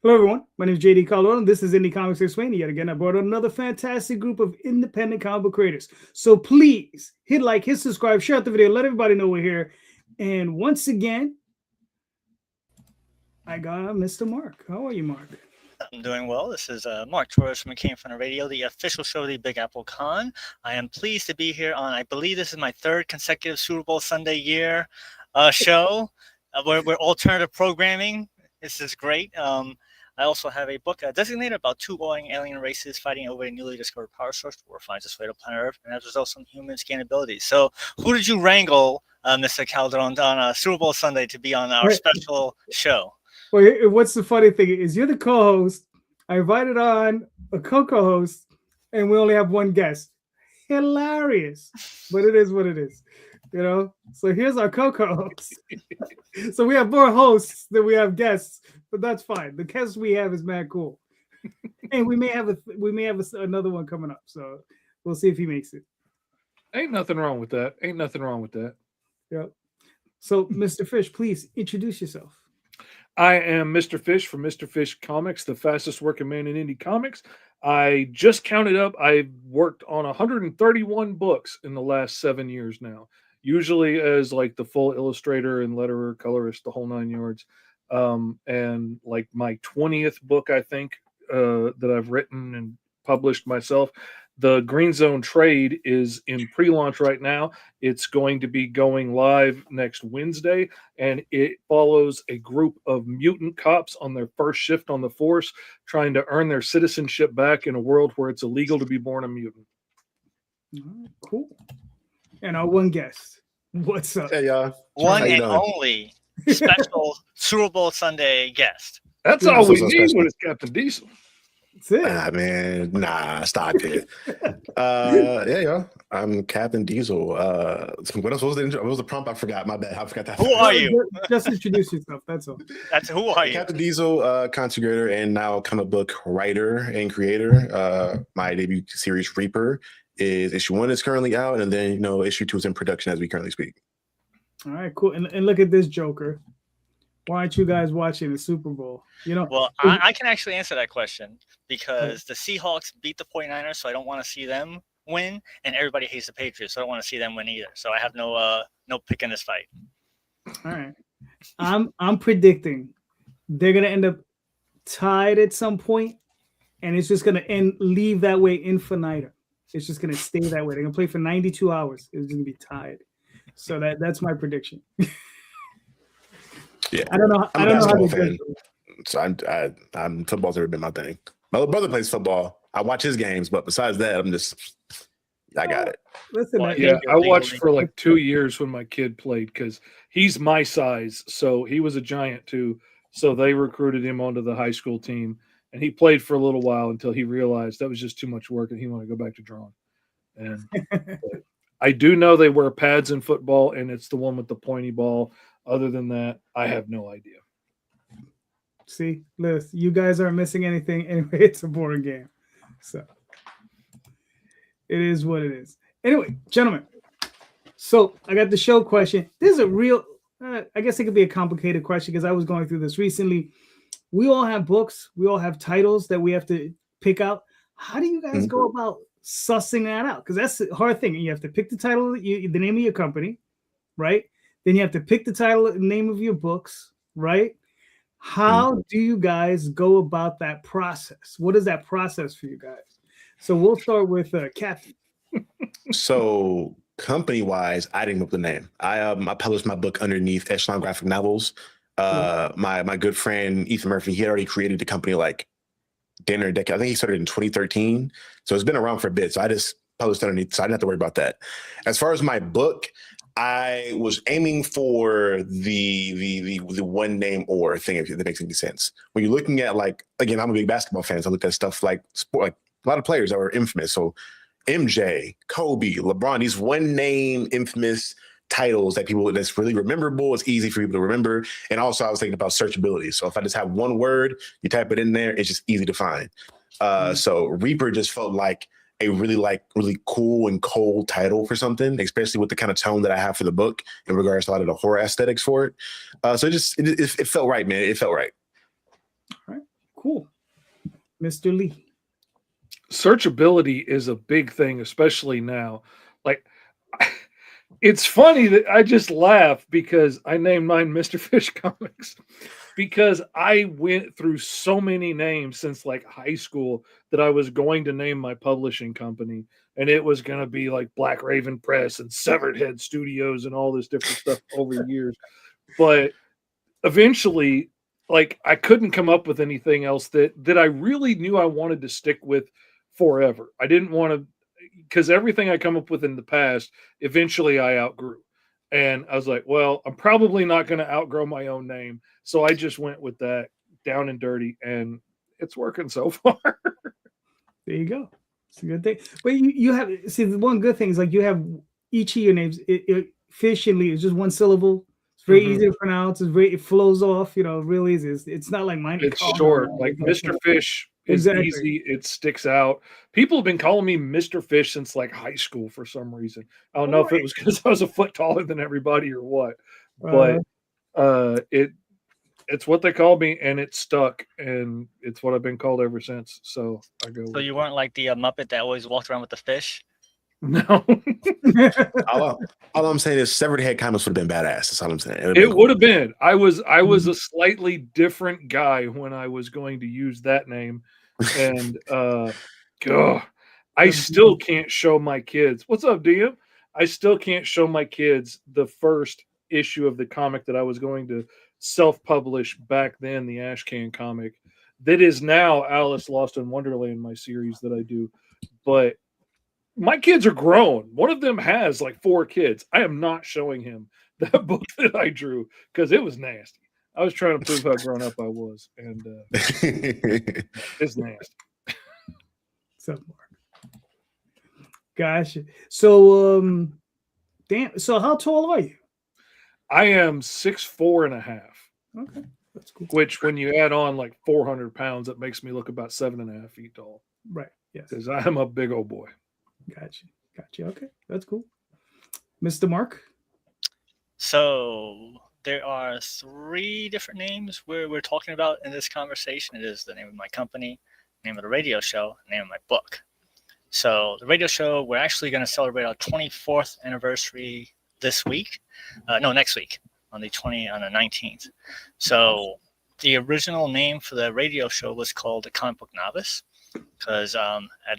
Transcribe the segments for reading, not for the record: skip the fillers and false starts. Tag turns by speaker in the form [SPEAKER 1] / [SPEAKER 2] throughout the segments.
[SPEAKER 1] Hello, everyone. My name is JD Calderon. This is Indy Comics Explained. Yet again, I brought another fantastic group of independent comic book creators. So please hit like, hit subscribe, share out the video, let everybody know we're here. And once again, I got Mr. Mark. How are you, Mark?
[SPEAKER 2] I'm doing well. This is Mark Torres from Came From the Radio, the official show of the Big Apple Con. I am pleased to be here on, I believe this is my third consecutive Super Bowl Sunday year show. We're alternative programming. This is great. I also have a book designated about two warring alien races fighting over a newly discovered power source that finds its way to planet Earth, and as a result, some human scan abilities. So, who did you wrangle, Mr. Calderon, on Super Bowl Sunday to be on our special show?
[SPEAKER 1] Well, what's the funny thing is you're the co-host. I invited on a co-host, and we only have one guest. Hilarious, but it is what it is, you know. So here's our co-host. So we have more hosts than we have guests, but that's fine. The guest we have is mad cool, and we may have another one coming up. So we'll see if he makes it.
[SPEAKER 3] Ain't nothing wrong with that.
[SPEAKER 1] Yep. So, Mr. Fish, please introduce yourself.
[SPEAKER 3] I am Mr. Fish from Mr. Fish Comics, the fastest working man in Indy Comics. I just counted up. I've worked on 131 books in the last 7 years now, usually as like the full illustrator and letterer, colorist, the whole 9 yards. And like my 20th book, I think, that I've written and published myself. The Green Zone Trade is in pre-launch right now. It's going to be going live next Wednesday, and it follows a group of mutant cops on their first shift on the force, trying to earn their citizenship back in a world where it's illegal to be born a mutant.
[SPEAKER 1] Cool. And our one guest. What's up?
[SPEAKER 4] Hey, y'all.
[SPEAKER 2] One and only special Super Bowl Sunday guest.
[SPEAKER 3] That's all we need when it's Captain Diesel.
[SPEAKER 4] Man, nah, stop it. Yeah, y'all. I'm Captain Diesel. What else was the prompt? I forgot. My bad. I forgot that.
[SPEAKER 2] Who are you?
[SPEAKER 1] Just introduce yourself. That's all.
[SPEAKER 2] Who are you?
[SPEAKER 4] Captain Diesel, content creator and now comic book writer and creator. My debut series Reaper is issue 1 is currently out, and then issue 2 is in production as we currently speak.
[SPEAKER 1] All right, cool. And look at this joker. Why aren't you guys watching the Super Bowl?
[SPEAKER 2] Well, I can actually answer that question because the Seahawks beat the 49ers, so I don't want to see them win, and everybody hates the Patriots, so I don't want to see them win either. So I have no pick in this fight.
[SPEAKER 1] All right, I'm predicting they're gonna end up tied at some point, and it's just gonna leave that way infinitum. It's just gonna stay that way. They're gonna play for 92 hours. It's gonna be tied. So that's my prediction.
[SPEAKER 4] Yeah,
[SPEAKER 1] I don't know
[SPEAKER 4] I'm a basketball fan.
[SPEAKER 1] So
[SPEAKER 4] I'm football's never been my thing. My little brother plays football. I watch his games, but besides that, I got it.
[SPEAKER 1] Listen,
[SPEAKER 3] I watched for like 2 years when my kid played because he's my size, so he was a giant too. So they recruited him onto the high school team, and he played for a little while until he realized that was just too much work and he wanted to go back to drawing. And I do know they wear pads in football, and it's the one with the pointy ball. Other than that, I have no idea.
[SPEAKER 1] See, listen, you guys aren't missing anything. Anyway, it's a boring game. So it is what it is. Anyway, gentlemen, so I got the show question. This is a real, I guess it could be a complicated question because I was going through this recently. We all have books. We all have titles that we have to pick out. How do you guys go about sussing that out? Because that's the hard thing. You have to pick the title, the name of your company, right? Then you have to pick the title and name of your books, right? How do you guys go about that process? What is that process for you guys? So we'll start with Captain.
[SPEAKER 4] So company-wise, I didn't know the name. I published my book underneath Echelon Graphic Novels. My good friend Ethan Murphy, he had already created the company like dinner a decade. I think he started in 2013. So it's been around for a bit. So I just published underneath, so I didn't have to worry about that. As far as my book, I was aiming for the one name or thing, if that makes any sense. When you're looking at, like, again, I'm a big basketball fan, so I looked at stuff like sport, like a lot of players that were infamous. So MJ, Kobe, LeBron, these one name infamous titles that's really memorable. It's easy for people to remember. And also I was thinking about searchability. So if I just have one word, you type it in there, it's just easy to find. So Reaper just felt like a really cool and cold title for something, especially with the kind of tone that I have for the book in regards to a lot of the horror aesthetics for it. So it felt right, man. It felt right.
[SPEAKER 1] All right, Cool. Mr. Lee.
[SPEAKER 3] Searchability is a big thing, especially now. Like, it's funny that I just laugh because I named mine Mr. Fish Comics because I went through so many names since like high school that I was going to name my publishing company, and it was going to be like Black Raven Press and Severed Head Studios and all this different stuff over the years. But eventually, like, I couldn't come up with anything else that I really knew I wanted to stick with forever. I didn't want to, because everything I come up with in the past, eventually I outgrew. And I was like, well, I'm probably not going to outgrow my own name. So I just went with that, down and dirty, and it's working so far.
[SPEAKER 1] There you go. It's a good thing. But you have, see, the one good thing is like you have each of your names, Fish and Lee is just one syllable. It's very easy to pronounce. It flows off, real easy. It's not like mine.
[SPEAKER 3] It's short. Like Mr. Fish is easy. It sticks out. People have been calling me Mr. Fish since like high school for some reason. I don't know if it was because I was a foot taller than everybody or what, but it's what they call me, and it stuck, and it's what I've been called ever since. So I go.
[SPEAKER 2] So you weren't like the Muppet that always walked around with the fish?
[SPEAKER 3] No.
[SPEAKER 4] all I'm saying is Severed Head Comics would have been badass. That's all I'm saying.
[SPEAKER 3] It would have been. I was a slightly different guy when I was going to use that name, and I still can't show my kids. What's up, DM? I still can't show my kids the first issue of the comic that I was going to self-publish back then, the Ashcan comic that is now Alice Lost in Wonderland, my series that I do. But my kids are grown. One of them has like 4 kids. I am not showing him that book that I drew because it was nasty. I was trying to prove how grown up I was, and it's nasty.
[SPEAKER 1] So, gosh. So, damn. So, how tall are you?
[SPEAKER 3] I am 6'4.5".
[SPEAKER 1] Okay, that's cool.
[SPEAKER 3] Which, when you add on like 400 pounds, it makes me look about 7.5 feet tall.
[SPEAKER 1] Right. Yes.
[SPEAKER 3] Because I'm a big old boy.
[SPEAKER 1] Gotcha. Okay, that's cool. Mr. Mark?
[SPEAKER 2] So there are 3 different names we're talking about in this conversation. It is the name of my company, name of the radio show, name of my book. So the radio show, we're actually going to celebrate our 24th anniversary this week. Next week on the 19th. So the original name for the radio show was called The Comic Book Novice, because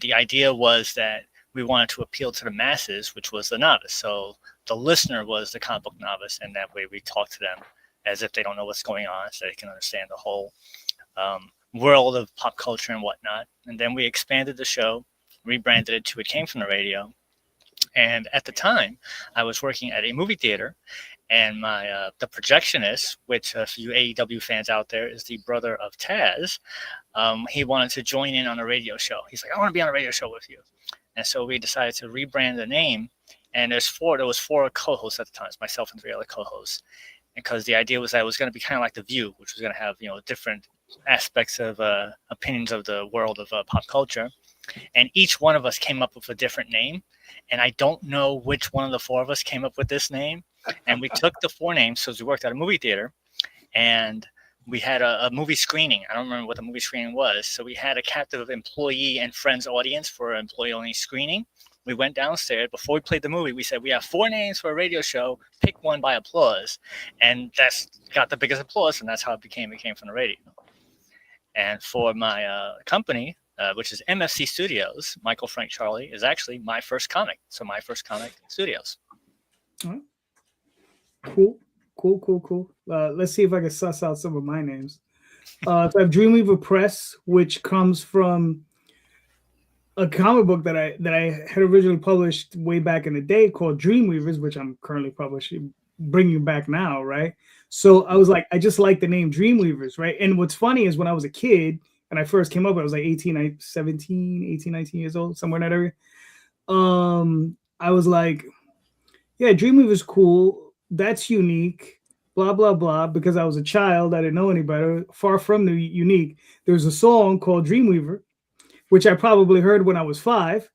[SPEAKER 2] the idea was that we wanted to appeal to the masses, which was the novice. So the listener was the comic book novice, and that way we talk to them as if they don't know what's going on, so they can understand the whole world of pop culture and whatnot. And then we expanded the show, rebranded it to It Came From the Radio. And at the time, I was working at a movie theater, and my the projectionist, which for you AEW fans out there is the brother of Taz, he wanted to join in on a radio show. He's like, I want to be on a radio show with you. And so we decided to rebrand the name. And there was 4 co-hosts at the time, myself and 3 other co-hosts. Because the idea was that it was going to be kind of like The View, which was going to have, different aspects of opinions of the world of pop culture. And each one of us came up with a different name. And I don't know which one of the 4 of us came up with this name. And we took the 4 names, so we worked at a movie theater. And we had a movie screening. I don't remember what the movie screening was. So we had a captive employee and friends audience for an employee-only screening. We went downstairs. Before we played the movie, we said, we have 4 names for a radio show. Pick one by applause. And that's got the biggest applause, and that's how it came from the radio. And for my company, which is MFC Studios, Michael Frank Charlie, is actually my first comic. So my first comic studios.
[SPEAKER 1] Cool. Let's see if I can suss out some of my names. So I have Dreamweaver Press, which comes from a comic book that I had originally published way back in the day called Dreamweavers, which I'm currently publishing, bringing back now, right? So I was like, I just like the name Dreamweavers, right? And what's funny is when I was a kid and I first came up, I was like 18, 19 years old, somewhere in that area. I was like, yeah, Dreamweaver's cool. That's unique. Blah, blah, blah. Because I was a child, I didn't know any better. Far from the unique. There's a song called Dreamweaver, which I probably heard when I was 5.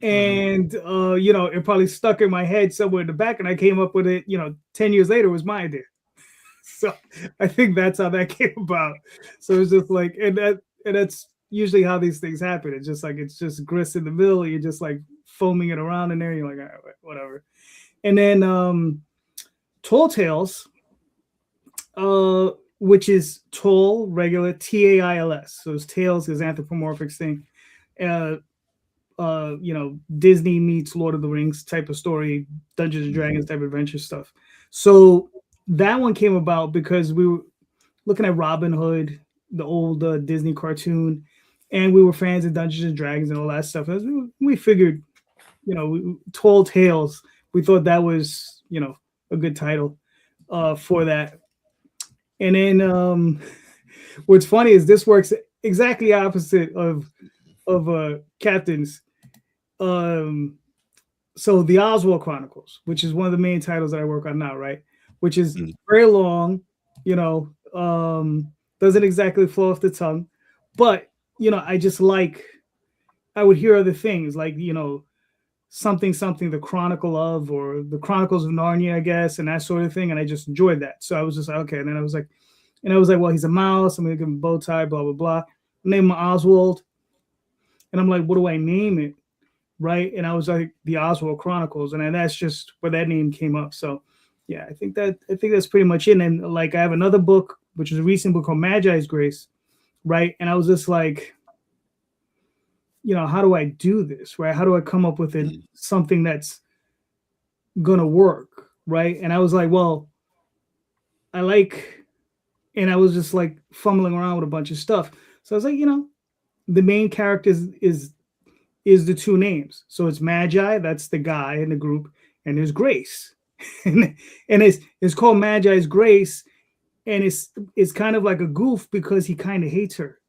[SPEAKER 1] And, it probably stuck in my head somewhere in the back. And I came up with it, 10 years later was my idea. So I think that's how that came about. So it's just like, and And that's usually how these things happen. It's just grist in the middle. You're just like foaming it around in there. You're like, all right, whatever. And then Tall Tales, which is tall, regular, Tails. So it's Tails is anthropomorphic thing. Disney meets Lord of the Rings type of story, Dungeons and Dragons type of adventure stuff. So that one came about because we were looking at Robin Hood, the old Disney cartoon, and we were fans of Dungeons and Dragons and all that stuff. We figured, Tall Tales, we thought that was, a good title for that. And then what's funny is this works exactly opposite of Captain's. So the Oswald Chronicles, which is one of the main titles that I work on now, right? Which is very long, doesn't exactly flow off the tongue, but I just I would hear other things like something the Chronicle of, or the Chronicles of Narnia, I guess, and that sort of thing, and I just enjoyed that. So I was just like, okay, and then I was like, well, he's a mouse, I'm gonna give him a bow tie, blah blah blah. Name him Oswald, and I'm like, what do I name it? Right. And I was like, the Oswald Chronicles. And that's just where that name came up. So yeah, I think that's pretty much it. And like, I have another book, which is a recent book called Magi's Grace. Right. And I was just like, how do I do this? Right. How do I come up with something that's going to work? Right. And I was like, well, and I was just like fumbling around with a bunch of stuff. So I was like, the main character is the two names. So it's Magi, that's the guy in the group, and there's Grace. and it's called Magi's Grace, and it's kind of like a goof because he kind of hates her.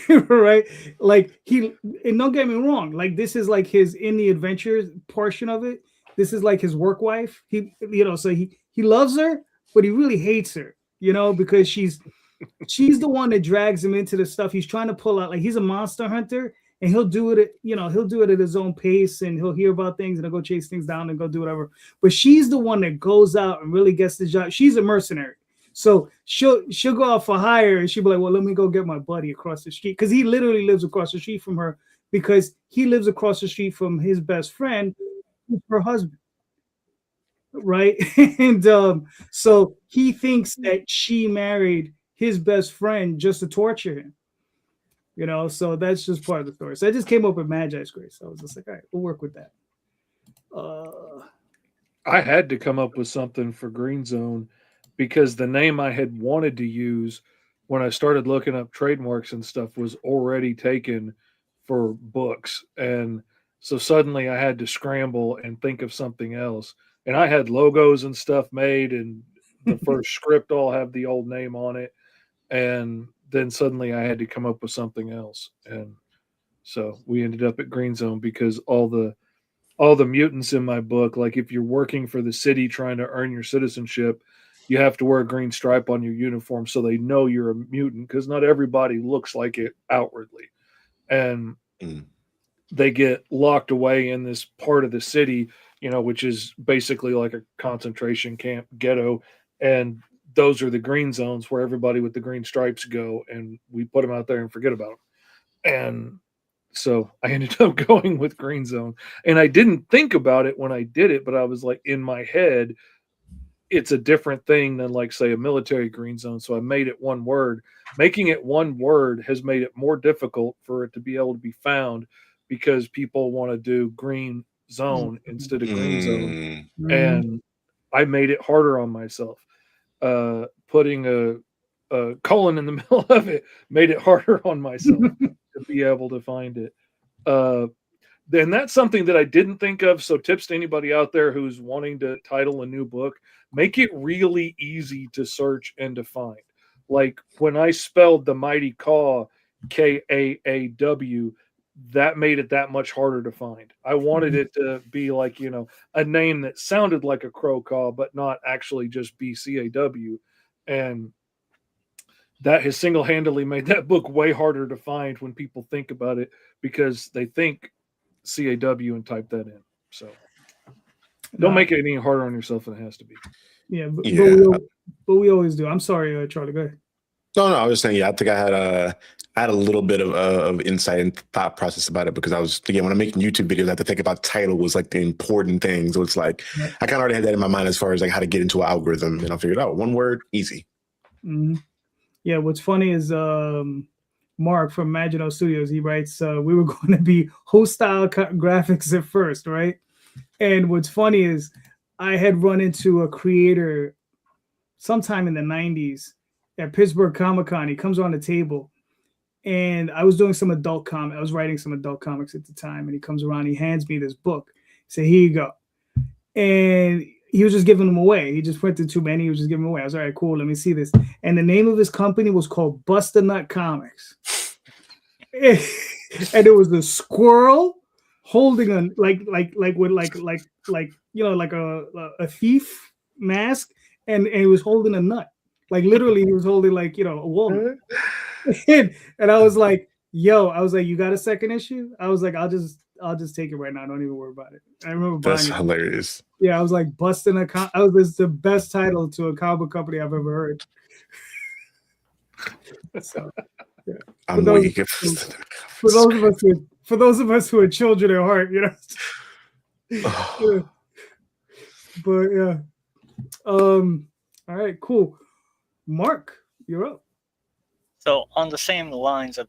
[SPEAKER 1] Right? Like and don't get me wrong, like this is like his in the adventures portion of it. This is like his work wife. He so he loves her, but he really hates her, because she's the one that drags him into the stuff he's trying to pull out. Like he's a monster hunter, and he'll do it at his own pace, and he'll hear about things and he'll go chase things down and go do whatever. But she's the one that goes out and really gets the job. She's a mercenary. So she'll go out for hire, and she'll be like, well, let me go get my buddy across the street. Because he literally lives across the street from her, because he lives across the street from his best friend, her husband. Right. And so he thinks that she married his best friend just to torture him, so that's just part of the story. So I just came up with Magi's Grace. So I was just like, all right, we'll work with that.
[SPEAKER 3] I had to come up with something for Green Zone because the name I had wanted to use when I started looking up trademarks and stuff was already taken for books. And so suddenly I had to scramble and think of something else. And I had logos and stuff made, and the first script all have the old name on it. And then suddenly I had to come up with something else. And so we ended up at Green Zone because all the mutants in my book, like if you're working for the city trying to earn your citizenship, you have to wear a green stripe on your uniform so they know you're a mutant, because not everybody looks like it outwardly. And they get locked away in this part of the city, which is basically like a concentration camp ghetto. And those are the green zones where everybody with the green stripes go, and we put them out there and forget about them. And so I ended up going with Green Zone. And I didn't think about it when I did it, but I was like, in my head, it's a different thing than like, say, a military green zone. So I made it one word. Making it one word has made it more difficult for it to be able to be found, because people want to do green zone instead of green zone. And I made it harder on myself. Putting a colon in the middle of it made it harder on myself to be able to find it. Then that's something that I didn't think of. So tips to anybody out there who's wanting to title a new book: make it really easy to search and to find. Like when I spelled the Mighty Caw, Kaaw, that made it that much harder to find. I wanted it to be like, a name that sounded like a crow caw, but not actually just be CAW. And that has single-handedly made that book way harder to find when people think about it, because they think CAW and type that in. So don't make it any harder on yourself than it has to be.
[SPEAKER 1] Yeah, but we always do. I'm sorry, Charlie, go ahead.
[SPEAKER 4] No, no, I was saying, yeah, I think I had a little bit of insight and thought process about it because I was, again, when I'm making YouTube videos, I have to think about title was like the important thing. So it's like,
[SPEAKER 1] Yeah.
[SPEAKER 4] I kind of already had that in my mind as far as like how to get into an algorithm. And I figured out one word, easy.
[SPEAKER 1] Mm-hmm. Yeah, what's funny is Mark from Maginot Studios, he writes, we were going to be hostile graphics at first, right? And what's funny is I had run into a creator sometime in the 90s at Pittsburgh Comic-Con. He comes on the table, and I was doing some adult comic. I was writing some adult comics at the time, and he comes around, he hands me this book. He said, here you go. And he was just giving them away. He just printed too many. He was just giving them away. I was all right, cool. Let me see this. And the name of his company was called Bust a Nut Comics. And it was a squirrel holding a like a thief mask, and he was holding a nut. Like literally, he was holding a walnut. and I was like, yo, I was like, you got a second issue? I was like, I'll just take it right now. Don't even worry about it. I remember buying
[SPEAKER 4] That's
[SPEAKER 1] it.
[SPEAKER 4] hilarious.
[SPEAKER 1] Yeah, I was like busting a it's the best title to a comic company I've ever heard. So, yeah.
[SPEAKER 4] I'm
[SPEAKER 1] those,
[SPEAKER 4] weak.
[SPEAKER 1] For those of us who are children at heart, Yeah. But yeah. All right, cool. Mark, you're up.
[SPEAKER 2] So on the same lines of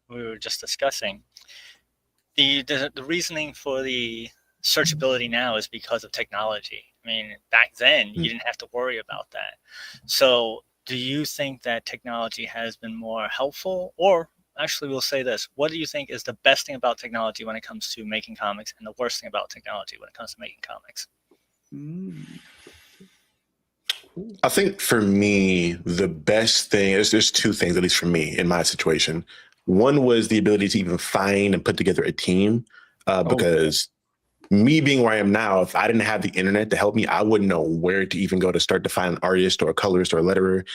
[SPEAKER 2] we were just discussing, the reasoning for the searchability now is because of technology. I mean, back then you didn't have to worry about that. So do you think that technology has been more helpful, or actually we'll say this, what do you think is the best thing about technology when it comes to making comics and the worst thing about technology when it comes to making comics?
[SPEAKER 4] I think for me, the best thing is there's two things, at least for me in my situation. One was the ability to even find and put together a team because me being where I am now, if I didn't have the internet to help me, I wouldn't know where to even go to start to find an artist or a colorist or a letterer,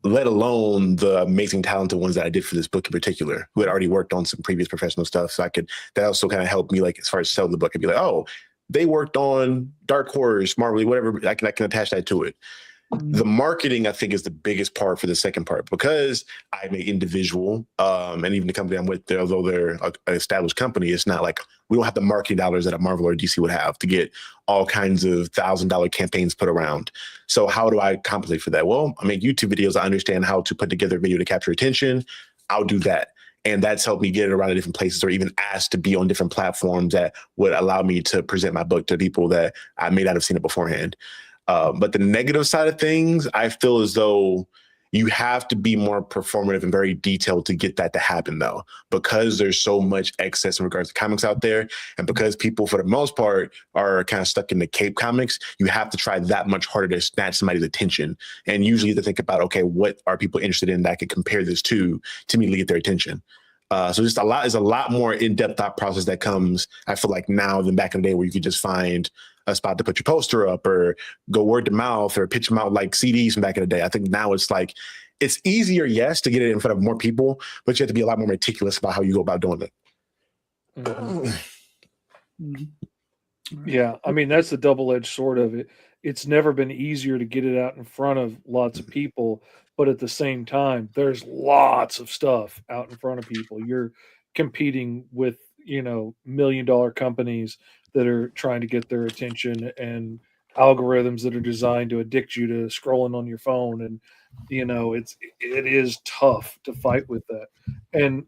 [SPEAKER 4] let alone the amazing talented ones that I did for this book in particular, who had already worked on some previous professional stuff. So that also kind of helped me, like, as far as sell the book and be like, oh, they worked on Dark Horse, Marvel, whatever. I can attach that to it. The marketing, I think, is the biggest part for the second part because I'm an individual, and even the company I'm with, although they're an established company, it's not like we don't have the marketing dollars that a Marvel or DC would have to get all kinds of $1,000 campaigns put around. So how do I compensate for that? Well, I make YouTube videos. I understand how to put together a video to capture attention. I'll do that. And that's helped me get it around to different places or even asked to be on different platforms that would allow me to present my book to people that I may not have seen it beforehand. But the negative side of things, I feel as though you have to be more performative and very detailed to get that to happen, though, because there's so much excess in regards to comics out there. And because people, for the most part, are kind of stuck in the Cape comics, you have to try that much harder to snatch somebody's attention. And usually you have to think about, okay, what are people interested in that I could compare this to immediately get their attention. So just is a lot more in-depth thought process that comes, I feel like, now than back in the day where you could just find a spot to put your poster up or go word to mouth or pitch them out like CDs from back in the day. I think now it's like, it's easier, yes, to get it in front of more people, but you have to be a lot more meticulous about how you go about doing it.
[SPEAKER 3] Yeah, I mean, that's the double-edged sword of it. It's never been easier to get it out in front of lots of people, but at the same time, there's lots of stuff out in front of people. You're competing with, million-dollar companies that are trying to get their attention and algorithms that are designed to addict you to scrolling on your phone. And, it is tough to fight with that. And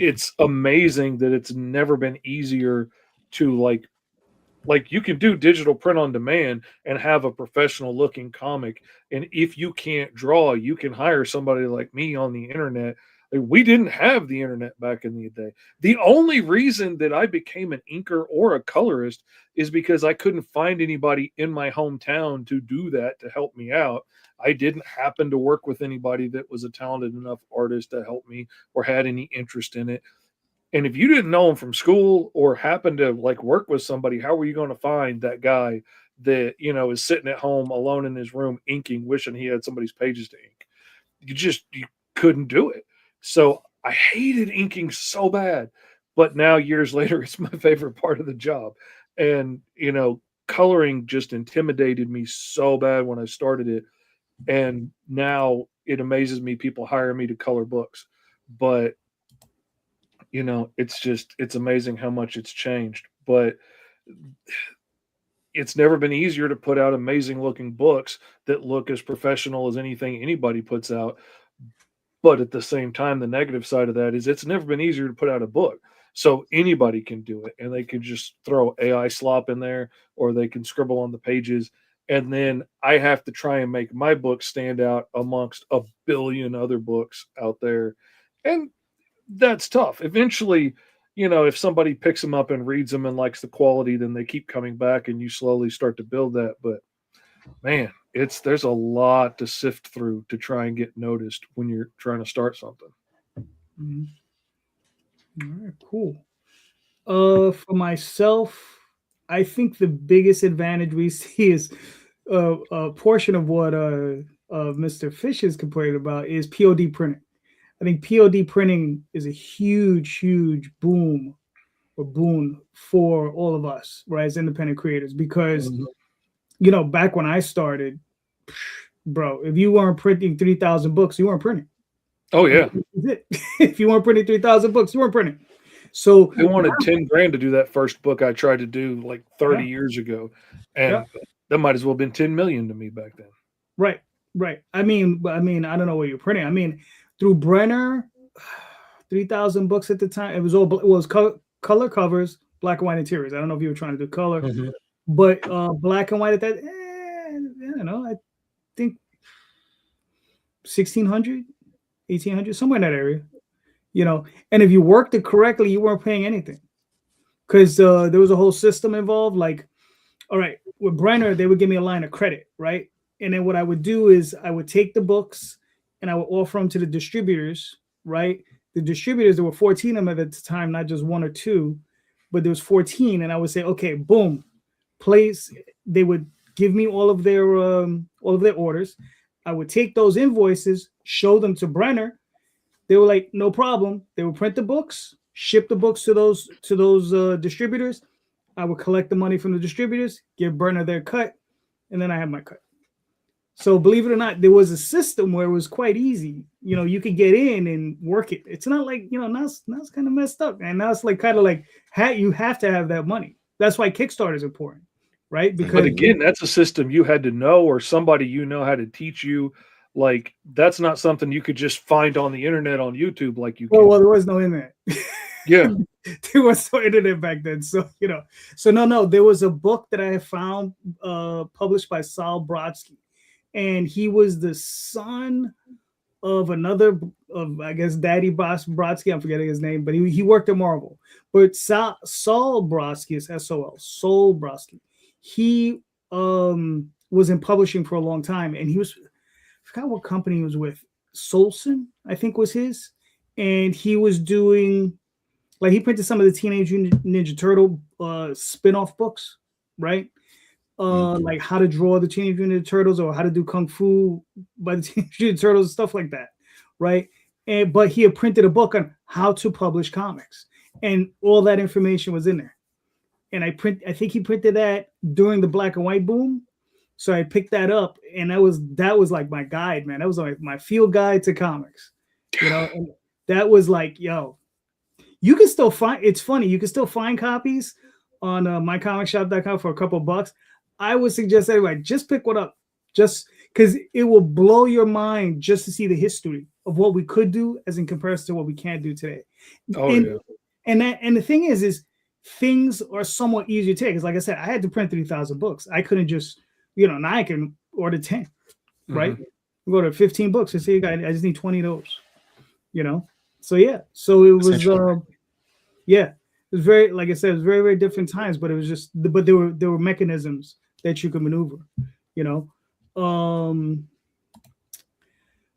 [SPEAKER 3] it's amazing that it's never been easier to like you can do digital print on demand and have a professional looking comic. And if you can't draw, you can hire somebody like me on the internet. Like, we didn't have the internet back in the day. The only reason that I became an inker or a colorist is because I couldn't find anybody in my hometown to do that to help me out. I didn't happen to work with anybody that was a talented enough artist to help me or had any interest in it. And if you didn't know him from school or happened to work with somebody, how were you going to find that guy that, is sitting at home alone in his room inking, wishing he had somebody's pages to ink? You couldn't do it. So I hated inking so bad, but now years later, it's my favorite part of the job. And, coloring just intimidated me so bad when I started it. And now it amazes me people hire me to color books, but you know, it's amazing how much it's changed. But it's never been easier to put out amazing looking books that look as professional as anything anybody puts out. But at the same time, the negative side of that is it's never been easier to put out a book. So anybody can do it, and they can just throw AI slop in there, or they can scribble on the pages. And then I have to try and make my book stand out amongst a billion other books out there. And that's tough. Eventually, you know, if somebody picks them up and reads them and likes the quality, then they keep coming back and you slowly start to build that. But man, there's a lot to sift through to try and get noticed when you're trying to start something.
[SPEAKER 1] Mm-hmm. All right, cool. For myself, I think the biggest advantage we see is a portion of what Mr. Fish is complaining about is POD printing. I think POD printing is a huge, huge boom or boon for all of us, right, as independent creators, because you know, back when I started, bro, if you weren't printing 3,000 books, you weren't printing.
[SPEAKER 3] Oh yeah.
[SPEAKER 1] If you weren't printing 3,000 books, you weren't printing. So
[SPEAKER 3] they wanted 10 grand to do that first book I tried to do like 30 years ago. And that might as well have been 10 million to me back then.
[SPEAKER 1] Right, right. I mean, I don't know what you're printing. I mean, through Brenner, 3,000 books at the time. It was color covers, black and white interiors. I don't know if you were trying to do color, but black and white at that, I don't know. I think 1,600, 1,800, somewhere in that area. You know, and if you worked it correctly, you weren't paying anything, because there was a whole system involved. Like, all right, with Brenner, they would give me a line of credit, right? And then what I would do is I would take the books and I would offer them to the distributors, right? The distributors, there were 14 of them at the time, not just one or two, but there was 14. And I would say, okay, boom, place. They would give me all of their orders. I would take those invoices, show them to Brenner. They were like, no problem. They would print the books, ship the books to those distributors. I would collect the money from the distributors, give Brenner their cut, and then I had my cut. So believe it or not, there was a system where it was quite easy. You know, you could get in and work it. It's not like, you know, now it's kind of messed up. And now it's like kind of like you have to have that money. That's why Kickstarter is important, right? Because
[SPEAKER 3] but again, that's a system you had to know, or somebody you know had to teach you. Like, that's not something you could just find on the internet on YouTube like you can.
[SPEAKER 1] Well, there was no internet.
[SPEAKER 3] Yeah.
[SPEAKER 1] There was no internet back then. So, you know, no, there was a book that I found published by Sal Brodsky. And he was the son of another, I guess, Daddy Brodsky. I'm forgetting his name, but he worked at Marvel. But Saul Brodsky is S-O-L, Saul Brodsky. He was in publishing for a long time, and I forgot what company he was with. Solson, I think, was his. And he was doing, like, he printed some of the Teenage Ninja Turtle spin-off books, right? Like how to draw the Teenage Mutant Ninja Turtles, or how to do Kung Fu by the Teenage Mutant Ninja Turtles and stuff like that, right? But he had printed a book on how to publish comics, and all that information was in there. And I think he printed that during the black and white boom, so I picked that up, and that was like my guide, man. That was like my field guide to comics, you know. And that was like, yo, you can still find. It's funny, you can still find copies on mycomicshop.com for a couple bucks. I would suggest everybody just pick one up, just because it will blow your mind just to see the history of what we could do as in comparison to what we can't do today. And the thing is things are somewhat easier to take. Because like I said, I had to print 3,000 books. I couldn't just, you know, now I can order 10, right? Go to 15 books and say, I just need 20 of those, you know? So yeah, so it was, it was very, like I said, it was very, very different times, but it was just, but there were mechanisms that you could maneuver, you know.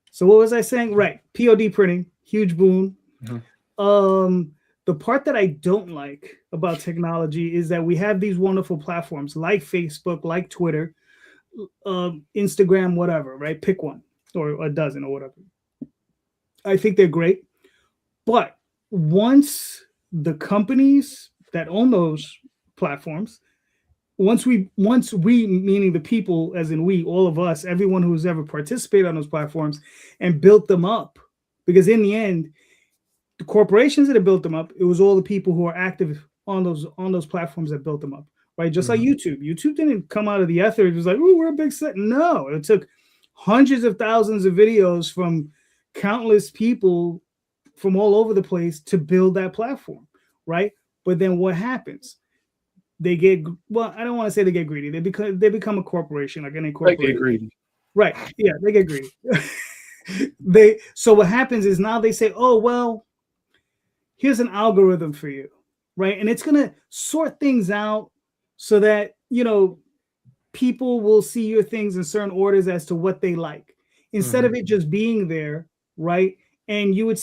[SPEAKER 1] So what was I saying? Right, POD printing, huge boon. The part that I don't like about technology is that we have these wonderful platforms like Facebook, like Twitter, Instagram, whatever, right? Pick one or a dozen or whatever. I think they're great, but once the companies that own those platforms, once we meaning the people, as in we, all of us, everyone who's ever participated on those platforms and built them up, because in the end, the corporations that have built them up, it was all the people who are active on those platforms that built them up, right? Just like YouTube. YouTube didn't come out of the ether. It was like, oh, we're a big set. No, it took hundreds of thousands of videos from countless people from all over the place to build that platform, right? But then what happens? They get, well, I don't want to say they get greedy. They become a corporation, like any corporation.
[SPEAKER 3] They get greedy.
[SPEAKER 1] Right. Yeah, they get greedy. So what happens is now they say, oh, well, here's an algorithm for you, right? And it's going to sort things out so that, people will see your things in certain orders as to what they like. Instead of it just being there, right? And you would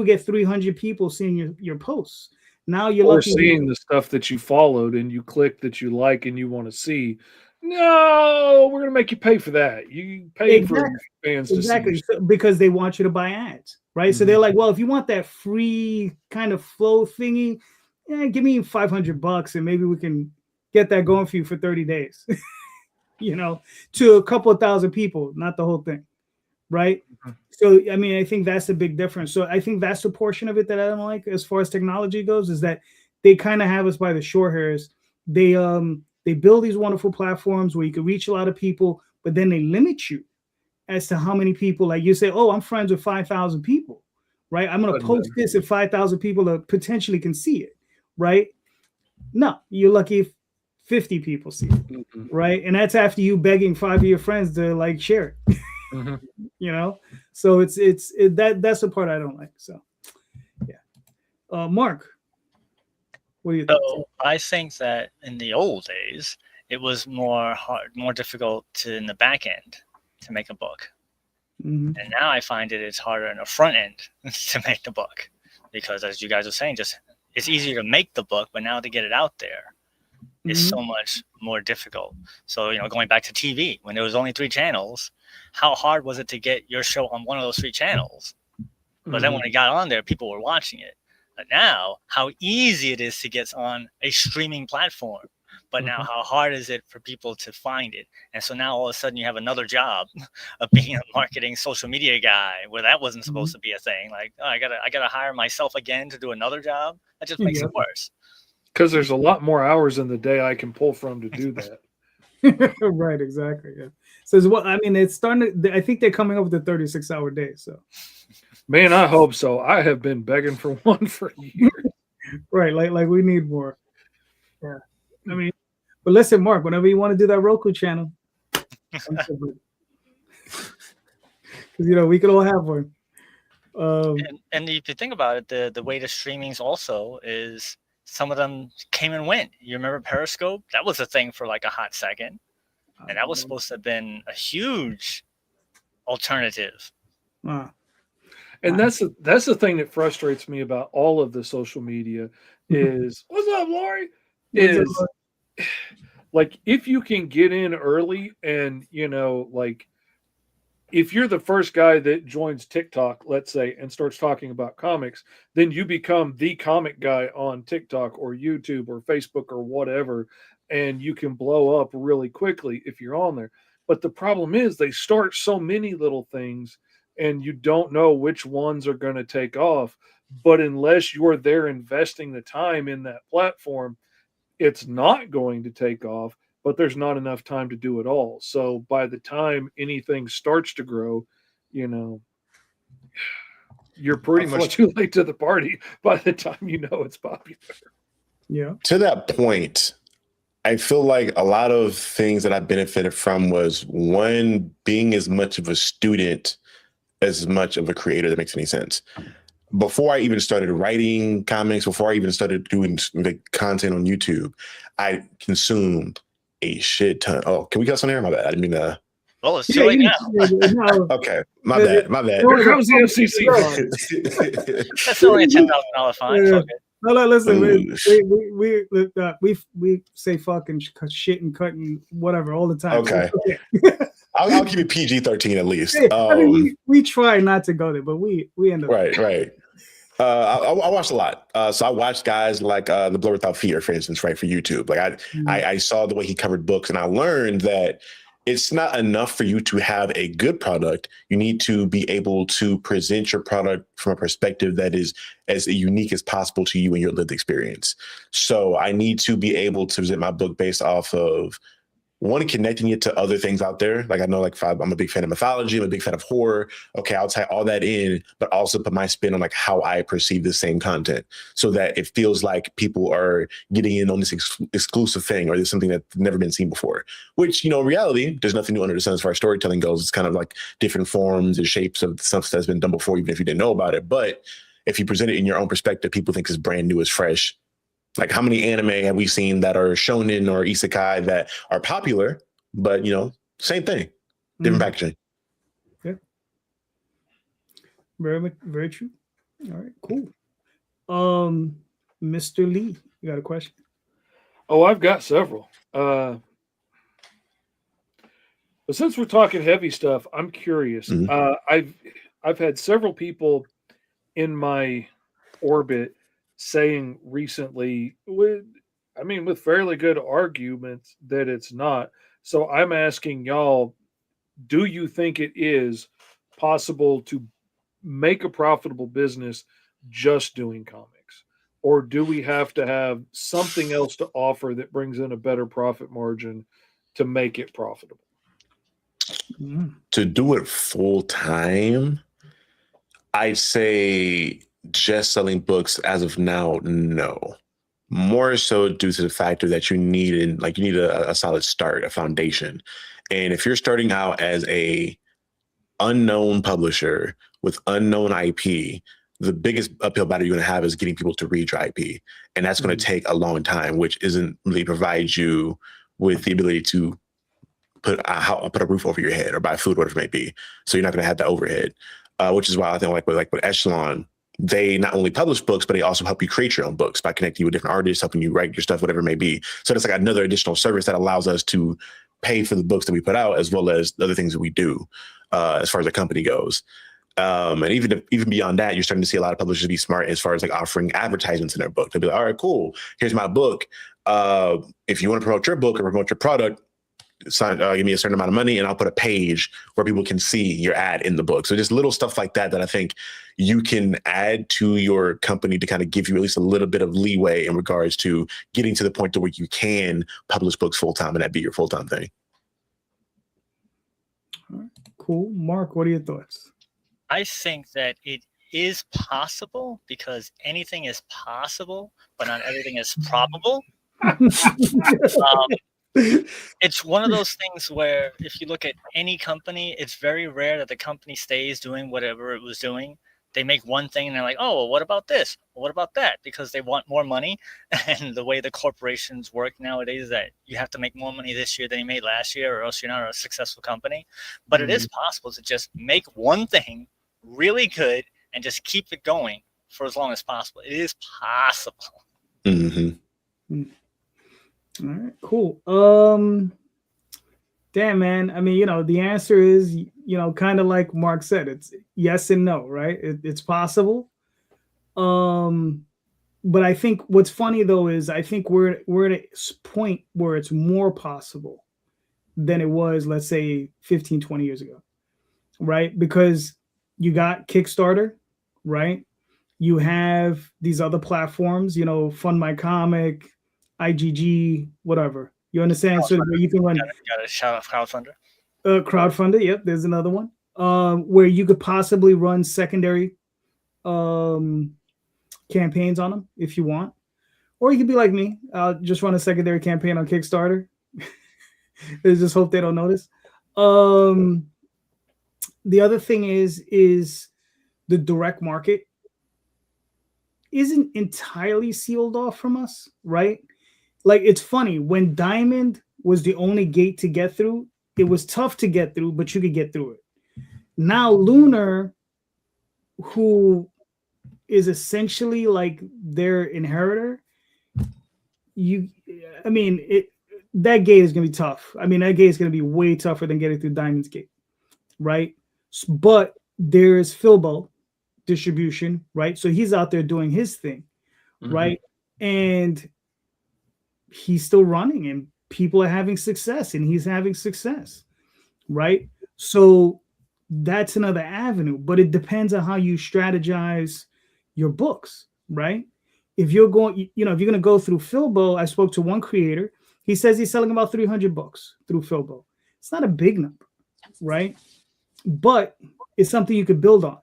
[SPEAKER 1] get 300 people seeing your posts. Now you're lucky
[SPEAKER 3] seeing the stuff that you followed and you click that you like and you want to see. No, we're going to make you pay for that. You pay for fans to see.
[SPEAKER 1] Because they want you to buy ads, right? So they're like, well, if you want that free kind of flow thingy, give me $500 and maybe we can get that going for you for 30 days, to a couple of thousand people, not the whole thing, right? So, I mean, I think that's a big difference. So I think that's the portion of it that I don't like as far as technology goes, is that they kind of have us by the short hairs. They build these wonderful platforms where you can reach a lot of people, but then they limit you as to how many people, like you say, oh, I'm friends with 5,000 people, right? I'm going to post this if 5,000 people that potentially can see it, right? No, you're lucky if 50 people see it, right? And that's after you begging 5 of your friends to like share it. So it's that's the part I don't like. So yeah. Mark, what do you think?
[SPEAKER 2] So I think that in the old days it was more difficult in the back end to make a book. And now I find it's harder in the front end to make the book, because as you guys are saying, it's easier to make the book, but now to get it out there is so much more difficult. So, going back to TV, when there was only 3 channels, how hard was it to get your show on one of those 3 channels? But then when it got on there, people were watching it. But now, how easy it is to get on a streaming platform. But now, how hard is it for people to find it? And so now all of a sudden you have another job of being a marketing social media guy, where that wasn't supposed to be a thing. Like, oh, I gotta hire myself again to do another job. That just makes it worse.
[SPEAKER 3] Because there's a lot more hours in the day I can pull from to do that.
[SPEAKER 1] Right, exactly. Yeah. So it's starting to, I think they're coming up with a 36-hour day. So,
[SPEAKER 3] man, I hope so. I have been begging for one for years.
[SPEAKER 1] Right, like we need more. Yeah, I mean, but listen, Mark, whenever you want to do that Roku channel, because we could all have one.
[SPEAKER 2] And if you think about it, the way the streamings also is, some of them came and went. You remember Periscope? That was a thing for like a hot second. And that was supposed to have been a huge alternative.
[SPEAKER 3] And that's the thing that frustrates me about all of the social media is, what's up, Lori? Is like, if you can get in early and, like, if you're the first guy that joins TikTok, let's say, and starts talking about comics, then you become the comic guy on TikTok or YouTube or Facebook or whatever, and you can blow up really quickly if you're on there. But the problem is they start so many little things and you don't know which ones are going to take off. But unless you're there investing the time in that platform, it's not going to take off. But there's not enough time to do it all. So by the time anything starts to grow, you're pretty much too late to the party by the time it's popular.
[SPEAKER 1] Yeah.
[SPEAKER 4] To that point, I feel like a lot of things that I benefited from was, one, being as much of a student as much of a creator. That makes any sense. Before I even started writing comics, before I even started doing content on YouTube, I consumed a shit ton. Oh, can we cuss on here? My bad. I didn't mean to.
[SPEAKER 2] Well, it's too late now.
[SPEAKER 4] Okay, my bad.
[SPEAKER 3] Here comes the FCC.
[SPEAKER 2] That's only a $10,000 fine.
[SPEAKER 1] Yeah. No, listen. We say fucking shit and cut and whatever all the time.
[SPEAKER 4] Okay. I'll keep it PG-13 at least.
[SPEAKER 1] I mean, we try not to go there, but we end up
[SPEAKER 4] right. I watched a lot. So I watched guys like The Blood Without Fear, for instance, right, for YouTube. Like I saw the way he covered books, and I learned that it's not enough for you to have a good product. You need to be able to present your product from a perspective that is as unique as possible to you and your lived experience. So I need to be able to present my book based off of one, connecting it to other things out there. Like I know, like I'm a big fan of mythology, I'm a big fan of horror. Okay, I'll tie all that in, but also put my spin on like how I perceive the same content, so that it feels like people are getting in on this exclusive thing, or there's something that's never been seen before. Which, in reality, there's nothing new under the sun as far as storytelling goes. It's kind of like different forms and shapes of stuff that's been done before, even if you didn't know about it. But if you present it in your own perspective, people think it's brand new, it's fresh. Like, how many anime have we seen that are shonen or isekai that are popular, but, same thing, different packaging.
[SPEAKER 1] Yeah. Very, very true. All right, cool. Mr. Lee, you got a question?
[SPEAKER 3] Oh, I've got several. But since we're talking heavy stuff, I'm curious.
[SPEAKER 4] Mhm.
[SPEAKER 3] I've had several people in my orbit saying recently, with fairly good arguments, that it's not. So I'm asking y'all, do you think it is possible to make a profitable business just doing comics? Or do we have to have something else to offer that brings in a better profit margin to make it profitable?
[SPEAKER 4] To do it full time, I'd say just selling books as of now, no. More so due to the factor that you need a solid start, a foundation. And if you're starting out as a unknown publisher with unknown IP, the biggest uphill battle you're going to have is getting people to read your IP. And that's going to take a long time, which isn't really provide you with the ability to put a roof over your head or buy food, whatever it may be. So you're not going to have that overhead, which is why I think with Echelon, they not only publish books, but they also help you create your own books by connecting you with different artists, helping you write your stuff, whatever it may be. So it's like another additional service that allows us to pay for the books that we put out, as well as the other things that we do as far as the company goes. And even beyond that, you're starting to see a lot of publishers be smart as far as like offering advertisements in their book. They'll be like, all right, cool, here's my book. If you want to promote your book or promote your product, give me a certain amount of money and I'll put a page where people can see your ad in the book. So just little stuff like that I think you can add to your company to kind of give you at least a little bit of leeway in regards to getting to the point to where you can publish books full-time and that be your full-time thing.
[SPEAKER 1] All right, cool. Mark, what are your thoughts?
[SPEAKER 2] I think that it is possible because anything is possible, but not everything is probable. It's one of those things where if you look at any company, it's very rare that the company stays doing whatever it was doing. They make one thing and they're like, oh, well, what about this? Well, what about that? Because they want more money. And the way the corporations work nowadays is that you have to make more money this year than you made last year, or else you're not a successful company. But it is possible to just make one thing really good and just keep it going for as long as possible. It is possible.
[SPEAKER 4] Mm-hmm.
[SPEAKER 1] All right, cool. Damn, man. I mean, the answer is, kind of like Mark said, it's yes and no, right? It's possible. But I think what's funny though is I think we're at a point where it's more possible than it was, let's say 15, 20 years ago, right? Because you got Kickstarter, right? You have these other platforms, Fund My Comic, IGG, whatever. You understand? So where you can run.
[SPEAKER 2] Got a shout out Crowdfunder.
[SPEAKER 1] Crowdfunder, yep. There's another one where you could possibly run secondary campaigns on them if you want, or you could be like me, just run a secondary campaign on Kickstarter. Just hope they don't notice. The other thing is the direct market isn't entirely sealed off from us, right? Like, it's funny, when Diamond was the only gate to get through, it was tough to get through, but you could get through it. Now Lunar, who is essentially like their inheritor, that gate is going to be tough. I mean, that gate is going to be way tougher than getting through Diamond's gate, right? But there's Filbo, distribution, right? So he's out there doing his thing, right? And he's still running, and people are having success, and he's having success, right? So that's another avenue, but it depends on how you strategize your books, right? If you're going, if you're going to go through Filbo, I spoke to one creator. He says he's selling about 300 books through Filbo. It's not a big number, right? But it's something you could build on.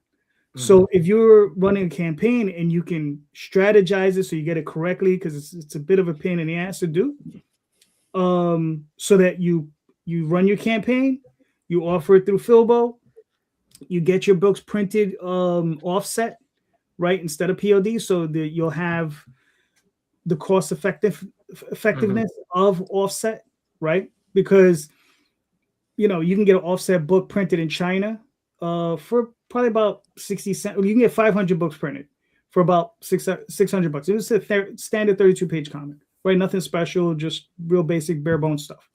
[SPEAKER 1] So if you're running a campaign and you can strategize it so you get it correctly, because it's a bit of a pain in the ass to do, so that you run your campaign, you offer it through Filbo, you get your books printed offset, right, instead of POD, so that you'll have the cost effectiveness of offset, right? Because you can get an offset book printed in China for probably about 60 cents. You can get 500 books printed for about 600 bucks. It was a standard 32-page comic, right? Nothing special, just real basic bare bones stuff.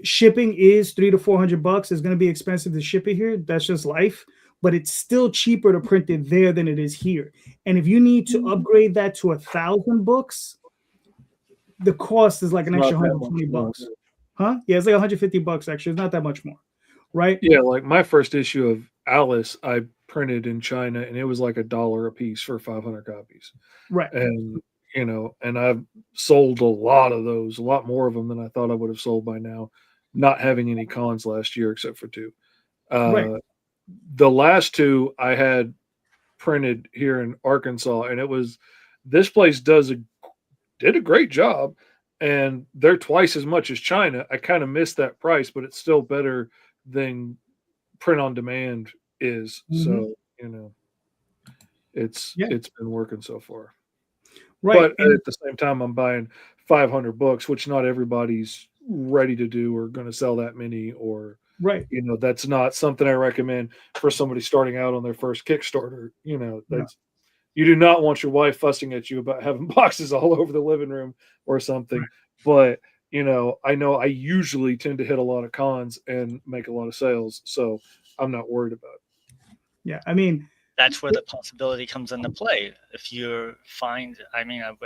[SPEAKER 1] Shipping is $300 to $400. It's going to be expensive to ship it here. That's just life, but it's still cheaper to print it there than it is here. And if you need to upgrade that to 1,000 books, the cost is like an extra $120. Huh? Yeah, it's like $150 extra. It's not that much more, right?
[SPEAKER 3] Yeah, like my first issue of Alice, I printed in China, and it was like $1 a piece for 500 copies.
[SPEAKER 1] Right.
[SPEAKER 3] And and I've sold a lot of those, a lot more of them than I thought I would have sold by now, not having any cons last year except for 2.
[SPEAKER 1] Right.
[SPEAKER 3] The last 2 I had printed here in Arkansas, and this place did a great job, and they're twice as much as China. I kind of missed that price, but it's still better than print on demand is. So, it's been working so far.
[SPEAKER 1] Right.
[SPEAKER 3] But at the same time, I'm buying 500 books, which not everybody's ready to do or going to sell that many, or,
[SPEAKER 1] right.
[SPEAKER 3] That's not something I recommend for somebody starting out on their first Kickstarter. You do not want your wife fussing at you about having boxes all over the living room or something. Right. But, I know I usually tend to hit a lot of cons and make a lot of sales, so I'm not worried about it.
[SPEAKER 1] Yeah, I mean,
[SPEAKER 2] that's where the possibility comes into play. If you find, I've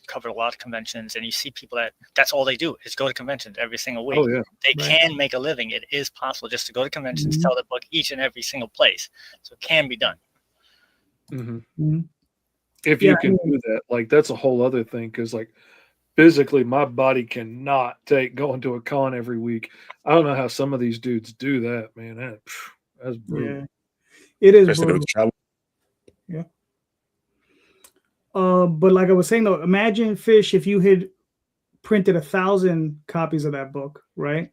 [SPEAKER 2] covered a lot of conventions, and you see people that's all they do is go to conventions every single week.
[SPEAKER 3] Oh, yeah.
[SPEAKER 2] They can make a living. It is possible just to go to conventions, sell the book each and every single place. So it can be done.
[SPEAKER 3] If you can do that, like, that's a whole other thing, because like physically my body cannot take going to a con every week. I don't know how some of these dudes do that, man. That's brutal.
[SPEAKER 1] Yeah, it is
[SPEAKER 4] Especially
[SPEAKER 1] brutal.
[SPEAKER 4] with travel.
[SPEAKER 1] Yeah. But like I was saying though, imagine, Fish, if you had printed 1,000 copies of that book, right?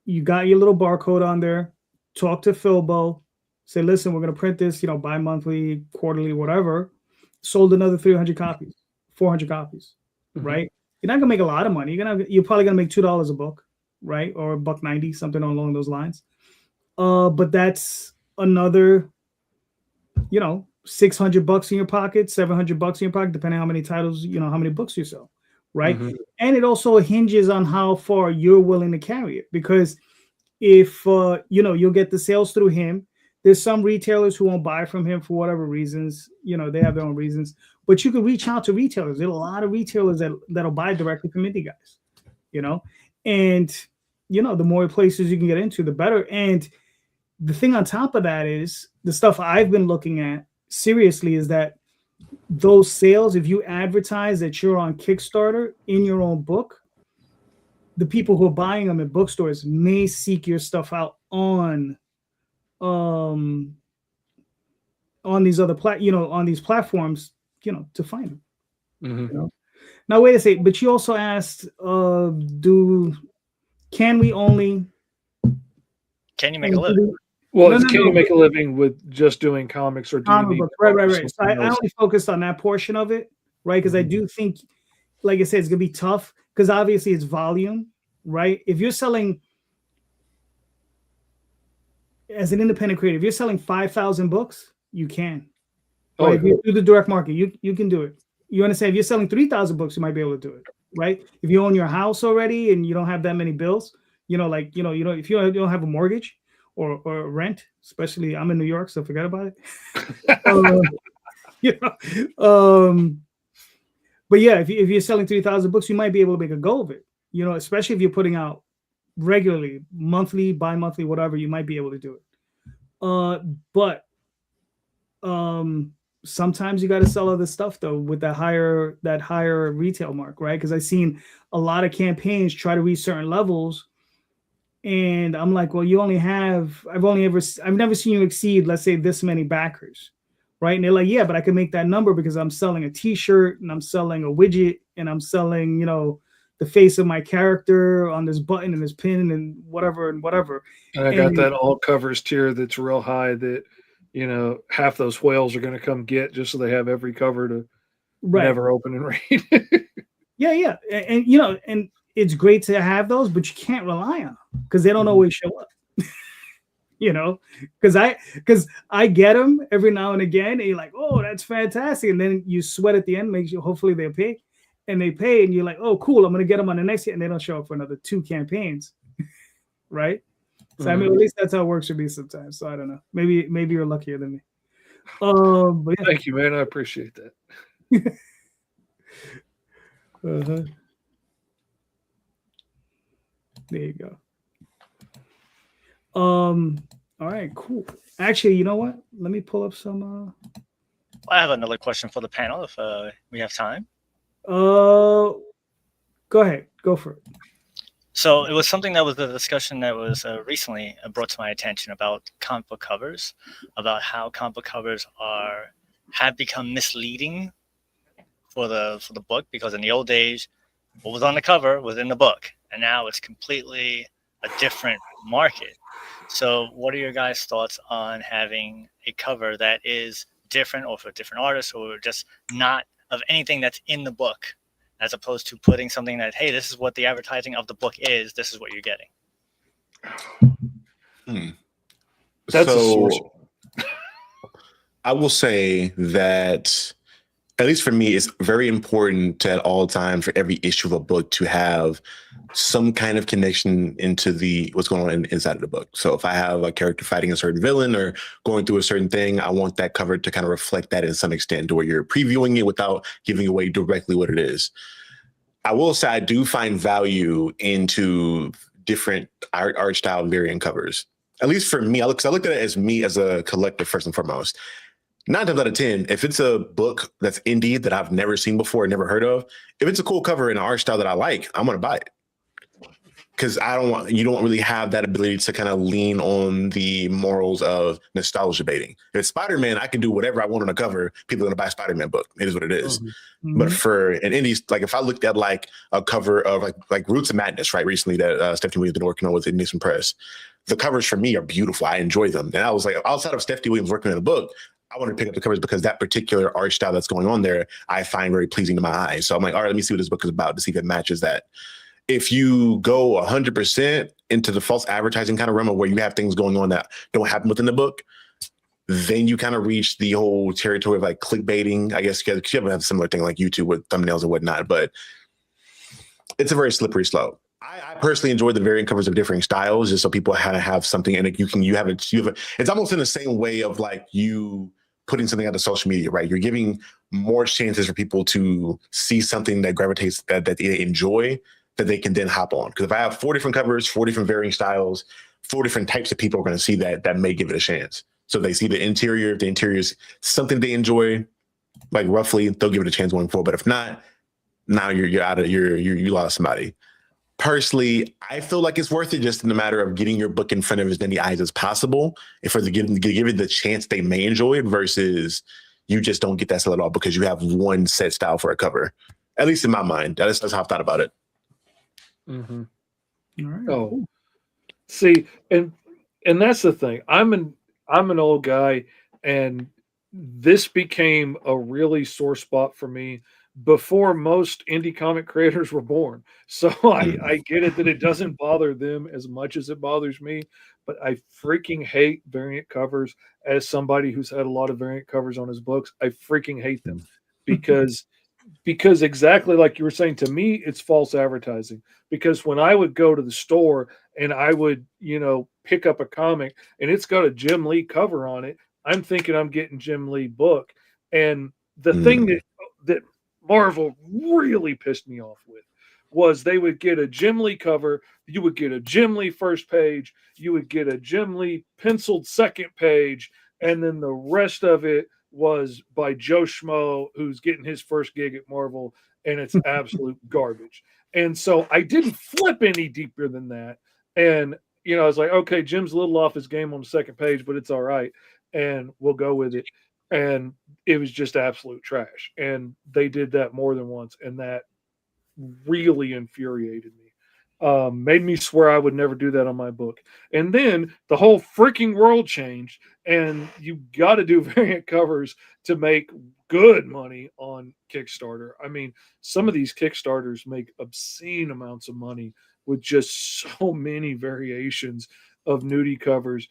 [SPEAKER 1] You got your little barcode on there, talk to Filbo, say, listen, we're going to print this, bi-monthly, quarterly, whatever. Sold another 300 copies, 400 copies, right? You're not gonna make a lot of money. You're probably gonna make $2 a book, right? Or $1.90, something along those lines. But that's another, $600 in your pocket, $700 in your pocket, depending on how many titles, how many books you sell, right? And it also hinges on how far you're willing to carry it, because if you'll get the sales through him. There's some retailers who won't buy from him for whatever reasons. They have their own reasons. But you can reach out to retailers. There are a lot of retailers that'll buy directly from indie guys. And the more places you can get into, the better. And the thing on top of that is the stuff I've been looking at seriously is that those sales, if you advertise that you're on Kickstarter in your own book, the people who are buying them at bookstores may seek your stuff out on these other on these platforms, to find them. Now wait a second, but you also asked, can you make a living?
[SPEAKER 3] Well, can you make a living with just doing comics, or do you need
[SPEAKER 1] right. So I only focused on that portion of it, right? Because I do think, like I said, it's gonna be tough, because obviously it's volume, right? If you're selling as an independent creator, if you're selling 5,000 books, you can. Right? If you do the direct market, you can do it. You understand? If you're selling 3,000 books, you might be able to do it, right? If you own your house already and you don't have that many bills, if you don't have a mortgage, or rent. Especially, I'm in New York, so forget about it. You know, but yeah, if you're selling 3,000 books, you might be able to make a go of it. You know, especially if you're putting out regularly, monthly, bi-monthly, whatever, you might be able to do it. But sometimes you got to sell other stuff though with that higher retail mark, right? Because I've seen a lot of campaigns try to reach certain levels, and I'm like, well, I've never seen you exceed, let's say, this many backers, right? And they're like, yeah, but I can make that number because I'm selling a T-shirt and I'm selling a widget and I'm selling, the face of my character on this button and this pin and whatever and whatever.
[SPEAKER 3] And I got that all covers tier that's real high that, half those whales are going to come get just so they have every cover to never open and read. Yeah.
[SPEAKER 1] And and it's great to have those, but you can't rely on them because they don't always show up. Because I get them every now and again, and you're like, oh, that's fantastic. And then you sweat at the end, makes you, hopefully they pay. And they pay, and you're like, oh, cool, I'm going to get them on the next year. And they don't show up for another 2 campaigns. Right? So, I mean, at least that's how it works for me sometimes. So, I don't know. Maybe you're luckier than me. But yeah.
[SPEAKER 3] Thank you, man. I appreciate that.
[SPEAKER 1] There you go. All right, cool. Actually, you know what? Let me pull up some.
[SPEAKER 2] I have another question for the panel if we have time.
[SPEAKER 1] Go ahead. Go for it.
[SPEAKER 2] So it was something that was a discussion that was recently brought to my attention about comic book covers, about how comic book covers have become misleading for the book, because in the old days, what was on the cover was in the book, and now it's completely a different market. So what are your guys' thoughts on having a cover that is different, or for different artists, or just not of anything that's in the book, as opposed to putting something that, hey, this is what the advertising of the book is, this is what you're getting?
[SPEAKER 3] That's a source.
[SPEAKER 4] I will say that, at least for me, it's very important at all times for every issue of a book to have some kind of connection into what's going on inside of the book. So if I have a character fighting a certain villain or going through a certain thing, I want that cover to kind of reflect that in some extent, to where you're previewing it without giving away directly what it is. I will say I do find value into different art style variant covers. At least for me, because I looked at it as me as a collector first and foremost. 9 times out of 10, if it's a book that's indie that I've never seen before, never heard of, if it's a cool cover and an art style that I like, I'm going to buy it. Because you don't really have that ability to kind of lean on the morals of nostalgia baiting. If it's Spider-Man, I can do whatever I want on a cover. People are going to buy a Spider-Man book. It is what it is.
[SPEAKER 1] Mm-hmm.
[SPEAKER 4] But for an indie, like if I looked at like a cover of like Roots of Madness, right, recently that Stephanie Williams been working on with Nixon Press, the covers for me are beautiful. I enjoy them. And I was like, outside of Stephanie Williams working on a book, I want to pick up the covers because that particular art style that's going on there, I find very pleasing to my eyes. So I'm like, all right, let me see what this book is about to see if it matches that. If you go 100% into the false advertising kind of realm of where you have things going on that don't happen within the book, then you kind of reach the whole territory of like clickbaiting. I guess you have a similar thing like YouTube with thumbnails and whatnot, but it's a very slippery slope. I personally enjoy the variant covers of differing styles, just so people have something, and it's almost in the same way of like you putting something out of social media, right? You're giving more chances for people to see something that gravitates that they enjoy, that they can then hop on. Because if I have 4 different covers, 4 different varying styles, 4 different types of people are going to see that may give it a chance. So they see the interior, if the interior is something they enjoy, like roughly, they'll give it a chance going forward. But if not, now you lost somebody. Personally, I feel like it's worth it just in the matter of getting your book in front of as many eyes as possible, and for give it the chance they may enjoy it, versus you just don't get that sell at all because you have one set style for a cover. At least in my mind, that's how I've thought about it.
[SPEAKER 3] Mm-hmm.
[SPEAKER 1] All right.
[SPEAKER 3] Oh, see, and that's the thing. I'm an old guy, and this became a really sore spot for me before most indie comic creators were born. So I get it that it doesn't bother them as much as it bothers me, but I freaking hate variant covers. As somebody who's had a lot of variant covers on his books, I freaking hate them because exactly like you were saying, to me, it's false advertising. Because when I would go to the store and I would, pick up a comic and it's got a Jim Lee cover on it. I'm thinking I'm getting Jim Lee book. And the thing that Marvel really pissed me off with was they would get a Jim Lee cover, you would get a Jim Lee first page, you would get a Jim Lee penciled second page, and then the rest of it was by Joe Schmo, who's getting his first gig at Marvel, and it's absolute garbage. And so I didn't flip any deeper than that. And, I was like, okay, Jim's a little off his game on the second page, but it's all right. And we'll go with it. And it was just absolute trash. And they did that more than once. And that really infuriated me. Made me swear I would never do that on my book. And then the whole freaking world changed, and you got to do variant covers to make good money on Kickstarter. I mean, some of these Kickstarters make obscene amounts of money with just so many variations of nudie covers.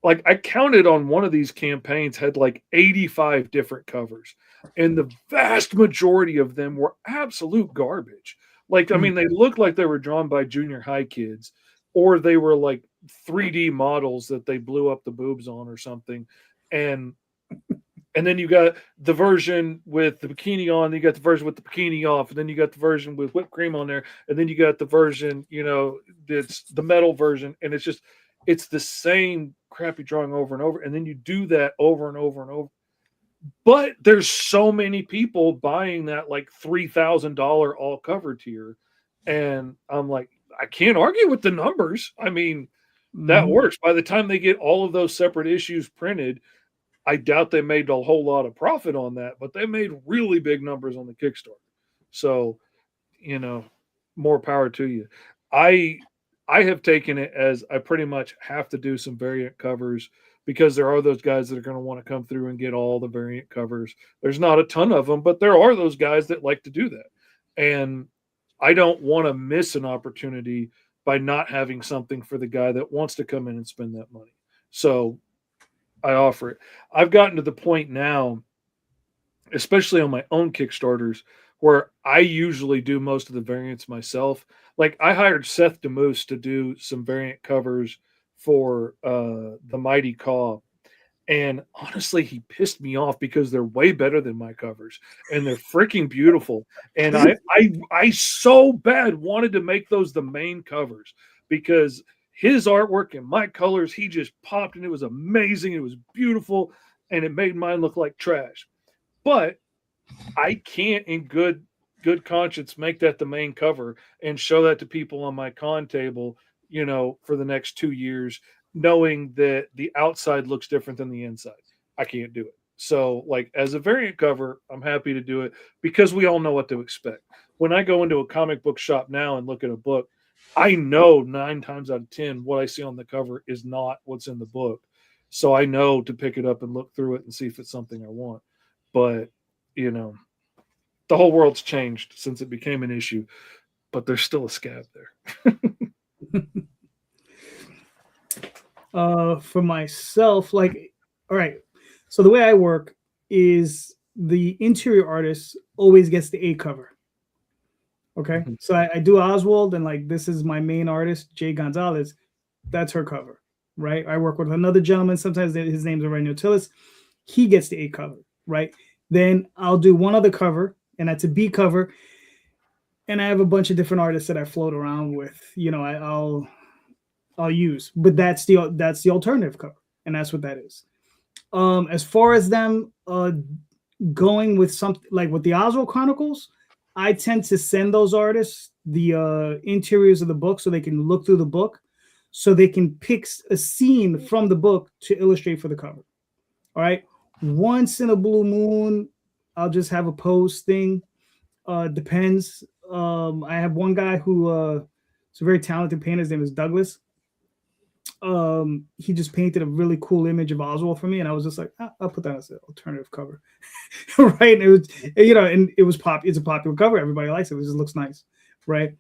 [SPEAKER 3] Like, I counted on one of these campaigns had like 85 different covers, and the vast majority of them were absolute garbage. Like, I mean, they looked like they were drawn by junior high kids, or they were like 3D models that they blew up the boobs on or something. And then you got the version with the bikini on, then you got the version with the bikini off, and then you got the version with whipped cream on there, and then you got the version, it's the metal version, and it's the same crappy drawing over and over, and then you do that over and over and over. But there's so many people buying that like $3,000 all cover tier, and I'm like, I can't argue with the numbers. I mean, that works. By the time they get all of those separate issues printed, I doubt they made a whole lot of profit on that, but they made really big numbers on the Kickstarter. So, more power to you. I have taken it as I pretty much have to do some variant covers, because there are those guys that are going to want to come through and get all the variant covers. There's not a ton of them, but there are those guys that like to do that. And I don't want to miss an opportunity by not having something for the guy that wants to come in and spend that money. So I offer it. I've gotten to the point now, especially on my own Kickstarters, where I usually do most of the variants myself. Like, I hired Seth DeMoose to do some variant covers for the Mighty Caw. And honestly, he pissed me off because they're way better than my covers, and they're freaking beautiful. And I so bad wanted to make those the main covers, because his artwork and my colors, he just popped, and it was amazing. It was beautiful, and it made mine look like trash. But I can't in good conscience make that the main cover and show that to people on my con table, for the next 2 years, knowing that the outside looks different than the inside. I can't do it. So, like, as a variant cover, I'm happy to do it, because we all know what to expect. When I go into a comic book shop now and look at a book, I know 9 times out of 10 what I see on the cover is not what's in the book. So I know to pick it up and look through it and see if it's something I want. But, the whole world's changed since it became an issue, but there's still a scab there.
[SPEAKER 1] For myself, like, all right, so the way I work is the interior artist always gets the A cover. Okay, so I do Oswald, and like, this is my main artist, Jay Gonzalez. That's her cover, right? I work with another gentleman. Sometimes his name's Aurelio Tillis. He gets the A cover, right? Then I'll do one other cover, and that's a B cover. And I have a bunch of different artists that I float around with. I'll use, but that's the alternative cover, and that's what that is. As far as them going with something like with the Oswald Chronicles, I tend to send those artists the interiors of the book so they can look through the book, so they can pick a scene from the book to illustrate for the cover. All right. Once in a blue moon, I'll just have a pose thing. Depends. I have one guy who is a very talented painter. His name is Douglas. He just painted a really cool image of Oswald for me, and I was just like, I'll put that as an alternative cover. Right. And it was, and it was it's a popular cover. Everybody likes it. It just looks nice. Right.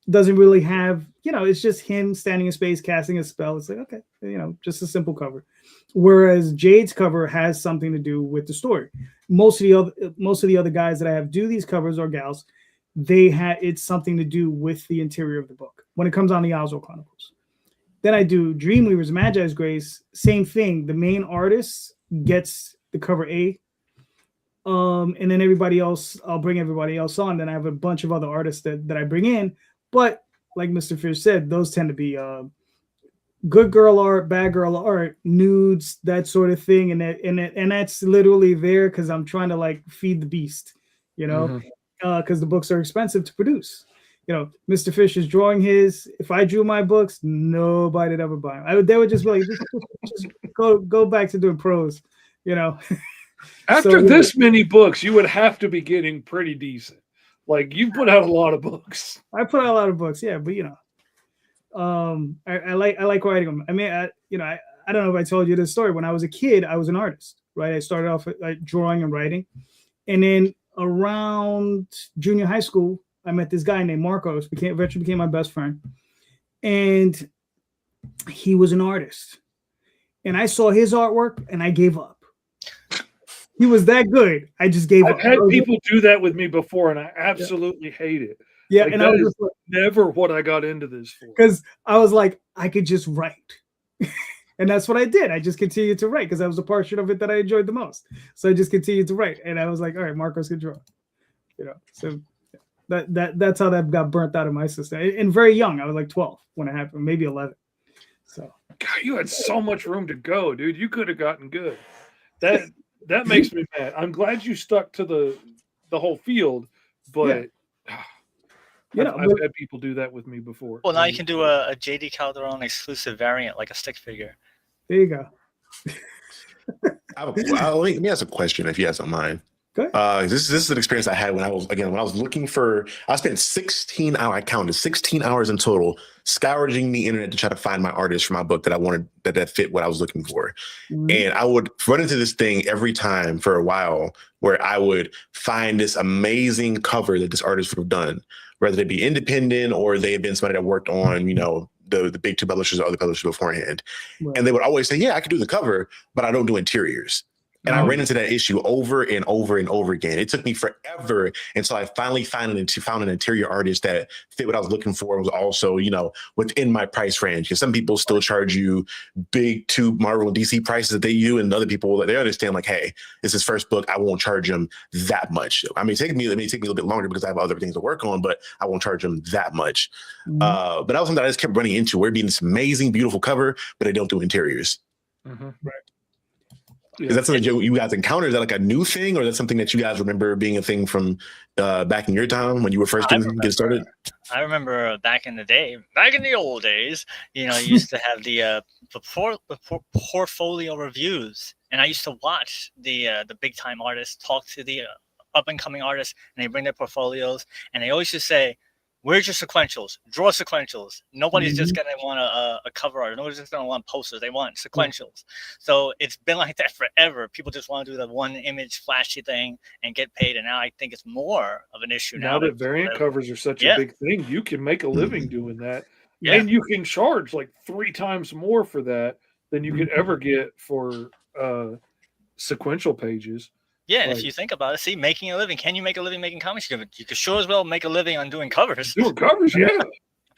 [SPEAKER 1] Doesn't really have, it's just him standing in space, casting a spell. It's like, okay, just a simple cover. Whereas Jade's cover has something to do with the story. Most of the other guys that I have do these covers, or gals, it's something to do with the interior of the book when it comes on the Oswald Chronicles. Then I do Dreamweavers, Magi's Grace, same thing. The main artist gets the cover A. And then everybody else, I'll bring everybody else on. Then I have a bunch of other artists that I bring in. But like Mr. Fish said, those tend to be good girl art, bad girl art, nudes, that sort of thing. And that's literally there because I'm trying to like feed the beast, you know, because the books are expensive to produce. You know, Mr. Fish is drawing his. If I drew my books, nobody'd ever buy them. They would just be like, just go back to doing prose, you know.
[SPEAKER 3] After this many books, you would have to be getting pretty decent. Like you put out a lot of books.
[SPEAKER 1] I put out a lot of books, yeah, but you know, I like writing them. I mean, I don't know if I told you this story. When I was a kid, I was an artist, right? I started off like drawing and writing, and then around junior high school, I met this guy named Marcos. Eventually became my best friend, and he was an artist. And I saw his artwork, and I gave up. He was that good. I just gave up.
[SPEAKER 3] I've had people do that with me before, and I absolutely hate it.
[SPEAKER 1] Yeah,
[SPEAKER 3] like,
[SPEAKER 1] and
[SPEAKER 3] that
[SPEAKER 1] I was
[SPEAKER 3] is never what I got into this for.
[SPEAKER 1] Because I was like, I could just write. And that's what I did. I just continued to write because that was the portion of it that I enjoyed the most. So I just continued to write. And I was like, all right, Marcos can draw. You know, so that's how that got burnt out of my system. And very young. I was like 12 when it happened, maybe 11. So
[SPEAKER 3] God, you had so much room to go, dude. You could have gotten good. That makes me mad. I'm glad you stuck to the whole field, but I've had people do that with me before.
[SPEAKER 2] Well, now you can do a JD Calderon exclusive variant, like a stick figure.
[SPEAKER 1] There you go.
[SPEAKER 4] Let me ask a question, if you guys don't mind. This is an experience I had when I was looking for. I spent 16 hours. I counted 16 hours in total scourging the internet to try to find my artist for my book that I wanted that fit what I was looking for. And I would run into this thing every time for a while where I would find this amazing cover that this artist would have done, whether they be independent or they had been somebody that worked on, you know, the big two publishers or other publishers beforehand. And they would always say, yeah, I could do the cover, but I don't do interiors. And I ran into that issue over and over and over again. It took me forever until I finally found an interior artist that fit what I was looking for and was also, you know, within my price range. Because some people still charge you big two Marvel and DC prices that they use, and other people, they understand like, hey, it's his first book. I won't charge him that much. I mean, it may take me a little bit longer because I have other things to work on, but I won't charge him that much. But that was something that I just kept running into. We're being this amazing, beautiful cover, but they don't do interiors.
[SPEAKER 1] Right.
[SPEAKER 4] Is that something you guys encountered? Is that like a new thing, or is that something that you guys remember being a thing from back in your time when you were first getting started?
[SPEAKER 2] I remember back in the old days, you know, you used to have the portfolio reviews, and I used to watch the big time artists talk to the up and coming artists, and they bring their portfolios, and they always just say, where's your sequentials? Draw sequentials. Nobody's just going to want a cover art. Nobody's just going to want posters. They want sequentials. So it's been like that forever. People just want to do the one image flashy thing and get paid. And now I think it's more of an issue now.
[SPEAKER 3] Now that variant covers are such a big thing, you can make a living doing that.
[SPEAKER 2] Yeah.
[SPEAKER 3] And you can charge like 3 times more for that than you could ever get for sequential pages.
[SPEAKER 2] Yeah, and if you think about it, see, making a living. Can you make a living making comics? You could sure as well make a living on doing covers.
[SPEAKER 3] Doing covers, yeah.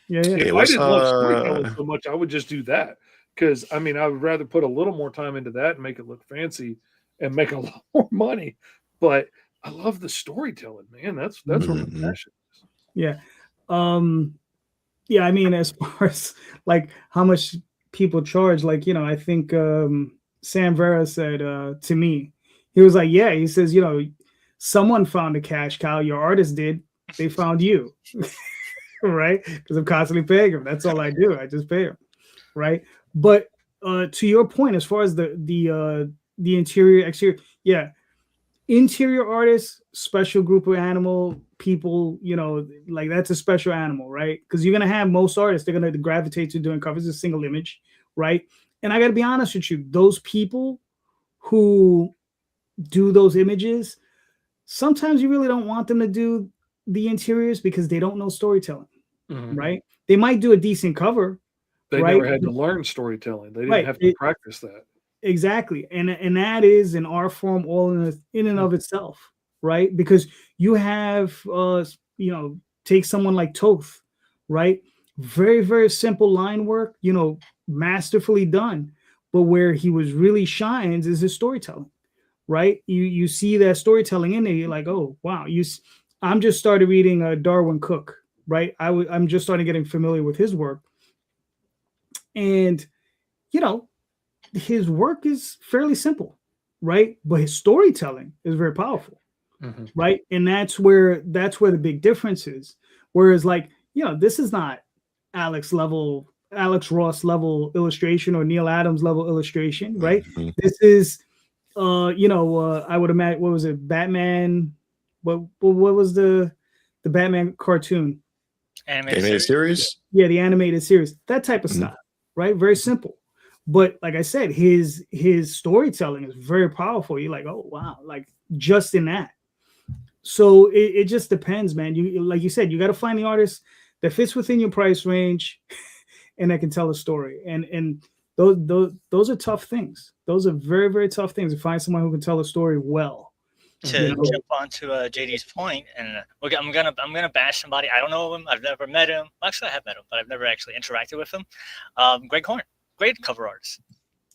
[SPEAKER 3] If I didn't love storytelling so much, I would just do that. Because, I mean, I would rather put a little more time into that and make it look fancy and make a lot more money. But I love the storytelling, man. That's where my passion is.
[SPEAKER 1] Yeah. Yeah, I mean, as far as, like, how much people charge, like, you know, I think Sam Vera said to me, he was like, yeah, he says, you know, someone found a cash cow. Your artist did. They found you. Right? Because I'm constantly paying them. That's all I do. I just pay them. Right? But to your point, as far as the interior, exterior, yeah. Interior artists, special group of animal people, you know, like that's a special animal, right? Because you're going to have most artists, they're going to gravitate to doing covers, a single image, right? And I got to be honest with you, those people who do those images, sometimes you really don't want them to do the interiors because they don't know storytelling, right? They might do a decent cover.
[SPEAKER 3] They
[SPEAKER 1] right?
[SPEAKER 3] never had to learn storytelling. They didn't have to practice that.
[SPEAKER 1] Exactly. And that is an art form all in and of itself, right? Because you have take someone like Toth, right? Very, very simple line work, masterfully done. But where he was really shines is his storytelling, right? You see that storytelling in there. You're like, oh wow. I'm just started reading Darwin Cook, right? I'm just starting getting familiar with his work, and his work is fairly simple, right? But his storytelling is very powerful, right? And that's where the big difference is. Whereas, like, this is not Alex Ross level illustration or Neil Adams level illustration, right? This is, I would imagine, what was it, Batman? What was the Batman cartoon?
[SPEAKER 4] Animated series?
[SPEAKER 1] Yeah, the animated series. That type of style, right? Very simple. But like I said, his storytelling is very powerful. You're like, oh wow, like just in that. So it just depends, man. You, like you said, you got to find the artist that fits within your price range and that can tell a story. And those are tough things. Those are very, very tough things, to find someone who can tell a story well.
[SPEAKER 2] To jump onto JD's point, and I'm gonna bash somebody. I don't know him. I've never met him. Actually, I have met him, but I've never actually interacted with him. Greg Horn, great cover artist.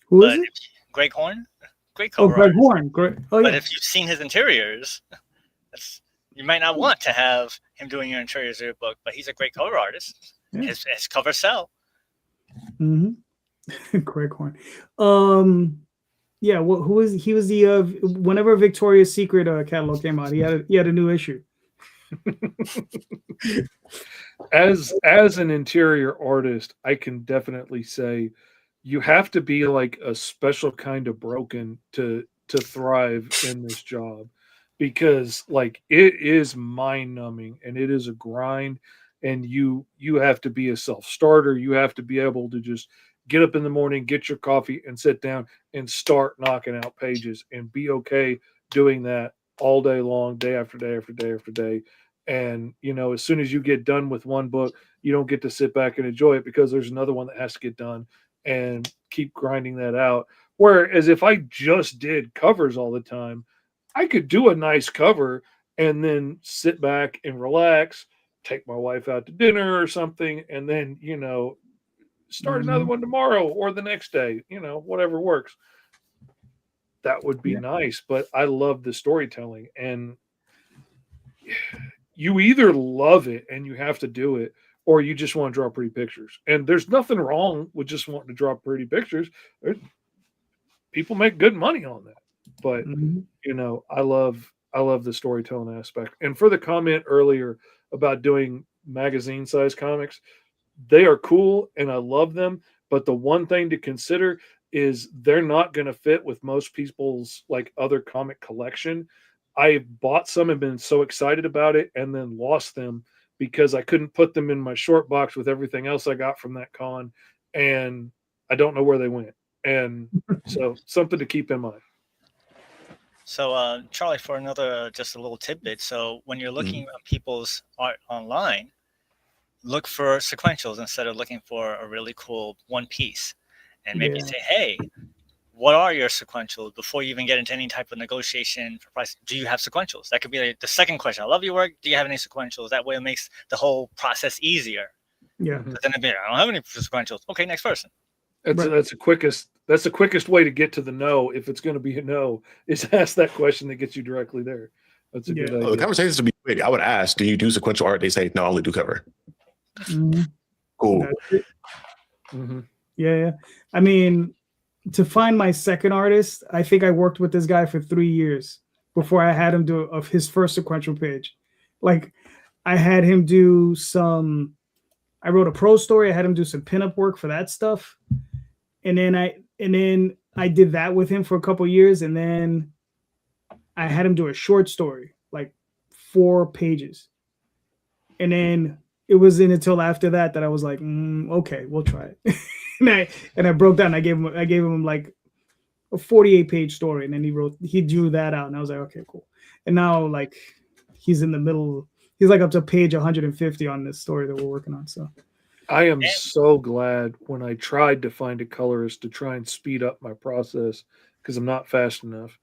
[SPEAKER 1] Who is it?
[SPEAKER 2] Greg Horn, great cover
[SPEAKER 1] Greg
[SPEAKER 2] artist.
[SPEAKER 1] Horn, great. Oh, yeah.
[SPEAKER 2] But if you've seen his interiors, you might not want to have him doing your interiors of your book. But he's a great cover artist. Yeah. His covers sell.
[SPEAKER 1] Greg Horn. Yeah, well, he was the whenever Victoria's Secret catalog came out, he had a new issue.
[SPEAKER 3] As an interior artist, I can definitely say you have to be like a special kind of broken to thrive in this job, because like it is mind numbing and it is a grind, and you have to be a self-starter. You have to be able to just get up in the morning, get your coffee, and sit down and start knocking out pages, and be okay doing that all day long, day after day after day after day. And, as soon as you get done with one book, you don't get to sit back and enjoy it, because there's another one that has to get done, and keep grinding that out. Whereas if I just did covers all the time, I could do a nice cover and then sit back and relax, take my wife out to dinner or something, and then, start another one tomorrow or the next day, whatever works. That would be nice. But I love the storytelling, and you either love it and you have to do it, or you just want to draw pretty pictures. And there's nothing wrong with just wanting to draw pretty pictures. People make good money on that. But, I love the storytelling aspect. And for the comment earlier about doing magazine size comics, they are cool and I love them. But the one thing to consider is they're not going to fit with most people's like other comic collection. I bought some and been so excited about it, and then lost them because I couldn't put them in my short box with everything else I got from that con, and I don't know where they went. And so something to keep in mind.
[SPEAKER 2] So, Charlie, for another, just a little tidbit. So when you're looking at people's art online, look for sequentials instead of looking for a really cool one piece. And maybe say, hey, what are your sequentials before you even get into any type of negotiation for price? Do you have sequentials? That could be like the second question. I love your work. Do you have any sequentials? That way it makes the whole process easier.
[SPEAKER 1] Yeah.
[SPEAKER 2] But then it'd be, I don't have any sequentials. Okay, next person.
[SPEAKER 3] That's the quickest way to get to the no. If it's going to be a no, is ask that question that gets you directly there. That's a good idea.
[SPEAKER 4] The conversations would be quick. I would ask, do you do sequential art? They say, no, I only do cover. Cool.
[SPEAKER 1] Yeah. I mean, to find my second artist, I think I worked with this guy for 3 years before I had him do of his first sequential page. Like, I had him do I wrote a prose story. I had him do some pinup work for that stuff. And then I did that with him for a couple years. And then I had him do a short story, like 4 pages. And then it wasn't until after that I was like, okay, we'll try it. and I broke down. I gave him like a 48-page story, and then he drew that out, and I was like, okay, cool. And now like he's in the middle. He's like up to page 150 on this story that we're working on. So
[SPEAKER 3] I am so glad when I tried to find a colorist to try and speed up my process, because I'm not fast enough.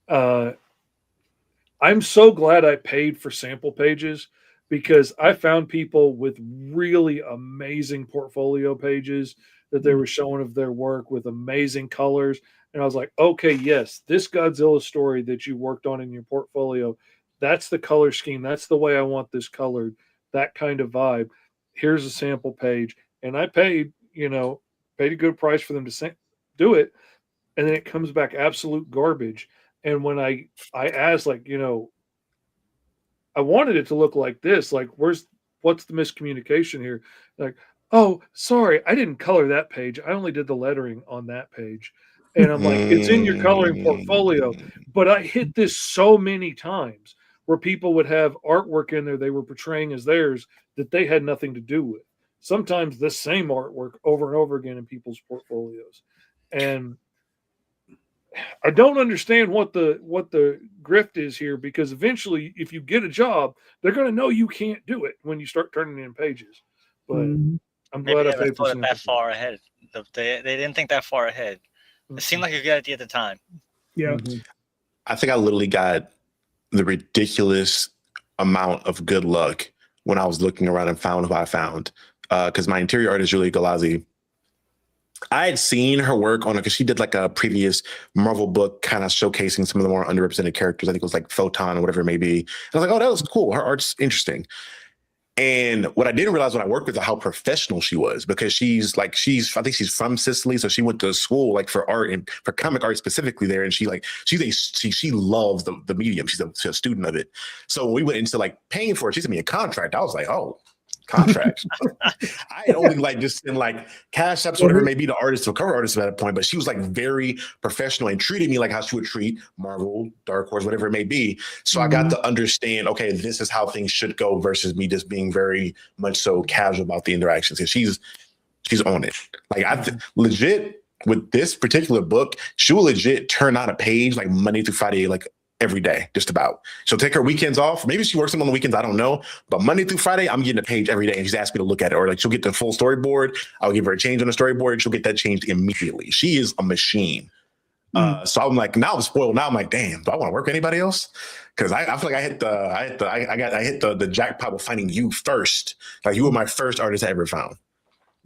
[SPEAKER 3] I'm so glad I paid for sample pages, because I found people with really amazing portfolio pages that they were showing of their work with amazing colors. And I was like, okay, yes, this Godzilla story that you worked on in your portfolio, that's the color scheme. That's the way I want this colored, that kind of vibe. Here's a sample page. And I paid, paid a good price for them to do it. And then it comes back absolute garbage. And when I asked, like, I wanted it to look like this, like, what's the miscommunication here? Like, oh, sorry, I didn't color that page. I only did the lettering on that page. And I'm like, it's in your coloring portfolio. But I hit this so many times where people would have artwork in there they were portraying as theirs that they had nothing to do with. Sometimes the same artwork over and over again in people's portfolios. And I don't understand what the grift is here, because eventually, if you get a job, they're going to know you can't do it when you start turning in pages. But I'm glad I paid for
[SPEAKER 2] it that far ahead. They didn't think that far ahead. It seemed like a good idea at the time.
[SPEAKER 1] Yeah.
[SPEAKER 4] I think I literally got the ridiculous amount of good luck when I was looking around and found who I found. Because my interior artist, Julie Galazzi, I had seen her work on it because she did like a previous Marvel book kind of showcasing some of the more underrepresented characters. I think it was like Photon or whatever it may be. And I was like, oh, that was cool. Her art's interesting. And what I didn't realize when I worked with her, how professional she was, because I think she's from Sicily. So she went to school like for art and for comic art specifically there. And she loves the medium. She's a student of it. So when we went into like paying for it, she sent me a contract. I was like, oh, contracts. I had only like just in like cash apps, whatever it may be, the artist or cover artist at that point, but she was like very professional and treated me like how she would treat Marvel, Dark Horse, whatever it may be. So I got to understand, okay, this is how things should go versus me just being very much so casual about the interactions. And she's on it. Like legit with this particular book, she will legit turn out a page like Monday through Friday, like every day, just about. She'll take her weekends off. Maybe she works them on the weekends, I don't know. But Monday through Friday, I'm getting a page every day and she's asked me to look at it. Or like she'll get the full storyboard. I'll give her a change on the storyboard and she'll get that changed immediately. She is a machine. So I'm like, now I'm spoiled. Now I'm like, damn, do I want to work with anybody else? Because I feel like I hit the jackpot with finding you first. Like you were my first artist I ever found.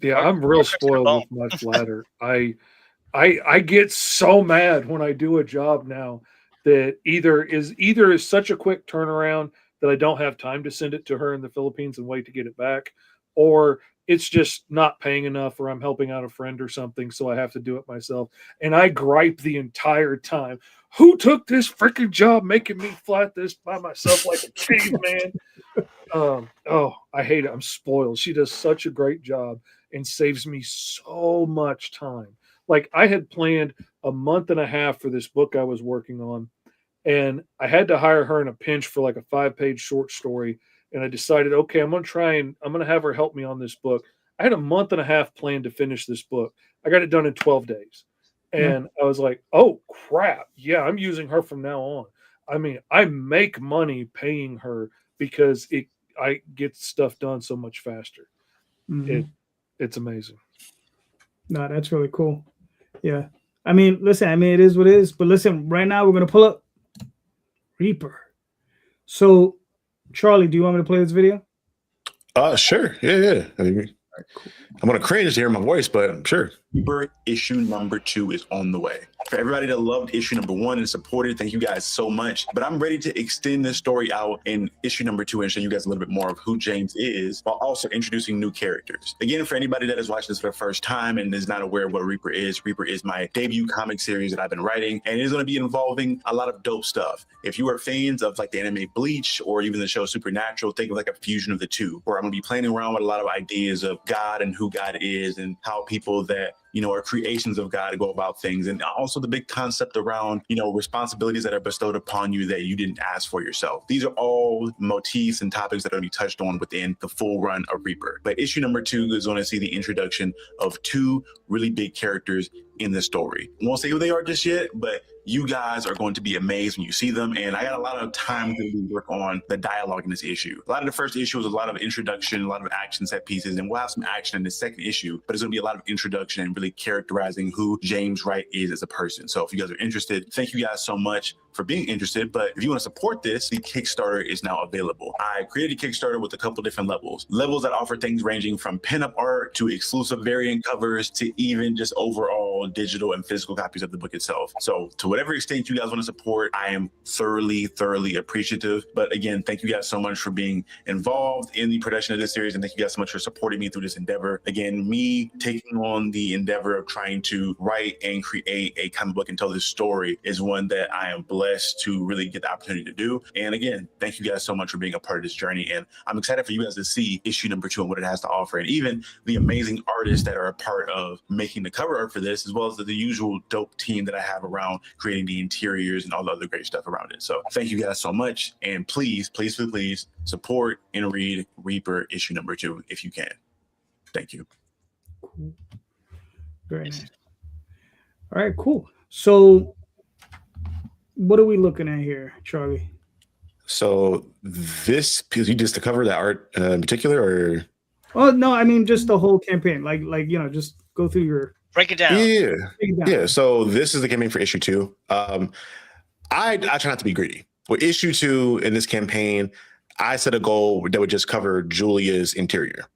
[SPEAKER 3] Yeah, I'm real spoiled with my flatter. I get so mad when I do a job now that either is such a quick turnaround that I don't have time to send it to her in the Philippines and wait to get it back, or it's just not paying enough, or I'm helping out a friend or something, so I have to do it myself. And I gripe the entire time. Who took this freaking job making me flat this by myself like a caveman? I hate it. I'm spoiled. She does such a great job and saves me so much time. Like I had planned a month and a half for this book I was working on, and I had to hire her in a pinch for like a 5-page short story. And I decided, okay, I'm going to have her help me on this book. I had a month and a half planned to finish this book. I got it done in 12 days. And I was like, oh crap. Yeah, I'm using her from now on. I mean, I make money paying her because I get stuff done so much faster. It's amazing.
[SPEAKER 1] No, that's really cool. Yeah. I mean, listen, it is what it is. But listen, right now we're going to pull up Reaper. So, Charlie, do you want me to play this video?
[SPEAKER 4] Sure. Yeah. I mean,
[SPEAKER 1] Cool.
[SPEAKER 4] I'm going to cringe to hear my voice, but I'm sure.
[SPEAKER 5] Reaper issue number 2 is on the way. For everybody that loved issue number 1 and supported, thank you guys so much. But I'm ready to extend this story out in issue number 2 and show you guys a little bit more of who James is, while also introducing new characters. Again, for anybody that is watching this for the first time and is not aware of what Reaper is my debut comic series that I've been writing, and it is going to be involving a lot of dope stuff. If you are fans of like the anime Bleach or even the show Supernatural, think of like a fusion of the two, where I'm going to be playing around with a lot of ideas of God and who God is and how people that are creations of God go about things. And also the big concept around, responsibilities that are bestowed upon you that you didn't ask for yourself. These are all motifs and topics that are going to be touched on within the full run of Reaper. But issue number 2 is going to see the introduction of 2 really big characters in the story. I won't say who they are just yet, but you guys are going to be amazed when you see them. And I got a lot of time to really work on the dialogue in this issue. A lot of the first issue was a lot of introduction, a lot of action set pieces, and we'll have some action in the second issue, but it's going to be a lot of introduction and really characterizing who James Wright is as a person. So if you guys are interested, thank you guys so much for being interested. But if you want to support this, the Kickstarter is now available. I created a Kickstarter with a couple different levels that offer things ranging from pinup art to exclusive variant covers to even just overall digital and physical copies of the book itself. So to whatever extent you guys want to support, I am thoroughly appreciative. But again, thank you guys so much for being involved in the production of this series, and thank you guys so much for supporting me through this endeavor. Again, me taking on the endeavor of trying to write and create a comic book and tell this story is one that I am blessed to really get the opportunity to do. And again, thank you guys so much for being a part of this journey. And I'm excited for you guys to see issue number 2 and what it has to offer, and even the amazing artists that are a part of making the cover art for this, as well as the usual dope team that I have around creating the interiors and all the other great stuff around it. So thank you guys so much. And please support and read Reaper issue number 2 if you can. Thank you.
[SPEAKER 1] Cool. Very nice. All right, cool. So what are we looking at here, Charlie?
[SPEAKER 4] So this, because you just to cover that art in particular, or?
[SPEAKER 1] Oh no, I mean just the whole campaign. Like just go through your.
[SPEAKER 2] Break it down.
[SPEAKER 4] Yeah. So this is the campaign for issue 2. I try not to be greedy. With issue 2 in this campaign, I set a goal that would just cover Julia's interior.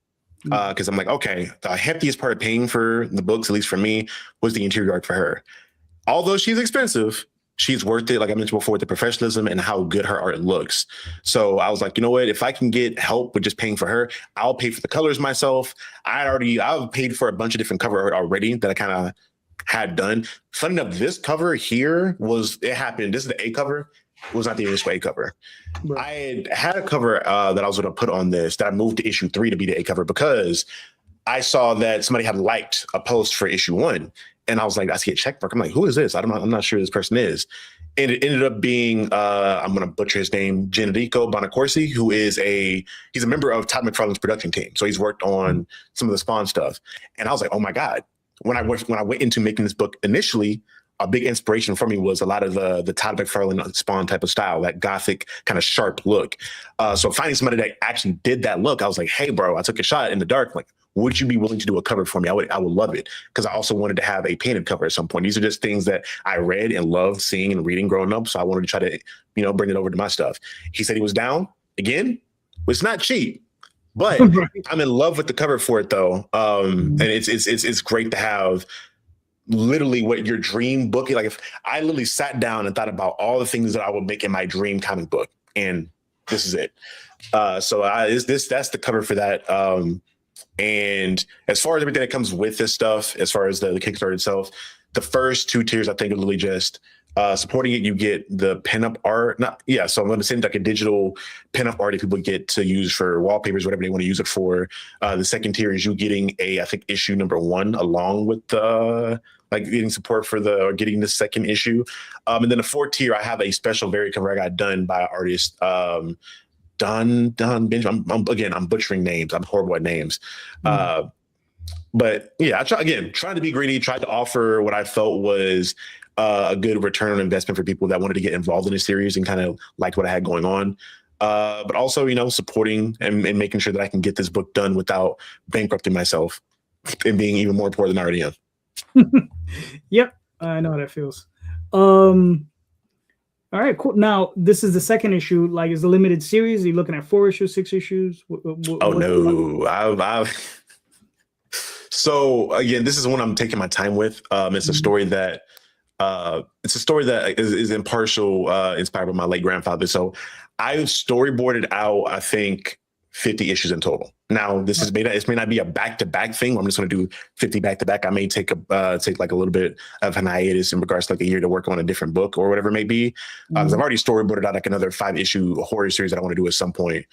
[SPEAKER 4] Because I'm like, okay, the heftiest part of paying for the books, at least for me, was the interior art for her. Although she's expensive, she's worth it. Like I mentioned before, with the professionalism and how good her art looks. So I was like, you know what? If I can get help with just paying for her, I'll pay for the colors myself. I've paid for a bunch of different cover art already that I kind of had done. Funny enough, this cover here it happened. This is the A cover. It was not the initial A cover. Right. I had a cover that I was going to put on this that I moved to issue 3 to be the A cover because I saw that somebody had liked a post for issue 1. And I was like, I see a check mark. I'm like, who is this? I'm not sure who this person is. And it ended up being, I'm going to butcher his name, Generico Bonacorsi, who is he's a member of Todd McFarlane's production team. So he's worked on some of the Spawn stuff. And I was like, oh my God. When I went into making this book initially, a big inspiration for me was a lot of the Todd McFarlane Spawn type of style, that gothic kind of sharp look. So finding somebody that actually did that look, I was like, hey, bro, I took a shot in the dark. Like, would you be willing to do a cover for me? I would love it, because I also wanted to have a painted cover at some point. These are just things that I read and loved seeing and reading growing up. So I wanted to try to, bring it over to my stuff. He said he was down. Again, it's not cheap, but I'm in love with the cover for it though. And it's great to have literally what your dream book, like if I literally sat down and thought about all the things that I would make in my dream comic book, and this is it. That's the cover for that. And as far as everything that comes with this stuff, as far as the Kickstarter itself, the first 2 tiers I think are literally just supporting it. You get the pinup art. So I'm going to send like a digital pinup art that people get to use for wallpapers, whatever they want to use it for. The second tier is you getting I think issue number 1 along with getting support for getting the second issue. And then the 4th tier, I have a special variant cover I got done by an artist, Don Benjamin. I'm butchering names. I'm horrible at names. But yeah, trying to be greedy, tried to offer what I felt was a good return on investment for people that wanted to get involved in the series and kind of liked what I had going on. But also, supporting and making sure that I can get this book done without bankrupting myself and being even more poor than I already am.
[SPEAKER 1] Yep, I know how that feels. All right, cool. Now, this is the second issue. Like, is the limited series? Are you looking at 4 issues, 6 issues?
[SPEAKER 4] No. So again, this is one I'm taking my time with. It's a story that is in partial inspired by my late grandfather. So I've storyboarded out, I think, 50 issues in total. Now, this may not be a back-to-back thing. I'm just going to do 50 back-to-back. I may take like a little bit of an hiatus in regards to like a year to work on a different book or whatever it may be. Because I've already storyboarded out like another 5-issue horror series that I want to do at some point.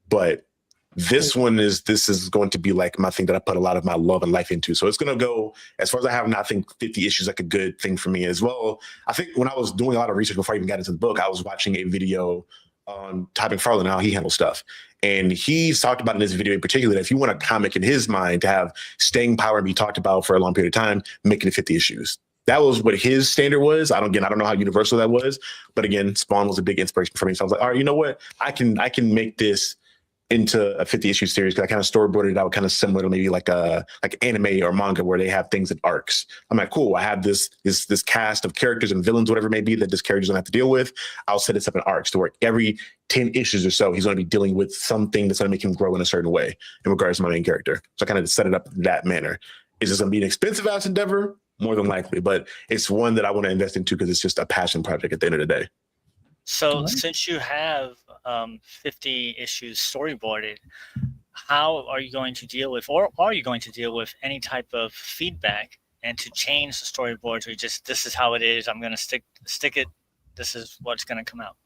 [SPEAKER 4] But this is going to be like my thing that I put a lot of my love and life into. So it's going to go as far as I have now. I think 50 issues like a good thing for me as well. I think when I was doing a lot of research before I even got into the book, I was watching a video on Todd McFarlane, how he handles stuff. And he's talked about in this video in particular that if you want a comic in his mind to have staying power and be talked about for a long period of time, make it 50 issues. That was what his standard was. I don't know how universal that was, but again, Spawn was a big inspiration for me. So I was like, all right, you know what? I can make this into a 50 issue series because I kind of storyboarded it out kind of similar to maybe like anime or manga where they have things in arcs. I'm like, cool, I have this cast of characters and villains, whatever it may be, that this character's gonna have to deal with. I'll set this up in arcs to where every 10 issues or so, he's gonna be dealing with something that's gonna make him grow in a certain way in regards to my main character. So I kind of set it up in that manner. Is this gonna be an expensive ass endeavor? More than likely, but it's one that I want to invest into because it's just a passion project at the end of the day.
[SPEAKER 2] So since you have 50 issues storyboarded, how are you going to deal with, or are you going to deal with any type of feedback and to change the storyboard to just, this is how it is, I'm going to stick it, this is what's going to come out?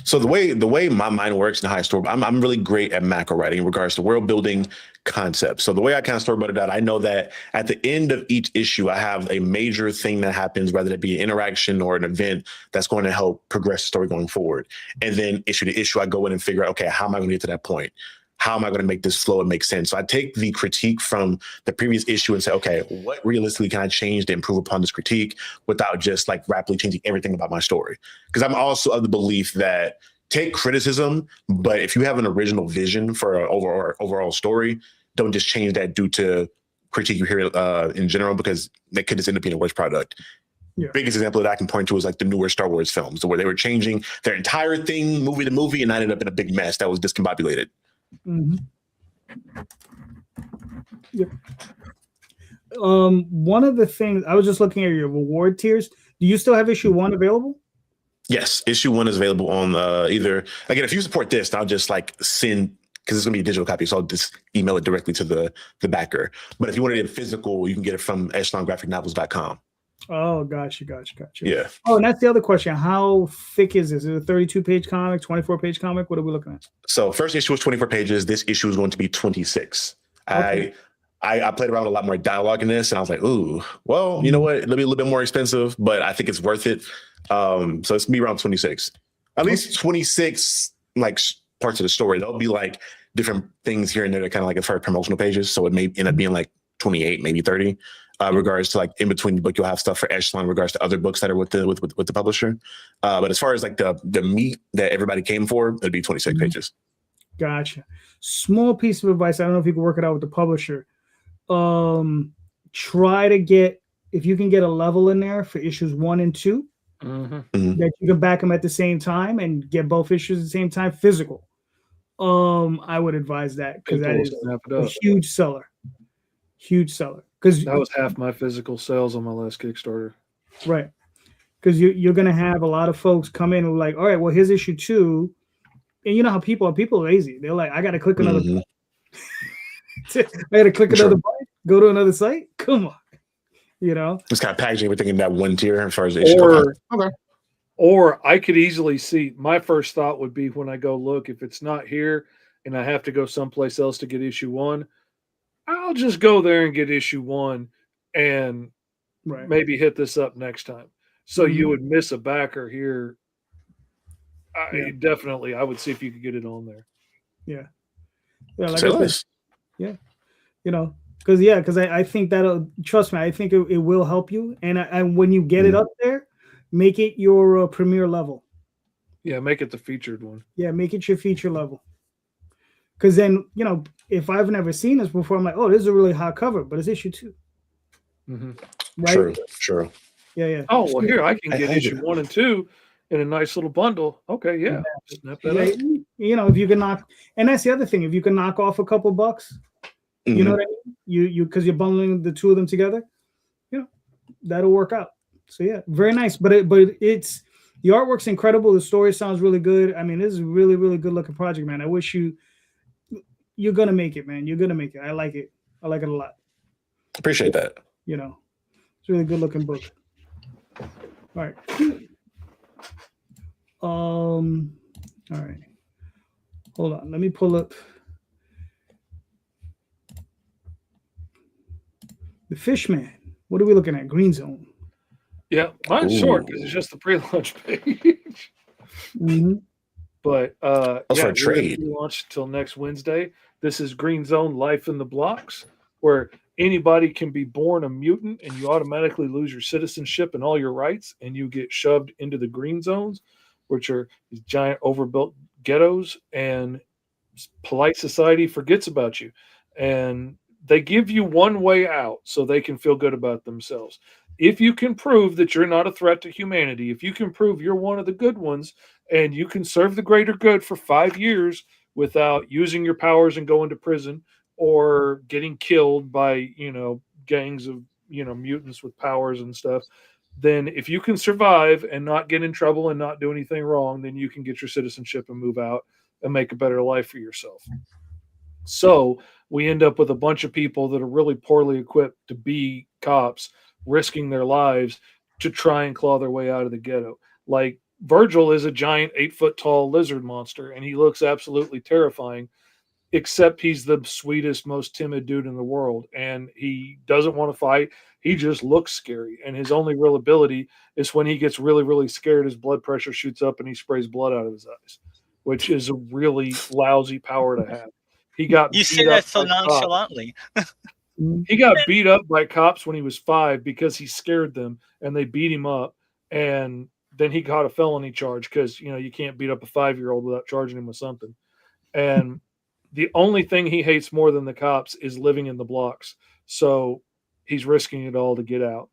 [SPEAKER 4] So the way my mind works in high story, I'm really great at macro writing in regards to world building concepts. So the way I kind of storyboard it out, I know that at the end of each issue, I have a major thing that happens, whether it be an interaction or an event that's going to help progress the story going forward. And then issue to issue, I go in and figure out, okay, how am I going to get to that point? How am I going to make this flow and make sense? So I take the critique from the previous issue and say, okay, what realistically can I change to improve upon this critique without just like rapidly changing everything about my story? Because I'm also of the belief that take criticism, but if you have an original vision for an overall story, don't just change that due to critique you hear in general, because that could just end up being a worse product.
[SPEAKER 1] Yeah.
[SPEAKER 4] Biggest example that I can point to is like the newer Star Wars films, where they were changing their entire thing movie to movie, and I ended up in a big mess that was discombobulated.
[SPEAKER 1] Mm-hmm. Yep. One of the things I was just looking at your reward tiers. Do you still have issue 1 available?
[SPEAKER 4] Yes, issue 1 is available on either. Again, if you support this, I'll just like send, because it's gonna be a digital copy, so I'll just email it directly to the backer. But if you want it in physical, you can get it from echelongraphicnovels.com.
[SPEAKER 1] Oh, gotcha.
[SPEAKER 4] Yeah.
[SPEAKER 1] Oh, and that's the other question. How thick is this? Is it a 32-page comic, 24-page comic? What are we looking at?
[SPEAKER 4] So first issue was 24 pages. This issue is going to be 26. Okay. I played around with a lot more dialogue in this, and I was like, ooh, well, you know what? It'll be a little bit more expensive, but I think it's worth it. So it's gonna be around 26. At least 26 like parts of the story. There'll be like different things here and there that kind of like as far as promotional pages. So it may end up being like 28, maybe 30. Regards to like in between the book, you'll have stuff for Echelon, regards to other books that are with the publisher. But as far as like the meat that everybody came for, it'd be 26 pages.
[SPEAKER 1] Gotcha. Small piece of advice. I don't know if you can work it out with the publisher. Try to get, if you can get a level in there for issues 1 and 2, that you can back them at the same time and get both issues at the same time, physical. I would advise that, because that is a huge seller. Because
[SPEAKER 3] that was half my physical sales on my last Kickstarter.
[SPEAKER 1] Right. Because you're going to have a lot of folks come in and like, all right, well, here's issue 2. And you know how people are lazy. They're like, I got to click another button. I got to click another button, go to another site. Come on. You know? It's
[SPEAKER 4] kind of packaging everything in that one tier as far as the issue.
[SPEAKER 3] Or I could easily see, my first thought would be when I go look, if it's not here and I have to go someplace else to get issue 1, I'll just go there and get issue 1 and maybe hit this up next time. So you would miss a backer here. Definitely, I would see if you could get it on there.
[SPEAKER 1] Yeah. Like I said, you know, because I think that'll, trust me, I think it will help you. And when you get it up there, make it your premier level.
[SPEAKER 3] Yeah, make it the featured one.
[SPEAKER 1] Yeah, make it your feature level. Because then, you know, if I've never seen this before, I'm like, oh, this is a really hot cover, but it's issue 2.
[SPEAKER 4] Right? True.
[SPEAKER 1] Yeah.
[SPEAKER 3] Oh, well, here, I can get issue 1 and 2 in a nice little bundle. Okay, yeah. Snap that up.
[SPEAKER 1] You know, if you can knock, and that's the other thing, if you can knock off a couple bucks, you know what I mean? You because you're bundling the two of them together, you know, that'll work out. So yeah, very nice. But it's the artwork's incredible. The story sounds really good. I mean, this is a really, really good looking project, man. I wish you're gonna make it, man. You're gonna make it. I like it. I like it a lot.
[SPEAKER 4] Appreciate that.
[SPEAKER 1] You know, it's a really good looking book. All right. All right. Hold on. Let me pull up the Fishman. What are we looking at? Green Zone.
[SPEAKER 3] Yeah, mine's short because it's just the pre-launch page. But
[SPEAKER 4] That's for a
[SPEAKER 3] we're
[SPEAKER 4] trade.
[SPEAKER 3] gonna launch until next Wednesday. This is Green Zone Life in the Blocks, where anybody can be born a mutant and you automatically lose your citizenship and all your rights, and you get shoved into the green zones, which are these giant overbuilt ghettos, and polite society forgets about you. And they give you one way out so they can feel good about themselves. If you can prove that you're not a threat to humanity, if you can prove you're one of the good ones and you can serve the greater good for 5 years without using your powers and going to prison or getting killed by, gangs of, mutants with powers and stuff, then if you can survive and not get in trouble and not do anything wrong, then you can get your citizenship and move out and make a better life for yourself. So we end up with a bunch of people that are really poorly equipped to be cops, risking their lives to try and claw their way out of the ghetto. Like Virgil is a giant 8-foot tall lizard monster, and he looks absolutely terrifying, except he's the sweetest, most timid dude in the world. And he doesn't want to fight. He just looks scary. And his only real ability is when he gets really, really scared, his blood pressure shoots up and he sprays blood out of his eyes, which is a really lousy power to have. He got
[SPEAKER 2] You say
[SPEAKER 3] beat up
[SPEAKER 2] that so
[SPEAKER 3] by cops.
[SPEAKER 2] nonchalantly.
[SPEAKER 3] He got beat up by cops when he was 5 because he scared them and they beat him up. And then he got a felony charge because, you can't beat up a 5-year-old without charging him with something. And the only thing he hates more than the cops is living in the blocks. So he's risking it all to get out.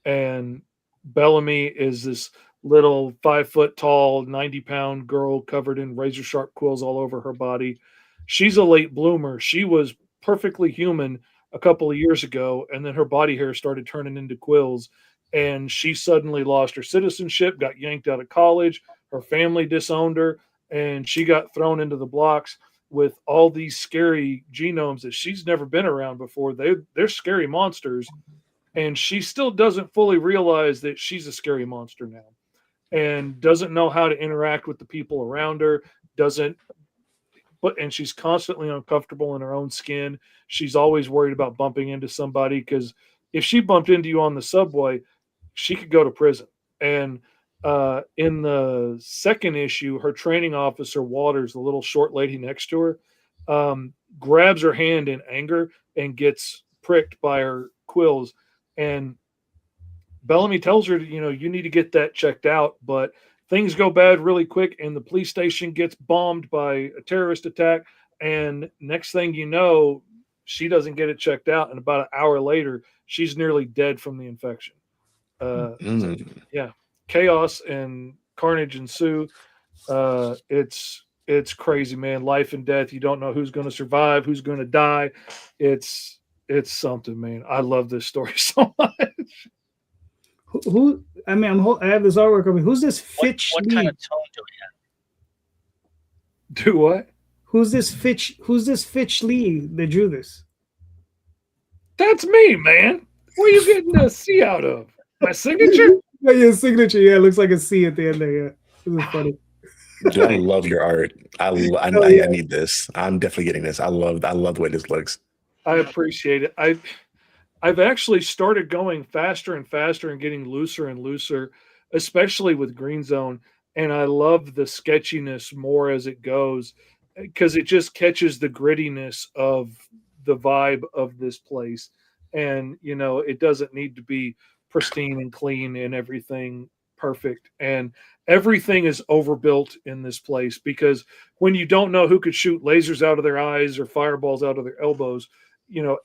[SPEAKER 3] And Bellamy is this little 5-foot tall, 90-pound girl covered in razor sharp quills all over her body. She's a late bloomer. She was perfectly human a couple of years ago, and then her body hair started turning into quills, and she suddenly lost her citizenship, got yanked out of college, her family disowned her, and she got thrown into the blocks with all these scary genomes that she's never been around before. They're scary monsters, and she still doesn't fully realize that she's a scary monster now, and doesn't know how to interact with the people around her, and she's constantly uncomfortable in her own skin. She's always worried about bumping into somebody, because if she bumped into you on the subway, she could go to prison. And in the second issue, her training officer, Waters, the little short lady next to her, grabs her hand in anger and gets pricked by her quills. And Bellamy tells her, you need to get that checked out, but things go bad really quick, and the police station gets bombed by a terrorist attack. And next thing you know, she doesn't get it checked out. And about an hour later, she's nearly dead from the infection. So, yeah, chaos and carnage ensue. It's crazy, man. Life and death. You don't know who's going to survive, who's going to die. It's something, man. I love this story so much.
[SPEAKER 1] Who? I mean, I have this artwork. I mean, who's this Fitch
[SPEAKER 2] What
[SPEAKER 1] Lee?
[SPEAKER 2] kind of tone do we have?
[SPEAKER 3] Do what?
[SPEAKER 1] Who's this Fitch Lee that drew this?
[SPEAKER 3] That's me, man. Where are you getting the C out of? My signature?
[SPEAKER 1] Yeah, your signature. Yeah, it looks like a C at the end there. Yeah, this is funny.
[SPEAKER 4] Dude, I love your art. I need this. I'm definitely getting this. I love the way this looks.
[SPEAKER 3] I appreciate it. I've actually started going faster and faster and getting looser and looser, especially with Green Zone. And I love the sketchiness more as it goes, because it just catches the grittiness of the vibe of this place. And, it doesn't need to be pristine and clean and everything perfect. And everything is overbuilt in this place, because when you don't know who could shoot lasers out of their eyes or fireballs out of their elbows,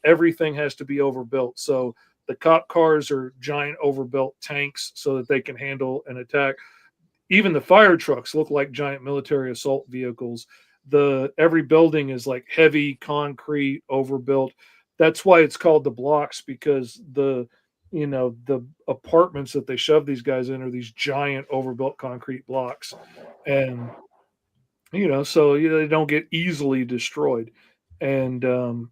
[SPEAKER 3] everything has to be overbuilt. So the cop cars are giant overbuilt tanks so that they can handle an attack. Even the fire trucks look like giant military assault vehicles. Every building is like heavy concrete overbuilt. That's why it's called the blocks, because the apartments that they shove these guys in are these giant overbuilt concrete blocks. And, so they don't get easily destroyed. And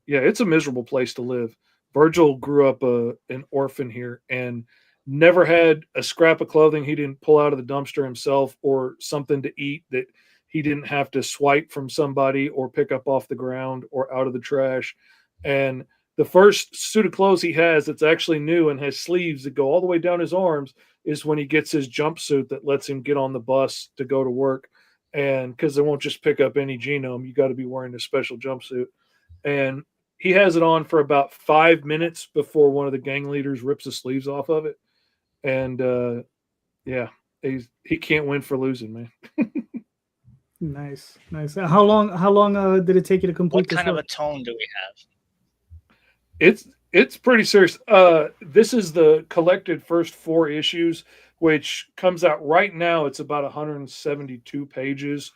[SPEAKER 3] it's a miserable place to live. Virgil grew up an orphan here and never had a scrap of clothing he didn't pull out of the dumpster himself, or something to eat that he didn't have to swipe from somebody or pick up off the ground or out of the trash. And the first suit of clothes he has that's actually new and has sleeves that go all the way down his arms is when he gets his jumpsuit that lets him get on the bus to go to work. and because they won't just pick up any genome, you got to be wearing a special jumpsuit. And he has it on for about 5 minutes before one of the gang leaders rips the sleeves off of it. And yeah, he can't win for losing, man.
[SPEAKER 1] Nice. How long did it take you to complete
[SPEAKER 2] What
[SPEAKER 1] this
[SPEAKER 2] kind of
[SPEAKER 1] work?
[SPEAKER 2] a tone do we have?
[SPEAKER 3] It's pretty serious. This is the collected first 4 issues, which comes out right now. It's about 172 pages.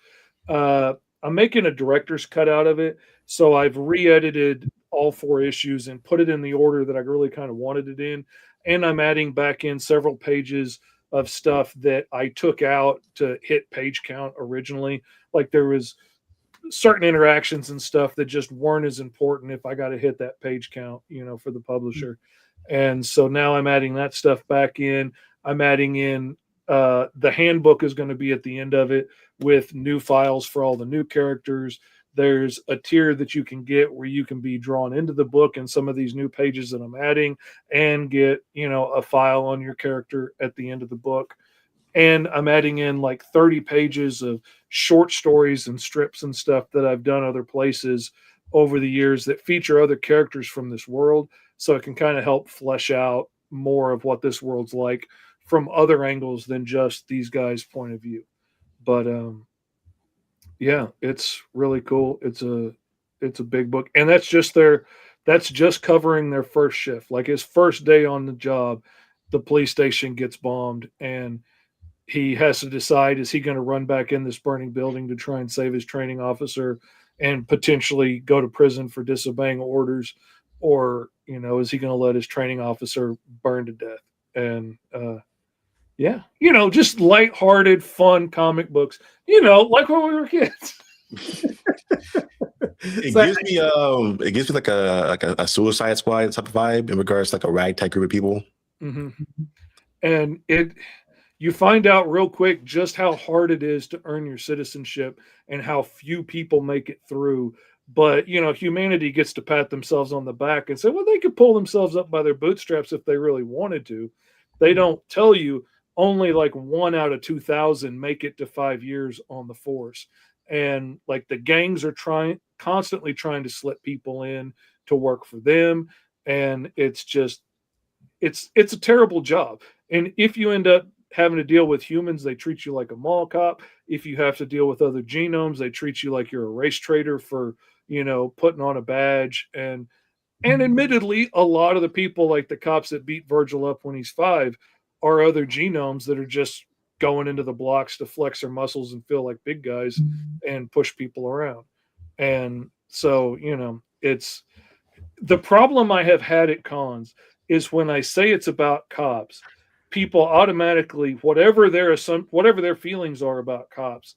[SPEAKER 3] I'm making a director's cut out of it, so I've re-edited all 4 issues and put it in the order that I really kind of wanted it in, and I'm adding back in several pages of stuff that I took out to hit page count originally. Like there was certain interactions and stuff that just weren't as important if I got to hit that page count, for the publisher. And so now I'm adding that stuff back in. I'm adding in the handbook is going to be at the end of it with new files for all the new characters. There's a tier that you can get where you can be drawn into the book and some of these new pages that I'm adding and get, a file on your character at the end of the book. And I'm adding in like 30 pages of short stories and strips and stuff that I've done other places over the years that feature other characters from this world. So it can kind of help flesh out more of what this world's like from other angles than just these guys' point of view. But yeah, it's really cool. It's a big book. And that's just covering their first shift. Like his first day on the job, the police station gets bombed and he has to decide, is he going to run back in this burning building to try and save his training officer and potentially go to prison for disobeying orders? Or, is he going to let his training officer burn to death? And, yeah, just lighthearted, fun comic books, like when we were kids.
[SPEAKER 4] It gives me like a Suicide Squad type of vibe in regards to like a ragtag group of people.
[SPEAKER 3] Mm-hmm. And you find out real quick just how hard it is to earn your citizenship and how few people make it through. But, humanity gets to pat themselves on the back and say, well, they could pull themselves up by their bootstraps if they really wanted to. They don't tell you only like 1 out of 2,000 make it to 5 years on the force. And like the gangs are constantly trying to slip people in to work for them. And it's a terrible job. And if you end up having to deal with humans, they treat you like a mall cop. If you have to deal with other genomes, they treat you like you're a race trader for, putting on a badge. And admittedly, a lot of the people, like the cops that beat Virgil up when he's 5, are other genomes that are just going into the blocks to flex their muscles and feel like big guys and push people around. And so, it's the problem I have had at cons is when I say it's about cops, people automatically, whatever their feelings are about cops,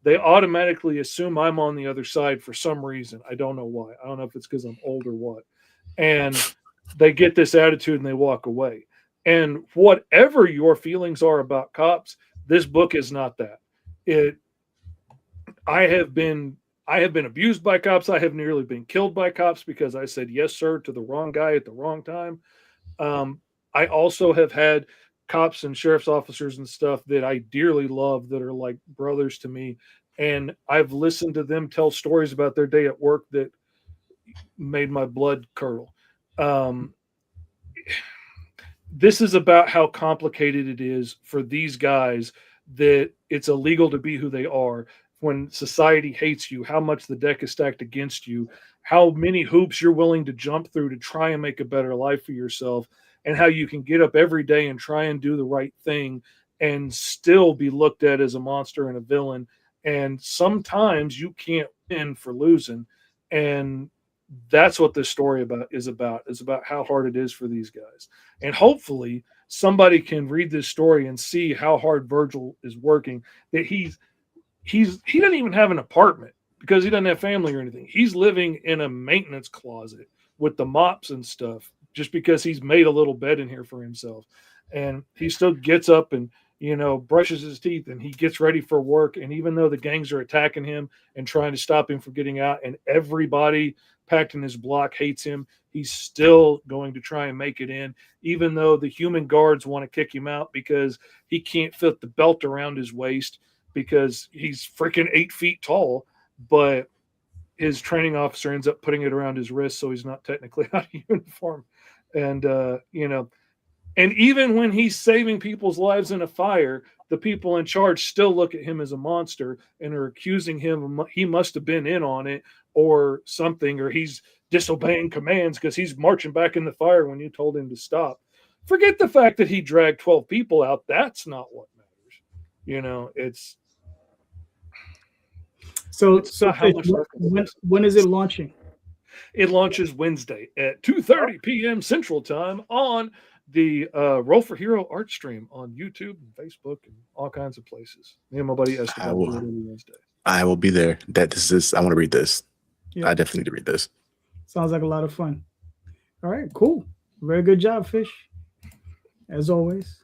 [SPEAKER 3] they automatically assume I'm on the other side for some reason. I don't know why. I don't know if it's because I'm old or what. And they get this attitude and they walk away. And whatever your feelings are about cops, this book is not that. I have been abused by cops. I have nearly been killed by cops because I said yes, sir, to the wrong guy at the wrong time. I also have had cops and sheriff's officers and stuff that I dearly love that are like brothers to me. And I've listened to them tell stories about their day at work that made my blood curdle. This is about how complicated it is for these guys, that it's illegal to be who they are. When society hates you, how much the deck is stacked against you, how many hoops you're willing to jump through to try and make a better life for yourself, and how you can get up every day and try and do the right thing and still be looked at as a monster and a villain. And sometimes you can't win for losing. And that's what this story is about how hard it is for these guys. And hopefully somebody can read this story and see how hard Virgil is working, that he doesn't even have an apartment because he doesn't have family or anything. He's living in a maintenance closet with the mops and stuff just because he's made a little bed in here for himself. And he still gets up and, brushes his teeth and he gets ready for work. And even though the gangs are attacking him and trying to stop him from getting out, and everybody packed in his block hates him, he's still going to try and make it in, even though the human guards want to kick him out because he can't fit the belt around his waist. because he's freaking 8 feet tall, but his training officer ends up putting it around his wrist, so he's not technically out of uniform. And and even when he's saving people's lives in a fire, the people in charge still look at him as a monster and are accusing him he must have been in on it or something, or he's disobeying commands because he's marching back in the fire when you told him to stop. Forget the fact that he dragged 12 people out. That's not what matters. It's
[SPEAKER 1] So
[SPEAKER 3] how much
[SPEAKER 1] when is it launching?
[SPEAKER 3] It launches Wednesday at 2:30 p.m. Central Time on the Roll for Hero art stream on YouTube and Facebook and all kinds of places. Me and my buddy Esteban do it every Wednesday. I
[SPEAKER 4] will be there. I want to read this.
[SPEAKER 1] Yeah.
[SPEAKER 4] I definitely need to read this.
[SPEAKER 1] Sounds like a lot of fun. All right, cool. Very good job, Fish. As always.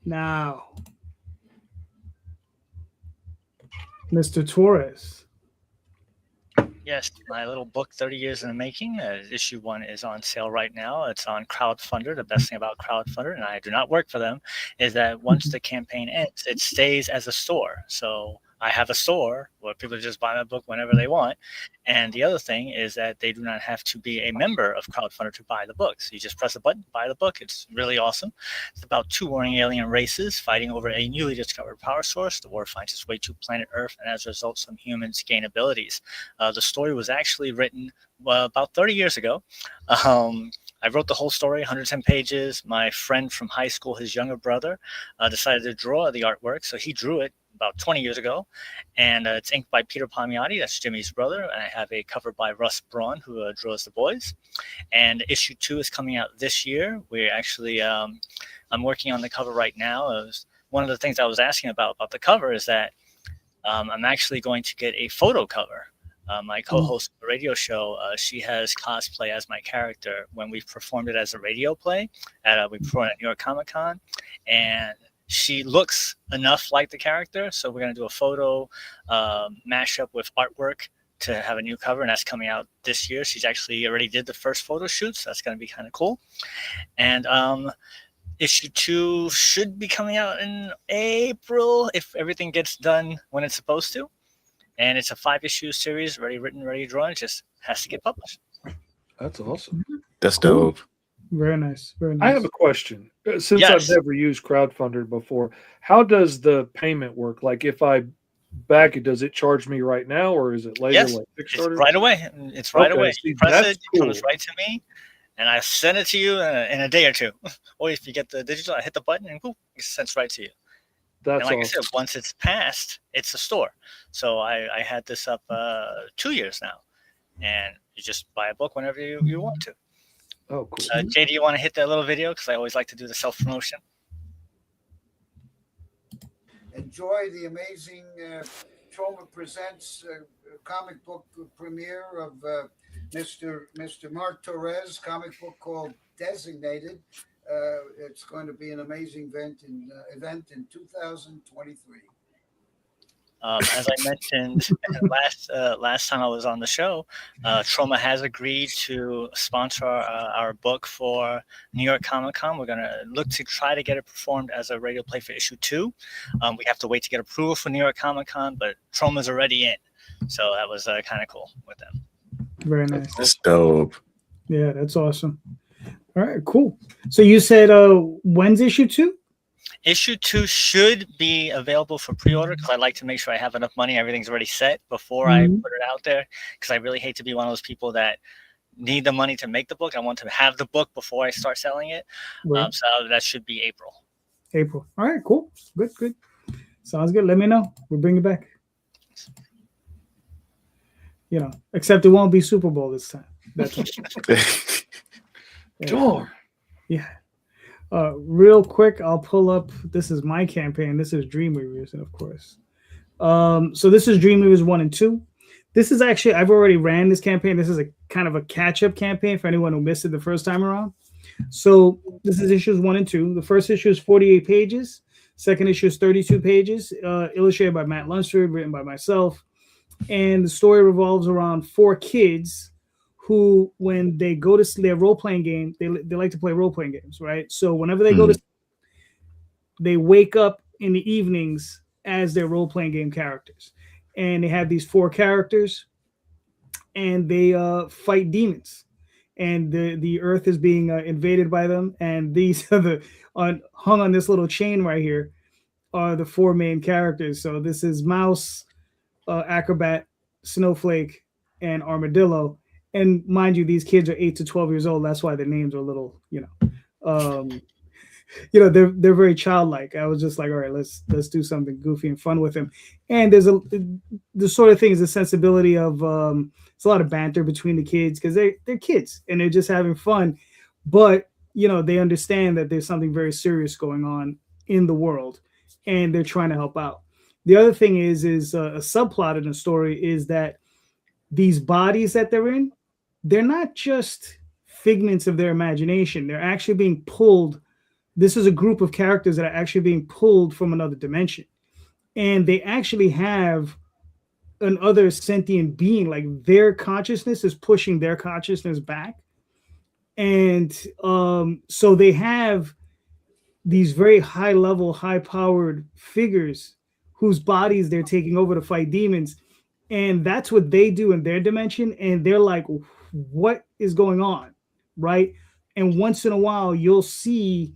[SPEAKER 1] Now, Mr. Torres.
[SPEAKER 2] Yes, my little book, 30 Years in the Making. Issue 1 is on sale right now. It's on Crowdfunder. The best thing about Crowdfunder, and I do not work for them, is that once the campaign ends, it stays as a store. So I have a store where people just buy my book whenever they want. And the other thing is that they do not have to be a member of Crowdfunder to buy the book. So you just press a button, buy the book. It's really awesome. It's about 2 warring alien races fighting over a newly discovered power source. The war finds its way to planet Earth, and as a result, some humans gain abilities. The story was actually written about 30 years ago. I wrote the whole story, 110 pages. My friend from high school, his younger brother, decided to draw the artwork. So he drew it about 20 years ago, and it's inked by Peter Palmiotti, that's Jimmy's brother, and I have a cover by Russ Braun, who draws the boys. And issue 2 is coming out this year. We're actually, I'm working on the cover right now. One of the things I was asking about the cover is that I'm actually going to get a photo cover. My co-host of the radio show, she has cosplay as my character when we performed it as a radio play. We performed at New York Comic Con, and she looks enough like the character, so we're going to do a photo mashup with artwork to have a new cover, and that's coming out this year. She's actually already did the first photo shoot, so that's going to be kind of cool. And issue 2 should be coming out in April if everything gets done when it's supposed to. And it's a 5-issue series, ready written, ready drawn. It just has to get published.
[SPEAKER 3] That's awesome.
[SPEAKER 4] That's dope.
[SPEAKER 1] Very nice. Very nice.
[SPEAKER 3] I have a question. Since I've never used Crowdfunder before, how does the payment work? Like if I back it, does it charge me right now, or is it later?
[SPEAKER 2] Yes,
[SPEAKER 3] like Kickstarter?
[SPEAKER 2] it's right away. It's right away.
[SPEAKER 3] See,
[SPEAKER 2] you press it,
[SPEAKER 3] cool.
[SPEAKER 2] it comes right to me, and I send it to you in a day or two. Or if you get the digital, I hit the button and boop, it sends right to you.
[SPEAKER 3] That's
[SPEAKER 2] and like
[SPEAKER 3] awesome.
[SPEAKER 2] I said, once it's passed, it's a store. So I had this up 2 years now, and you just buy a book whenever you want to.
[SPEAKER 3] Oh, cool.
[SPEAKER 2] JD, you want to hit that little video? Because I always like to do the self-promotion.
[SPEAKER 6] Enjoy the amazing Trauma Presents comic book premiere of Mr. Mark Torres, comic book called Designated. It's going to be an amazing event in 2023.
[SPEAKER 2] As I mentioned last time I was on the show, Trauma has agreed to sponsor our book for New York Comic Con. We're going to look to try to get it performed as a radio play for issue 2. We have to wait to get approval for New York Comic Con, but Trauma's already in. So that was kind of cool with them.
[SPEAKER 1] Very nice.
[SPEAKER 4] That's dope.
[SPEAKER 1] Yeah, that's awesome. All right, cool. So you said when's issue 2?
[SPEAKER 2] Issue 2 should be available for pre-order because I like to make sure I have enough money, everything's already set before I put it out there, because I really hate to be one of those people that need the money to make the book. I want to have the book before I start selling it.
[SPEAKER 1] Right.
[SPEAKER 2] So that should be April.
[SPEAKER 1] April. All right, cool. Good. Sounds good. Let me know. We'll bring it back. Except it won't be Super Bowl this time. That's
[SPEAKER 3] Sure.
[SPEAKER 1] Yeah. Real quick, I'll pull up. This is my campaign. This is Dream Weavers, of course. So this is Dream Weavers 1 and 2. This is actually, I've already ran this campaign. This is a kind of a catch-up campaign for anyone who missed it the first time around. So this is issues 1 and 2. The first issue is 48 pages. Second issue is 32 pages, illustrated by Matt Lunsford, written by myself. And the story revolves around 4 kids who, when they go to their role-playing game, they like to play role-playing games, right? So whenever they go to, they wake up in the evenings as their role-playing game characters, and they have these 4 characters, and they fight demons, and the earth is being invaded by them, and these are hung on this little chain right here are the 4 main characters. So this is Mouse, Acrobat, Snowflake, and Armadillo. And mind you, these kids are 8 to 12 years old. That's why their names are a little, they're very childlike. I was just like, all right, let's do something goofy and fun with them. And there's the sort of thing is the sensibility of it's a lot of banter between the kids because they're kids and they're just having fun, but they understand that there's something very serious going on in the world, and they're trying to help out. The other thing is a subplot in the story is that these bodies that they're in, they're not just figments of their imagination. They're actually being pulled. This is a group of characters that are actually being pulled from another dimension. And they actually have an other sentient being, like their consciousness is pushing their consciousness back. And so they have these very high level, high powered figures whose bodies they're taking over to fight demons. And that's what they do in their dimension. And they're like, what is going on? Right. And once in a while, you'll see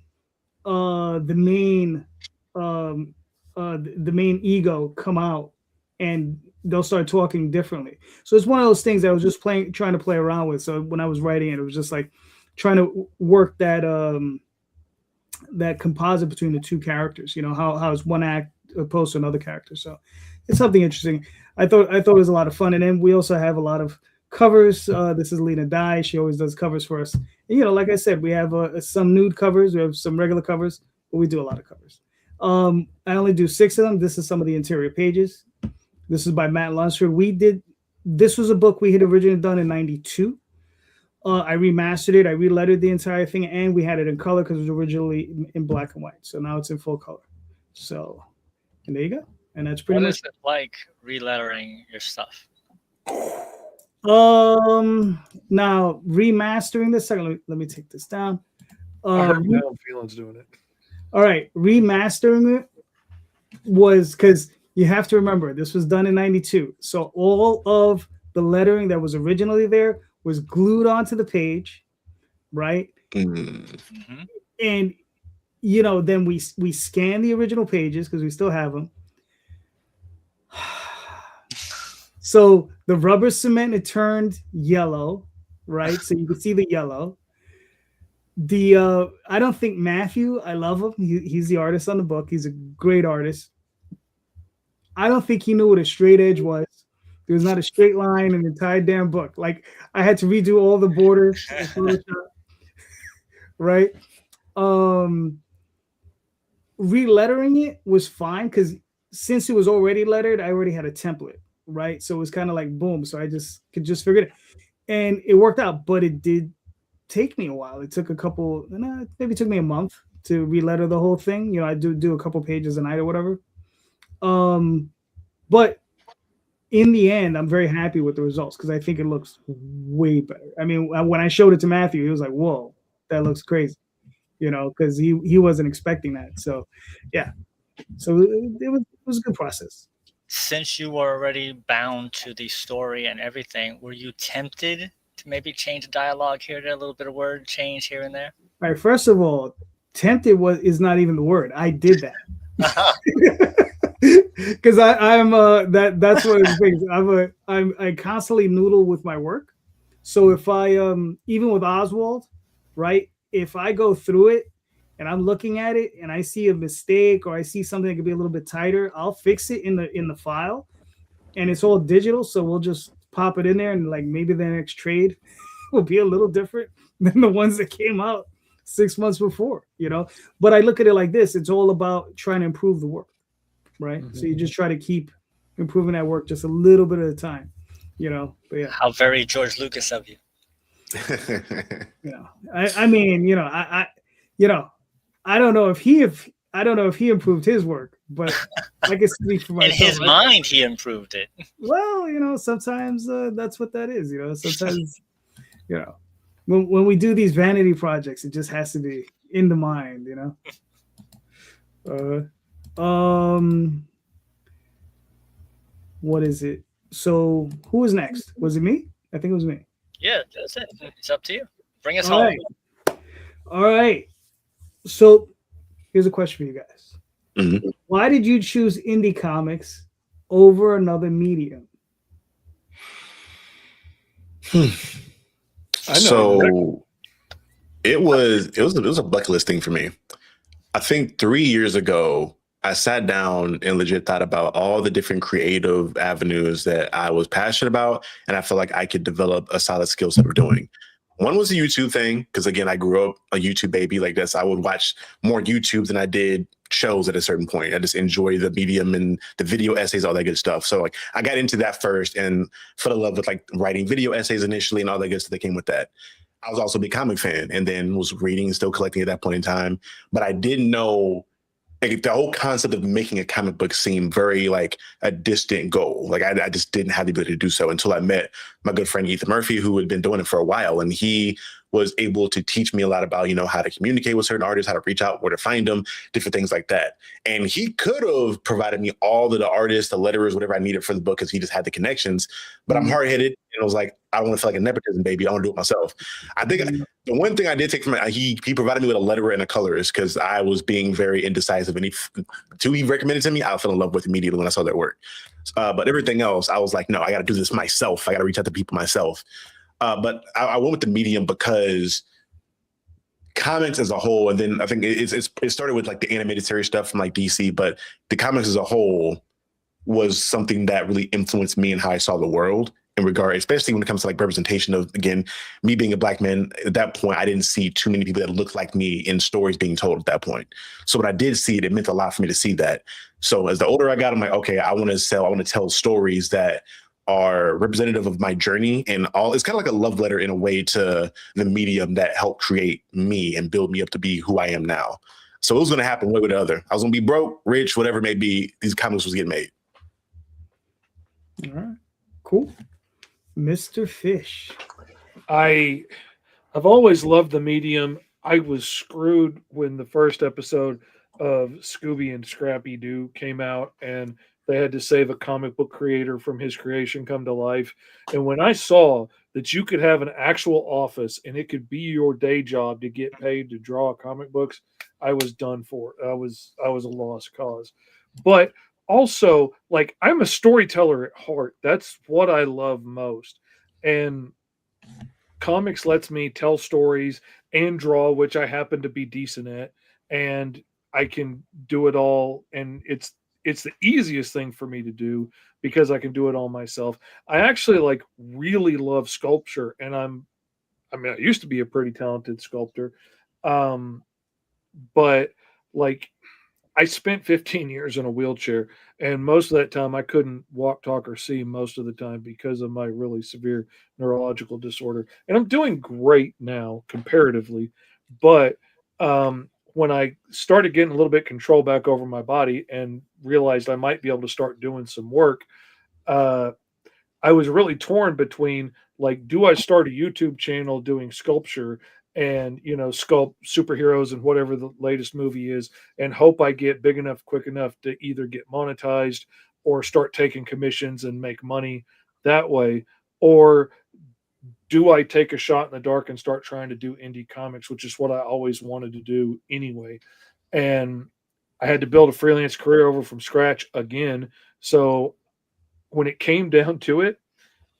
[SPEAKER 1] the main ego come out, and they'll start talking differently. So it's one of those things that I was just trying to play around with. So when I was writing it, it was just like trying to work that that composite between the 2 characters. How is one act opposed to another character. So it's something interesting. I thought it was a lot of fun. And then we also have a lot of covers. This is Lena Dye. She always does covers for us. And, like I said, we have some nude covers. We have some regular covers, but we do a lot of covers. I only do 6 of them. This is some of the interior pages. This is by Matt Lunsford. This was a book we had originally done in 92. I remastered it. I relettered the entire thing, and we had it in color because it was originally in black and white. So now it's in full color. So, and there you go. And that's pretty much
[SPEAKER 2] it like relettering your stuff.
[SPEAKER 1] Now remastering this. Second, let me take this down.
[SPEAKER 3] I heard my own feelings doing it.
[SPEAKER 1] All right, remastering it was because you have to remember this was done in 92. So all of the lettering that was originally there was glued onto the page, right?
[SPEAKER 4] Mm-hmm.
[SPEAKER 1] And then we scan the original pages because we still have them. So the rubber cement, it turned yellow, right? So you can see the yellow. I don't think Matthew, I love him. He's the artist on the book. He's a great artist. I don't think he knew what a straight edge was. There was not a straight line in the entire damn book. Like I had to redo all the borders, right? Relettering it was fine because since it was already lettered, I already had a template, right? So it was kind of like boom. So I could figure it, and it worked out. But it did take me a while. It took maybe it took me a month to reletter the whole thing. I do a couple pages a night or whatever. But in the end, I'm very happy with the results because I think it looks way better. I mean, when I showed it to Matthew, he was like, "Whoa, that looks crazy," because he wasn't expecting that. So, yeah. So it was a good process.
[SPEAKER 2] Since you were already bound to the story and everything, were you tempted to maybe change the dialogue here, there, a little bit of word change here and there? All
[SPEAKER 1] right. First of all, tempted is not even the word. I did that. Because I'm that's one of the things. I constantly noodle with my work. So if I even with Oswald, right? If I go through it and I'm looking at it and I see a mistake or I see something that could be a little bit tighter, I'll fix it in the file, and it's all digital. So we'll just pop it in there, and like maybe the next trade will be a little different than the ones that came out 6 months before, But I look at it like this: it's all about trying to improve the work. Right. Mm-hmm. So you just try to keep improving that work just a little bit at a time, but yeah.
[SPEAKER 2] How very George Lucas of you.
[SPEAKER 1] I mean, I don't know if he improved his work, but I can speak for myself.
[SPEAKER 2] In his mind, he improved it.
[SPEAKER 1] Well, sometimes that's what that is, sometimes, when we do these vanity projects, it just has to be in the mind, What is it? So who was next? Was it me? I think it was me.
[SPEAKER 2] Yeah, that's it. It's up to you. Bring us
[SPEAKER 1] All
[SPEAKER 2] home.
[SPEAKER 1] right. All right. So here's a question for you guys.
[SPEAKER 4] Mhm.
[SPEAKER 1] Why did you choose indie comics over another medium?
[SPEAKER 3] I know.
[SPEAKER 4] So it was a bucket list thing for me. I think 3 years ago, I sat down and legit thought about all the different creative avenues that I was passionate about, and I felt like I could develop a solid skill set of doing. One was the YouTube thing, because again, I grew up a YouTube baby like this. I would watch more YouTube than I did shows at a certain point. I just enjoy the medium and the video essays, all that good stuff. So like I got into that first and fell in love with like writing video essays initially and all that good stuff that came with that. I was also a big comic fan and then was reading and still collecting at that point in time. But I didn't know like the whole concept of making a comic book seemed very like a distant goal. Like I just didn't have the ability to do so until I met my good friend Ethan Murphy, who had been doing it for a while, and he was able to teach me a lot about how to communicate with certain artists, how to reach out, where to find them, different things like that. And he could have provided me all of the artists, the letterers, whatever I needed for the book, because he just had the connections. But I'm hard headed, and I was like, I don't want to feel like a nepotism baby. I want to do it myself. I think the one thing I did take from it, he provided me with a letterer and a colorist because I was being very indecisive. And he recommended to me, I fell in love with immediately when I saw their work. But everything else, I was like, no, I got to do this myself. I got to reach out to people myself. But I went with the medium because comics as a whole, and then I think it started with like the animated series stuff from like DC, but the comics as a whole was something that really influenced me and how I saw the world in regard, especially when it comes to like representation of, again, me being a Black man. At that point, I didn't see too many people that looked like me in stories being told at that point. So when I did see it, it meant a lot for me to see that. So as the older I got, I'm like, okay, I want to tell stories that are representative of my journey and all. It's kind of like a love letter in a way to the medium that helped create me and build me up to be who I am now. So it was going to happen one way or the other. I was going to be broke, rich, whatever it may be. These comics was getting made.
[SPEAKER 1] All right, cool. Mr. Fish.
[SPEAKER 3] I've always loved the medium. I was screwed when the first episode of Scooby and Scrappy Doo came out, and they had to save a comic book creator from his creation come to life. And when I saw that you could have an actual office and it could be your day job to get paid to draw comic books, I was done for. I was a lost cause. But also, like, I'm a storyteller at heart. That's what I love most. And comics lets me tell stories and draw, which I happen to be decent at, and I can do it all. And it's the easiest thing for me to do because I can do it all myself. I actually like really love sculpture, and I used to be a pretty talented sculptor, but like I spent 15 years in a wheelchair, and most of that time I couldn't walk, talk, or see most of the time because of my really severe neurological disorder. And I'm doing great now comparatively, but when I started getting a little bit control back over my body and realized I might be able to start doing some work, I was really torn between like, do I start a YouTube channel doing sculpture and sculpt superheroes and whatever the latest movie is, and hope I get big enough, quick enough to either get monetized or start taking commissions and make money that way, or do I take a shot in the dark and start trying to do indie comics, which is what I always wanted to do anyway. And I had to build a freelance career over from scratch again. So when it came down to it,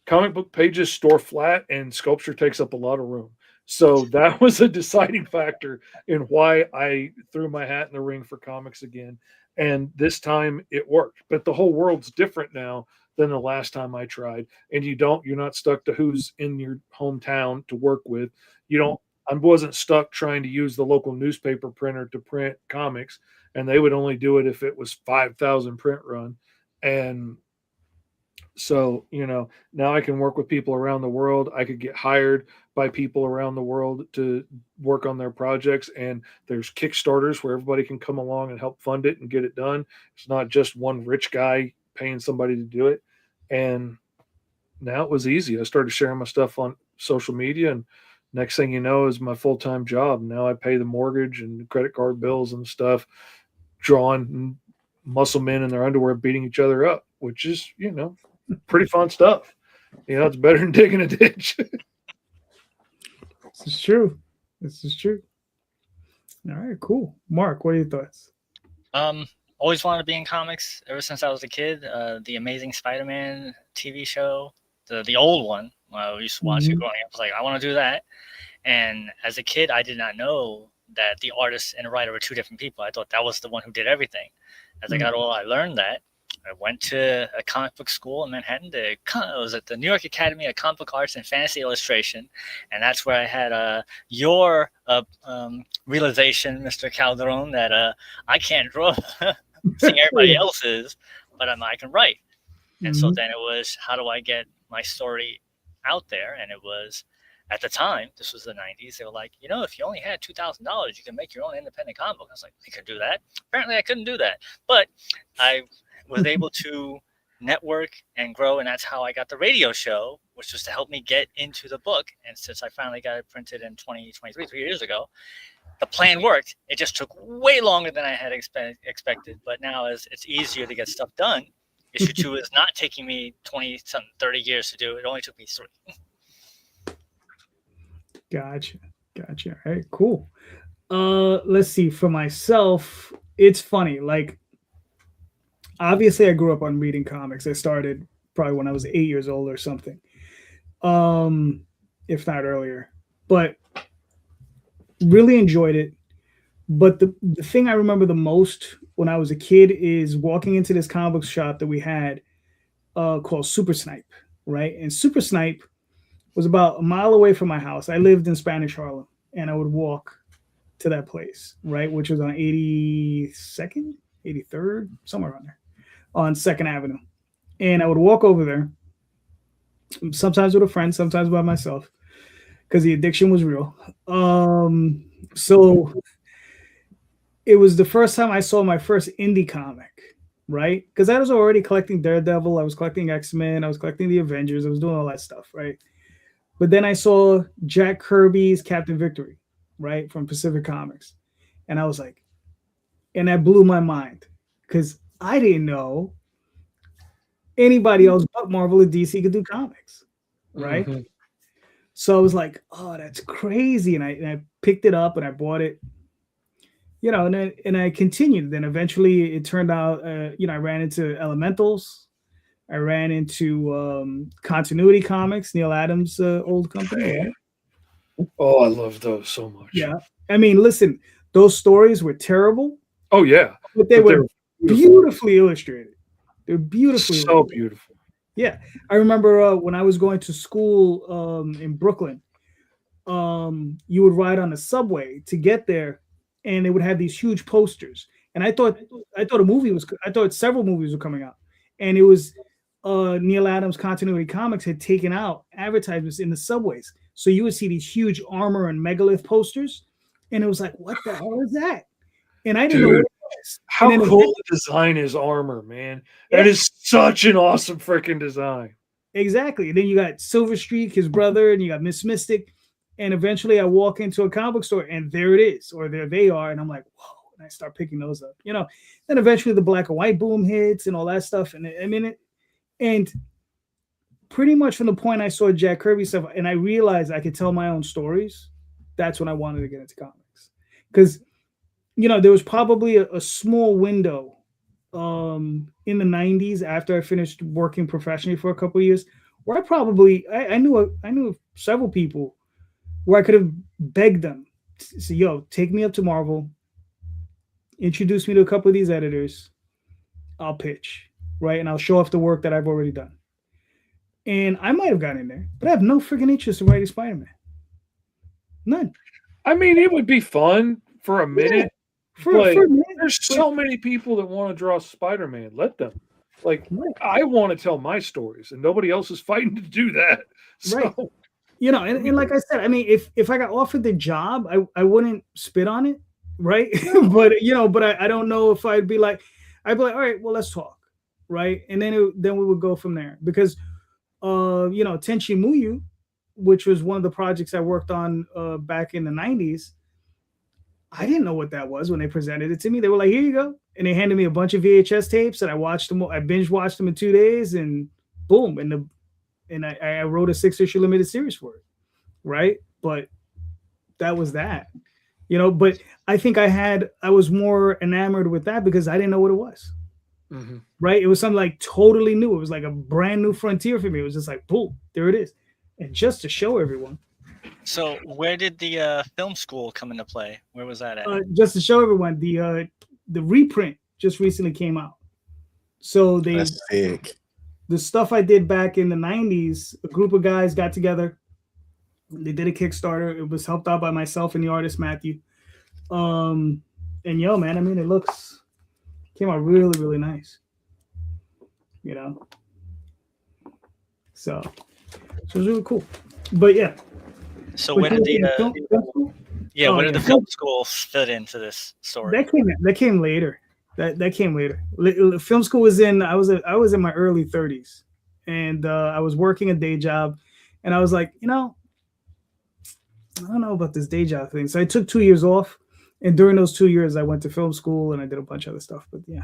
[SPEAKER 3] comic book pages store flat and sculpture takes up a lot of room. So that was a deciding factor in why I threw my hat in the ring for comics again. And this time it worked. But the whole world's different now than the last time I tried. And you're not stuck to who's in your hometown to work with. I wasn't stuck trying to use the local newspaper printer to print comics, and they would only do it if it was 5,000 print run. And so, now I can work with people around the world. I could get hired by people around the world to work on their projects. And there's Kickstarters where everybody can come along and help fund it and get it done. It's not just one rich guy paying somebody to do it. And now it was easy. I started sharing my stuff on social media, and next thing you know is my full-time job. Now I pay the mortgage and credit card bills and stuff drawing muscle men in their underwear beating each other up, which is, pretty fun stuff. It's better than digging a ditch.
[SPEAKER 1] This is true. This is true. All right, cool. Mark, what are your thoughts?
[SPEAKER 2] Always wanted to be in comics ever since I was a kid. The Amazing Spider-Man TV show, the old one, I used to watch it growing up. I was like, I want to do that. And as a kid, I did not know that the artist and the writer were two different people. I thought that was the one who did everything. As I got older, I learned that. I went to a comic book school in Manhattan. It was at the New York Academy of Comic Book Arts and Fantasy Illustration. And that's where I had your realization, Mr. Calderon, that I can't draw, seeing everybody else's, but I can write. And so then it was, how do I get my story out there? And it was, at the time, this was the 90s, they were like, if you only had $2,000, you can make your own independent comic book. I was like, I could do that. Apparently, I couldn't do that. But I was able to network and grow, and that's how I got the radio show, which was to help me get into the book. And since I finally got it printed in 2023, 3 years ago, the plan worked. It just took way longer than I had expected. But now, as it's easier to get stuff done, issue 2 is not taking me 30 years to do. It only took me 3.
[SPEAKER 1] Gotcha. All right, cool. Let's see. For myself, it's funny. Like, obviously, I grew up on reading comics. I started probably when I was 8 years old or something, if not earlier. But really enjoyed it. But the thing I remember the most when I was a kid is walking into this comic book shop that we had called Super Snipe, right? And Super Snipe was about a mile away from my house. I lived in Spanish Harlem, and I would walk to that place, right, which was on 82nd, 83rd, somewhere around there, on 2nd Avenue. And I would walk over there, sometimes with a friend, sometimes by myself, because the addiction was real. So it was the first time I saw my first indie comic, right? Because I was already collecting Daredevil, I was collecting X-Men, I was collecting the Avengers, I was doing all that stuff, right? But then I saw Jack Kirby's Captain Victory, right, from Pacific Comics. And I was like, and that blew my mind because I didn't know anybody else but Marvel or DC could do comics, right? So I was like, oh, that's crazy. And I picked it up and I bought it, and I continued. Then eventually it turned out, I ran into Elementals. I ran into Continuity Comics, Neil Adams' old company.
[SPEAKER 3] Oh, I love those so much.
[SPEAKER 1] Yeah. I mean, listen, those stories were terrible.
[SPEAKER 3] Oh, yeah.
[SPEAKER 1] But they were beautifully illustrated. They're beautifully illustrated.
[SPEAKER 3] Beautiful.
[SPEAKER 1] Yeah. I remember when I was going to school in Brooklyn, you would ride on the subway to get there, and they would have these huge posters. And I thought several movies were coming out. And it was Neil Adams Continuity Comics had taken out advertisements in the subways. So you would see these huge armor and megalith posters. And it was like, what the hell is that? And I didn't know what it was.
[SPEAKER 3] How cool the design is armor, man. That is such an awesome freaking design.
[SPEAKER 1] Exactly. And then you got Silver Streak, his brother, and you got Miss Mystic. And eventually I walk into a comic book store and there it is, or there they are. And I'm like, whoa. And I start picking those up, Then eventually the black and white boom hits and all that stuff. And and pretty much from the point I saw Jack Kirby stuff and I realized I could tell my own stories, that's when I wanted to get into comics. Because, there was probably a small window in the 90s after I finished working professionally for a couple of years where I knew several people where I could have begged them to say, yo, take me up to Marvel, introduce me to a couple of these editors, I'll pitch, right? And I'll show off the work that I've already done. And I might have gotten in there, but I have no freaking interest in writing Spider-Man. None.
[SPEAKER 3] I mean, it would be fun for a minute. For a minute. There's so many people that want to draw Spider-Man. Let them. Like, I want to tell my stories, and nobody else is fighting to do that. So.
[SPEAKER 1] Right. And like I said, I mean, if I got offered the job, I wouldn't spit on it, right? but I don't know if I'd be like, all right, well, let's talk, right? And then we would go from there because, Tenchi Muyo, which was one of the projects I worked on back in the 90s, I didn't know what that was when they presented it to me. They were like, here you go. and they handed me a bunch of VHS tapes, and I watched them. I binge watched them in 2 days, and boom, and I wrote a 6-issue limited series for it, right? But that was that, you know. But I think I was more enamored with that because I didn't know what it was, right? It was something like totally new. It was like a brand new frontier for me. It was just like, boom, there it is, and just to show everyone.
[SPEAKER 2] So where did the film school come into play? Where was that at?
[SPEAKER 1] Just to show everyone, the reprint just recently came out. So
[SPEAKER 4] That's sick.
[SPEAKER 1] the stuff I did back in the 90s, a group of guys got together. They did a Kickstarter. It was helped out by myself and the artist Matthew. And yo, man, I mean, it came out really, really nice. You know? So it was really cool. But yeah.
[SPEAKER 2] So where did where did the film school fit into this story?
[SPEAKER 1] That came later. That came later. Film school was I was in my early 30s, and I was working a day job, and I was like, you know, I don't know about this day job thing. So I took 2 years off, and during those 2 years, I went to film school and I did a bunch of other stuff. But yeah,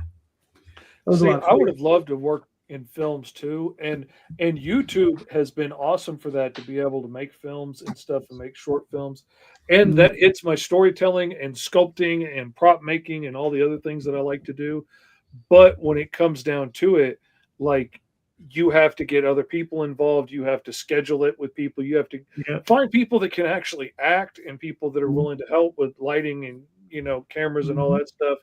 [SPEAKER 1] that was a lot of fun.
[SPEAKER 3] I would have loved to work in films too, and YouTube has been awesome for that, to be able to make films and stuff and make short films, and that it's my storytelling and sculpting and prop making and all the other things that I like to do. But when it comes down to it, like, you have to get other people involved, you have to schedule it with people, you have to find people that can actually act and people that are willing to help with lighting and, you know, cameras and all that stuff,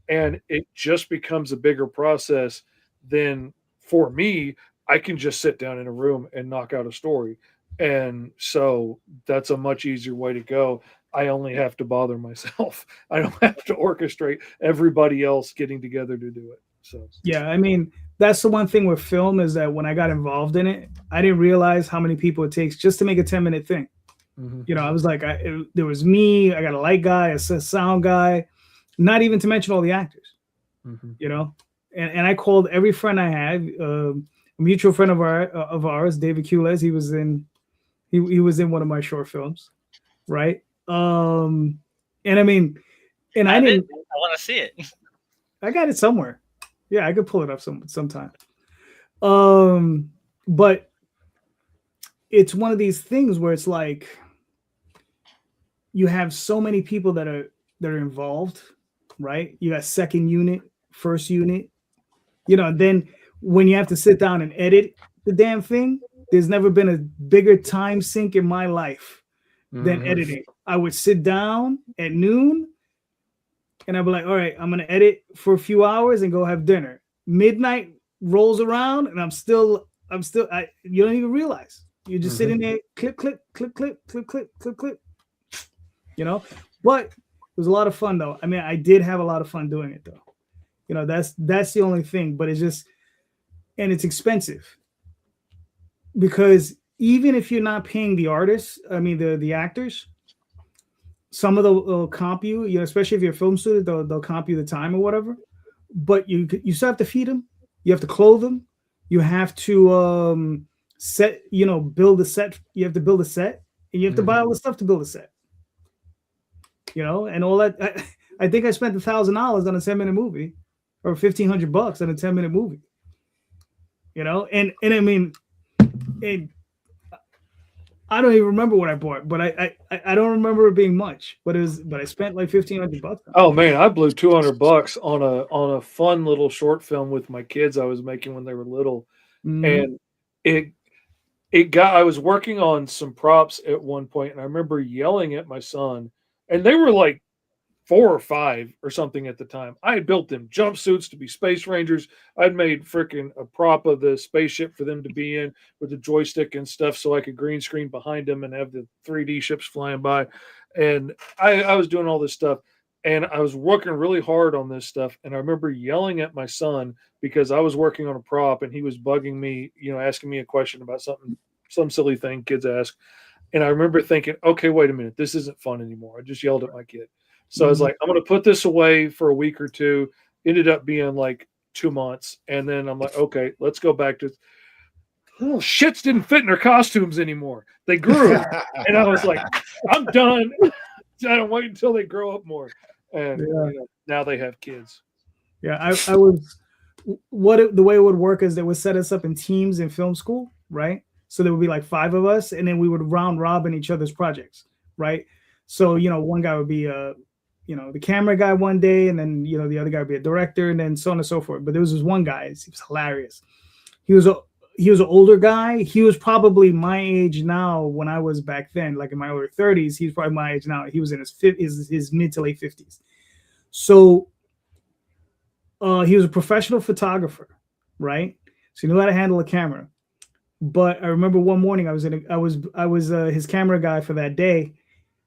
[SPEAKER 3] and it just becomes a bigger process than, for me, I can just sit down in a room and knock out a story. And so that's a much easier way to go. I only have to bother myself. I don't have to orchestrate everybody else getting together to do it. So
[SPEAKER 1] yeah, I mean, that's the one thing with film, is that when I got involved in it, I didn't realize how many people it takes just to make a 10-minute thing. You know, I was like, there was me, I got a light guy, a sound guy, not even to mention all the actors, you know. And I called every friend I had, a mutual friend of ours, David Cules. He was in one of my short films, right? And I mean, and I
[SPEAKER 2] want to see it.
[SPEAKER 1] I got it somewhere. Yeah, I could pull it up sometime. But it's one of these things where it's like you have so many people that are involved, right? You got second unit, first unit. You know, then when you have to sit down and edit the damn thing, there's never been a bigger time sink in my life than editing. I would sit down at noon and I'd be like, all right, I'm going to edit for a few hours and go have dinner. Midnight rolls around and I'm still, you don't even realize. You're just sitting there, clip, clip, clip, clip, clip, clip, clip, clip, you know? But it was a lot of fun though. I mean, I did have a lot of fun doing it though. You know, that's the only thing, but it's just, and it's expensive because even if you're not paying the artists, I mean, the actors, some of them will comp you, you know, especially if you're a film student, they'll comp you the time or whatever, but you still have to feed them. You have to clothe them. You have to build a set. You have to build a set and you have to buy all the stuff to build a set, you know, and all that. I think I spent $1,000 on a 10-minute movie. Or $1,500 on a 10-minute movie, you know, and I mean, I don't even remember what I bought, but I don't remember it being much, but I spent like $1,500.
[SPEAKER 3] Oh man, I blew $200 on a fun little short film with my kids I was making when they were little, and I was working on some props at one point, and I remember yelling at my son, and they were like 4 or 5 or something at the time. I had built them jumpsuits to be space rangers. I'd made freaking a prop of the spaceship for them to be in with the joystick and stuff so I could green screen behind them and have the 3D ships flying by. And I was doing all this stuff and I was working really hard on this stuff. And I remember yelling at my son because I was working on a prop and he was bugging me, you know, asking me a question about some silly thing kids ask. And I remember thinking, okay, wait a minute, this isn't fun anymore. I just yelled at my kid. So I was like, I'm going to put this away for a week or two. Ended up being like 2 months. And then I'm like, okay, let's go back to little shits didn't fit in their costumes anymore. They grew. And I was like, I'm done. I don't wait until they grow up more. And you know, now they have kids.
[SPEAKER 1] Yeah, I was the way it would work is they would set us up in teams in film school, right? So there would be like 5 of us, and then we would round robin each other's projects, right? So one guy would be the camera guy one day, and then the other guy would be a director, and then so on and so forth. But there was this one guy, he was hilarious. He was an older guy. He was probably my age now when I was back then, like in my early 30s. He's probably my age now. He was in his mid to late 50s. So he was a professional photographer, right? So he knew how to handle a camera. But I remember one morning I was his camera guy for that day,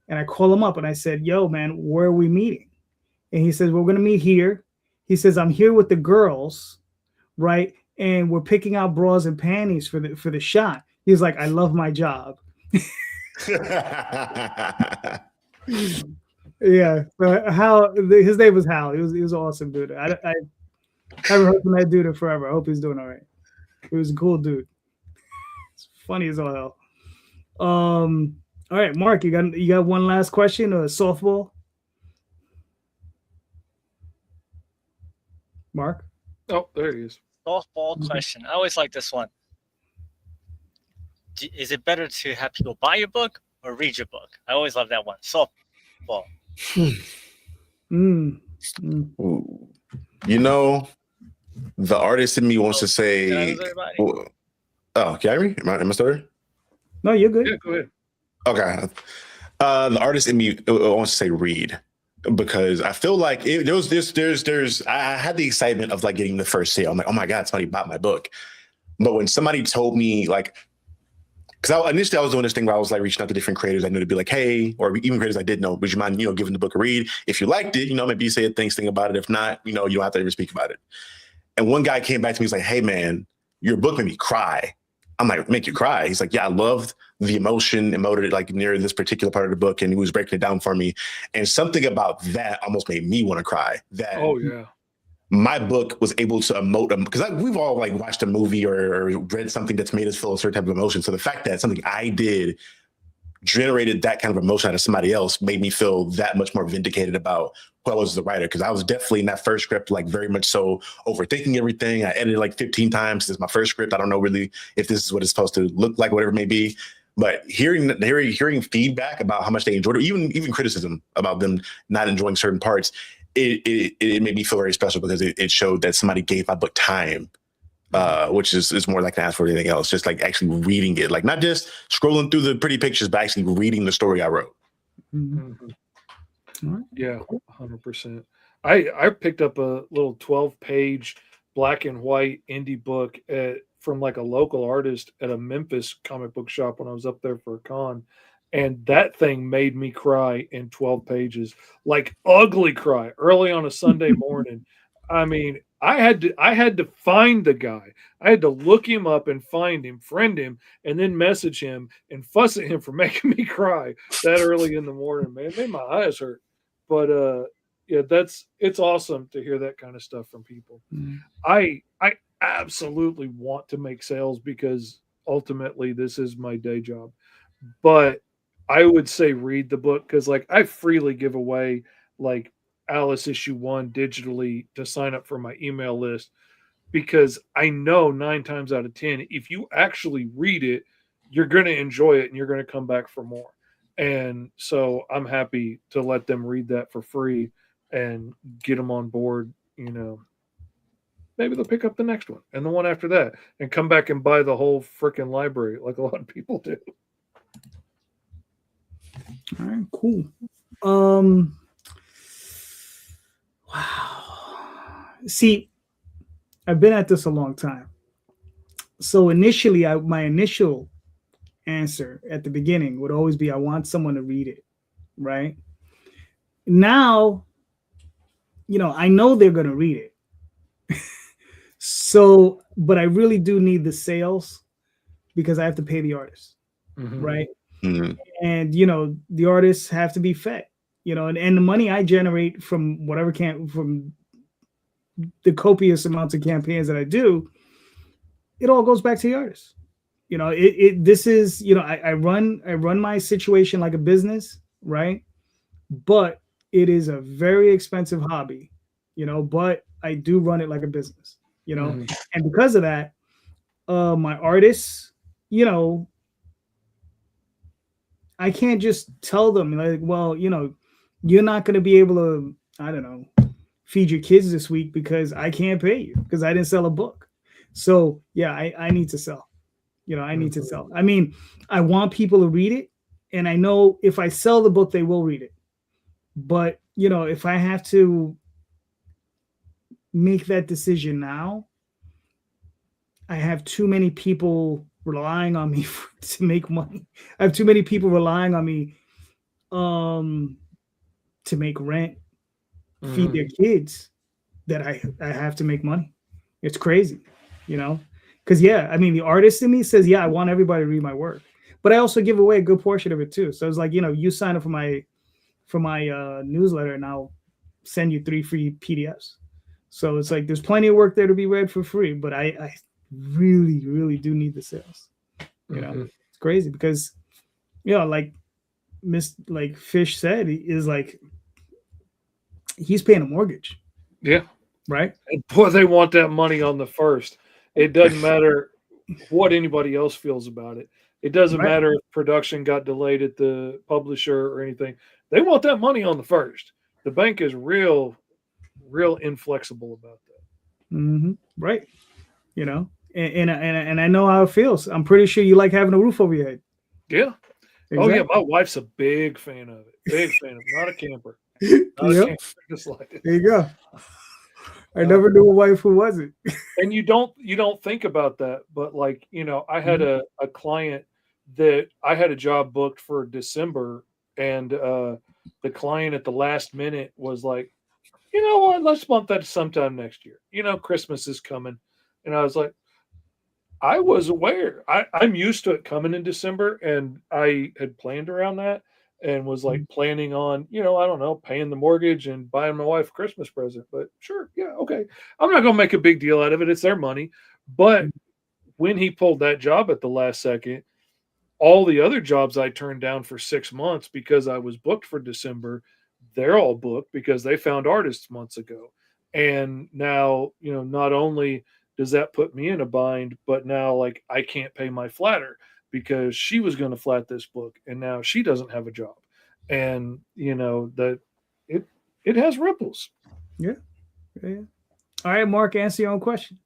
[SPEAKER 1] and I called him up and I said, "Yo, man, where are we meeting?" And he says, "We're gonna meet here." He says, "I'm here with the girls, right? And we're picking out bras and panties for the shot." He's like, "I love my job." Yeah, his name was Hal. He was an awesome dude. I haven't heard from that dude in forever. I hope he's doing all right. He was a cool dude. It's funny as all hell. All right, Mark, you got one last question or a softball? Mark?
[SPEAKER 3] Oh, there he is.
[SPEAKER 2] Softball question. I always like this one. Is it better to have people buy your book or read your book? I always love that one. Softball.
[SPEAKER 4] The artist in me wants to say. Oh, can I read? Am I still?
[SPEAKER 1] No, you're good.
[SPEAKER 3] Yeah, go ahead.
[SPEAKER 4] Okay. The artist in me wants to say read, because I feel like I had the excitement of like getting the first sale. I'm like, oh my God, somebody bought my book. But when somebody told me, like, because initially I was doing this thing where I was like reaching out to different creators I knew to be like, hey, or even creators I did know, would you mind, giving the book a read? If you liked it, maybe you say a thanks thing about it. If not, you don't have to ever speak about it. And one guy came back to me, he's like, hey man, your book made me cry. I'm like, make you cry? He's like, yeah, I loved the emoted like near this particular part of the book, and he was breaking it down for me. And something about that almost made me want to cry. That
[SPEAKER 3] oh yeah,
[SPEAKER 4] my book was able to emote them, because we've all like watched a movie or read something that's made us feel a certain type of emotion. So the fact that something I did generated that kind of emotion out of somebody else made me feel that much more vindicated about who I was as a writer. Because I was definitely in that first script, like very much so overthinking everything. I edited like 15 times. This is my first script. I don't know really if this is what it's supposed to look like, whatever it may be. But hearing feedback about how much they enjoyed it, even criticism about them not enjoying certain parts, it made me feel very special, because it showed that somebody gave my book time, which is more like an ask for anything else. Just like actually reading it, like not just scrolling through the pretty pictures, but actually reading the story I wrote.
[SPEAKER 3] Mm-hmm. Yeah, 100%. I picked up a little 12-page black and white indie book from like a local artist at a Memphis comic book shop when I was up there for a con. And that thing made me cry in 12 pages, like ugly cry, early on a Sunday morning. I mean, I had to find the guy. I had to look him up and find him, friend him, and then message him and fuss at him for making me cry that early in the morning, man. It made my eyes hurt. But yeah, it's awesome to hear that kind of stuff from people. Mm. I absolutely want to make sales, because ultimately this is my day job. But I would say read the book, because like I freely give away like Alice issue 1 digitally to sign up for my email list, because I know 9 times out of 10, if you actually read it, you're going to enjoy it and you're going to come back for more. And so I'm happy to let them read that for free and get them on board. Maybe they'll pick up the next one and the one after that and come back and buy the whole freaking library like a lot of people do.
[SPEAKER 1] All right, cool. Wow. See, I've been at this a long time. So initially, my initial answer at the beginning would always be, I want someone to read it, right? Now, I know they're going to read it. So, but I really do need the sales, because I have to pay the artists, right? Mm-hmm. And, the artists have to be fed, and the money I generate from whatever from the copious amounts of campaigns that I do, it all goes back to the artists. This is, I run my situation like a business, right? But it is a very expensive hobby, but I do run it like a business, and because of that, my artists, I can't just tell them like, well, you're not going to be able to, I don't know, feed your kids this week because I can't pay you because I didn't sell a book. So yeah, I need to sell. I need to sell. I mean, I want people to read it, and I know if I sell the book, they will read it. But if I have to make that decision now, I have too many people relying on me to make money. I have too many people relying on me to make rent, feed their kids, that I have to make money. It's crazy, because I mean, the artist in me says, yeah, I want everybody to read my work, but I also give away a good portion of it too. So it's like, you sign up for my newsletter and I'll send you 3 free PDFs. So it's like, there's plenty of work there to be read for free, but I really, really do need the sales. It's crazy because, like Fish said, is like, he's paying a mortgage.
[SPEAKER 3] Yeah.
[SPEAKER 1] Right.
[SPEAKER 3] And boy, they want that money on the first. It doesn't matter what anybody else feels about it. It doesn't matter if production got delayed at the publisher or anything. They want that money on the first. The bank is real inflexible about that.
[SPEAKER 1] Right. And I know how it feels. I'm pretty sure you like having a roof over your head.
[SPEAKER 3] Yeah. Exactly. Oh yeah, my wife's a big fan of it. Big fan of it. Not a camper. Not a camper. Just like it.
[SPEAKER 1] There you go. I never knew a wife who wasn't.
[SPEAKER 3] And you don't think about that, but like, I had a client that I had a job booked for December, and the client at the last minute was like, you know what, let's bump that to sometime next year. Christmas is coming. And I was like, I was aware. I'm used to it coming in December, and I had planned around that and was like planning on, I don't know, paying the mortgage and buying my wife a Christmas present. But sure, yeah, okay. I'm not going to make a big deal out of it. It's their money. But when he pulled that job at the last second, all the other jobs I turned down for 6 months because I was booked for December, they're all booked because they found artists months ago. And now, not only does that put me in a bind, but now like I can't pay my flatter because she was going to flat this book and now she doesn't have a job. And that it has ripples.
[SPEAKER 1] Yeah. All right, Mark, answer your own question.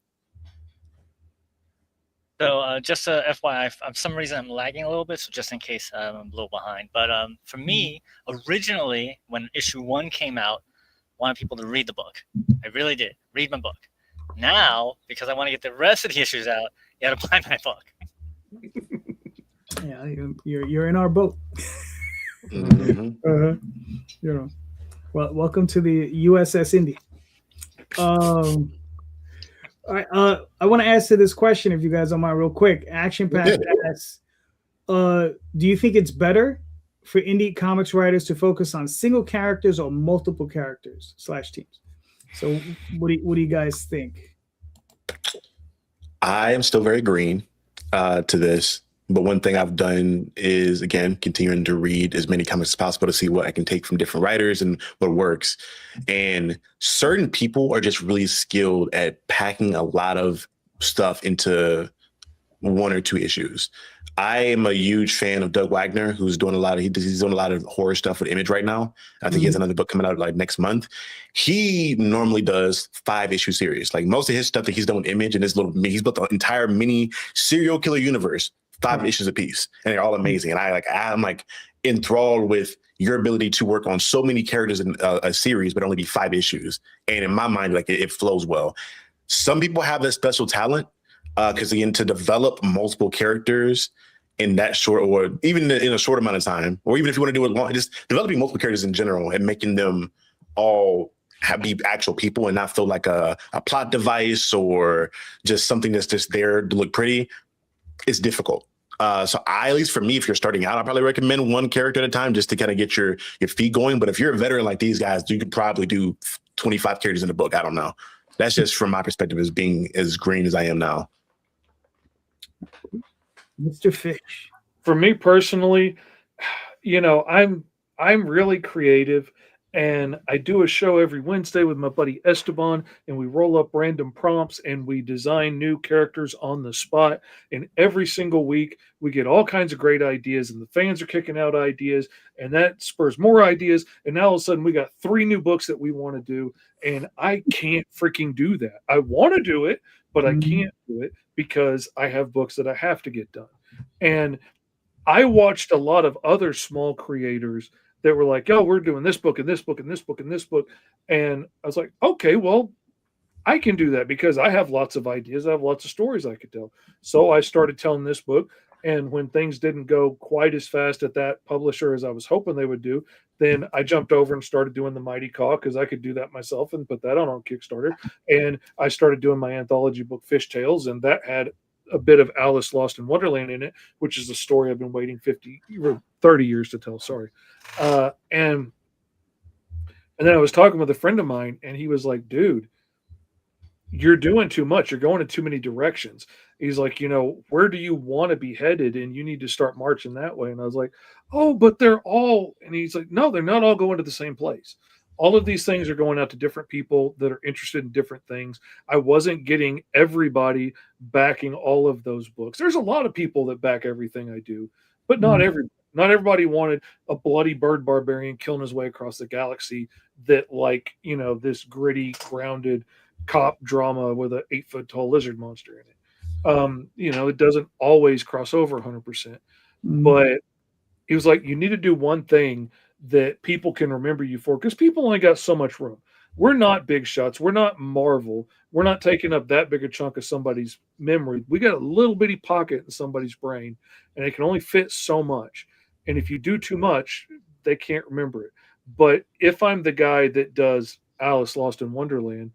[SPEAKER 2] So just a FYI, for some reason I'm lagging a little bit, so just in case I'm a little behind. But for me, originally, when issue 1 came out, I wanted people to read the book. I really did. Read my book. Now, because I want to get the rest of the issues out, you got to buy my book.
[SPEAKER 1] Yeah, you're in our boat. Well, welcome to the USS Indy. All right, I want to answer this question, if you guys don't mind, real quick. Action Pack asks, do you think it's better for indie comics writers to focus on single characters or multiple characters / teams? So what do you guys think?
[SPEAKER 4] I am still very green to this, but one thing I've done is, again, continuing to read as many comics as possible to see what I can take from different writers and what works. And certain people are just really skilled at packing a lot of stuff into 1 or 2 issues. I am a huge fan of Doug Wagner, who's doing he's doing a lot of horror stuff with Image right now. I think he has another book coming out like next month. He normally does 5-issue series. Like most of his stuff that he's done with Image and he's built an entire mini serial killer universe, 5 issues a piece, and they're all amazing. And I'm like enthralled with your ability to work on so many characters in a series, but only be 5 issues. And in my mind, like it flows well. Some people have that special talent because again, to develop multiple characters in that short, or even in a short amount of time, or even if you want to do it long, just developing multiple characters in general and making them all be actual people and not feel like a plot device or just something that's just there to look pretty, it's difficult. So at least for me, if you're starting out, I probably recommend 1 character at a time just to kind of get your feet going. But if you're a veteran like these guys, you could probably do 25 characters in a book. I don't know. That's just from my perspective as being as green as I am now.
[SPEAKER 1] Mr. Fish.
[SPEAKER 3] For me personally, I'm really creative, And I do a show every Wednesday with my buddy Esteban, and we roll up random prompts and we design new characters on the spot. And every single week, we get all kinds of great ideas, and the fans are kicking out ideas, and that spurs more ideas. And now all of a sudden, we got 3 new books that we want to do, and I can't freaking do that. I want to do it, but I can't do it because I have books that I have to get done. And I watched a lot of other small creators that were like, "Yo, we're doing this book and this book and this book and this book," and I was like, "Okay, well, I can do that because I have lots of ideas. I have lots of stories I could tell." So I started telling this book, and when things didn't go quite as fast at that publisher as I was hoping they would do, then I jumped over and started doing the Mighty Caw because I could do that myself and put that on Kickstarter. And I started doing my anthology book Fish Tales, and that had a bit of Alice Lost in Wonderland in it, which is a story I've been waiting 50 or 30 years to tell. Sorry. And then I was talking with a friend of mine, and he was like, "Dude, you're doing too much. You're going in too many directions." He's like, "Where do you want to be headed? And you need to start marching that way." And I was like, "Oh, but they're all," and he's like, "No, they're not all going to the same place. All of these things are going out to different people that are interested in different things. I wasn't getting everybody backing all of those books. There's a lot of people that back everything I do, but not everybody wanted a bloody bird barbarian killing his way across the galaxy that this gritty, grounded cop drama with an 8-foot tall lizard monster in it. It doesn't always cross over 100%. But he was like, you need to do one thing that people can remember you for, because people only got so much room. We're not big shots. We're not Marvel. We're not taking up that big a chunk of somebody's memory. We got a little bitty pocket in somebody's brain, and it can only fit so much. And if you do too much, they can't remember it. But if I'm the guy that does Alice Lost in Wonderland,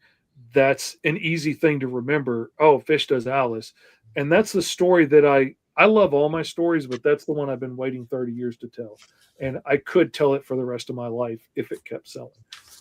[SPEAKER 3] that's an easy thing to remember. Oh, Fish does Alice. And that's the story that I love all my stories, but that's the one I've been waiting 30 years to tell. And I could tell it for the rest of my life if it kept selling.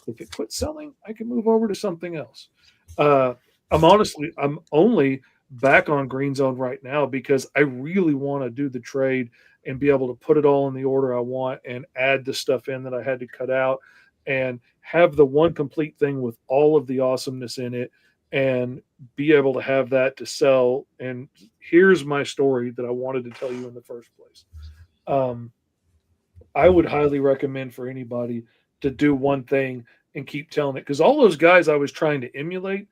[SPEAKER 3] If it quit selling, I can move over to something else. I'm only back on Green Zone right now because I really want to do the trade and be able to put it all in the order I want and add the stuff in that I had to cut out and have the one complete thing with all of the awesomeness in it and be able to have that to sell. And here's my story that I wanted to tell you in the first place. I would highly recommend for anybody to do one thing and keep telling it, because all those guys I was trying to emulate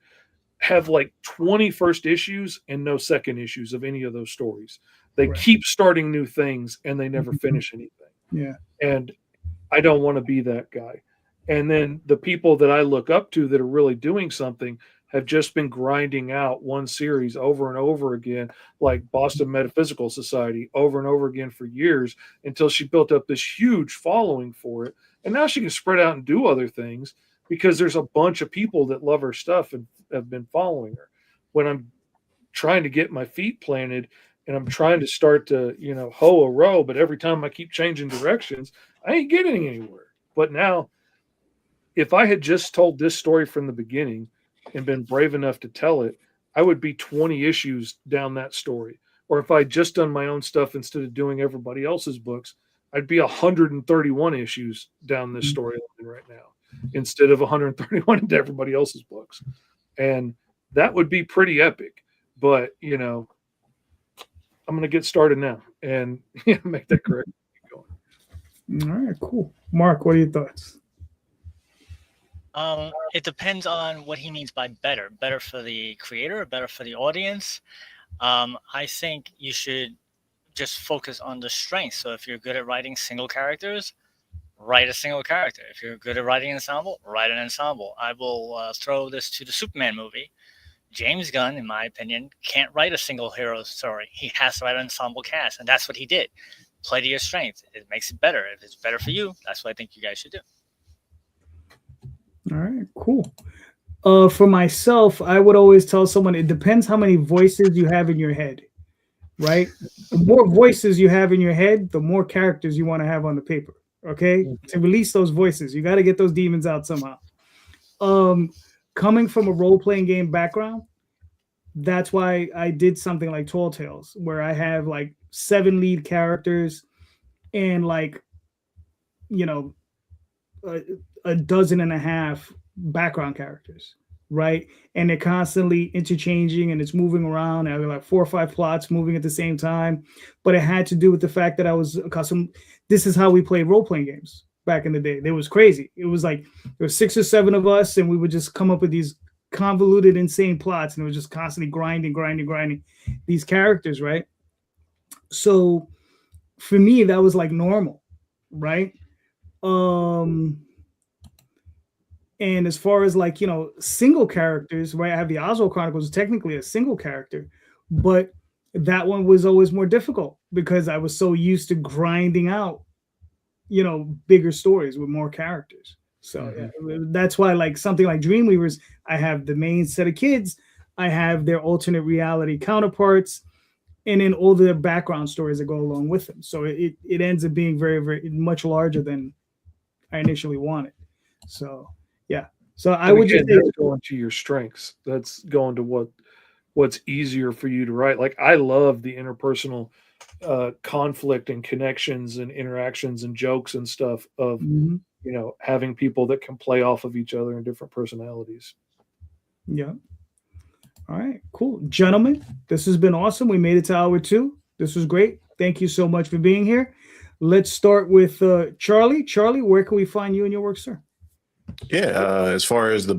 [SPEAKER 3] have like 20 first issues and no second issues of any of those stories. They keep starting new things and they never finish anything.
[SPEAKER 1] Yeah.
[SPEAKER 3] And I don't want to be that guy. And then the people that I look up to that are really doing something have just been grinding out one series over and over again, like Boston Metaphysical Society, over and over again for years until she built up this huge following for it. And now she can spread out and do other things because there's a bunch of people that love her stuff and have been following her. When I'm trying to get my feet planted and I'm trying to start to, hoe a row, but every time I keep changing directions, I ain't getting anywhere. But now, if I had just told this story from the beginning and been brave enough to tell it, I would be 20 issues down that story. Or if I'd just done my own stuff instead of doing everybody else's books, I'd be 131 issues down this storyline right now instead of 131 into everybody else's books. And that would be pretty epic. But, I'm going to get started now and make that correct.
[SPEAKER 1] All right, cool. Mark, what are your thoughts?
[SPEAKER 2] It depends on what he means by better. Better for the creator or better for the audience? I think you should just focus on the strengths. So if you're good at writing single characters, write a single character. If you're good at writing an ensemble, write an ensemble. I will throw this to the Superman movie. James Gunn, in my opinion, can't write a single hero story. He has to write an ensemble cast, and that's what he did. Play to your strengths. It makes it better. If it's better for you, that's what I think you guys should do.
[SPEAKER 1] All right, cool. For myself, I would always tell someone it depends how many voices you have in your head, right? The more voices you have in your head, the more characters you want to have on the paper. Okay, to release those voices, you got to get those demons out somehow. Coming from a role-playing game background, that's why I did something like Tall Tales, where I have like 7 lead characters and like, a dozen and a half background characters, right? And they're constantly interchanging and it's moving around. And like 4 or 5 plots moving at the same time. But it had to do with the fact that I was accustomed. This is how we played role-playing games back in the day. It was crazy. It was like there were 6 or 7 of us, and we would just come up with these convoluted, insane plots, and it was just constantly grinding these characters, right? So for me, that was like normal, right? And as far as like, single characters, right? I have the Oswald Chronicles, technically a single character, but that one was always more difficult because I was so used to grinding out, bigger stories with more characters. So that's why, like something like Dreamweavers, I have the main set of kids, I have their alternate reality counterparts, and then all the background stories that go along with them. So it ends up being very, very much larger than I initially wanted. So yeah. So I would just
[SPEAKER 3] that's going to your strengths. That's going to what's easier for you to write. Like I love the interpersonal conflict and connections and interactions and jokes and stuff of having people that can play off of each other and different personalities.
[SPEAKER 1] Yeah. All right, cool. Gentlemen, this has been awesome. We made it to hour 2. This was great. Thank you so much for being here. Let's start with Charlie. Charlie, where can we find you and your work, sir?
[SPEAKER 4] Yeah, as far as the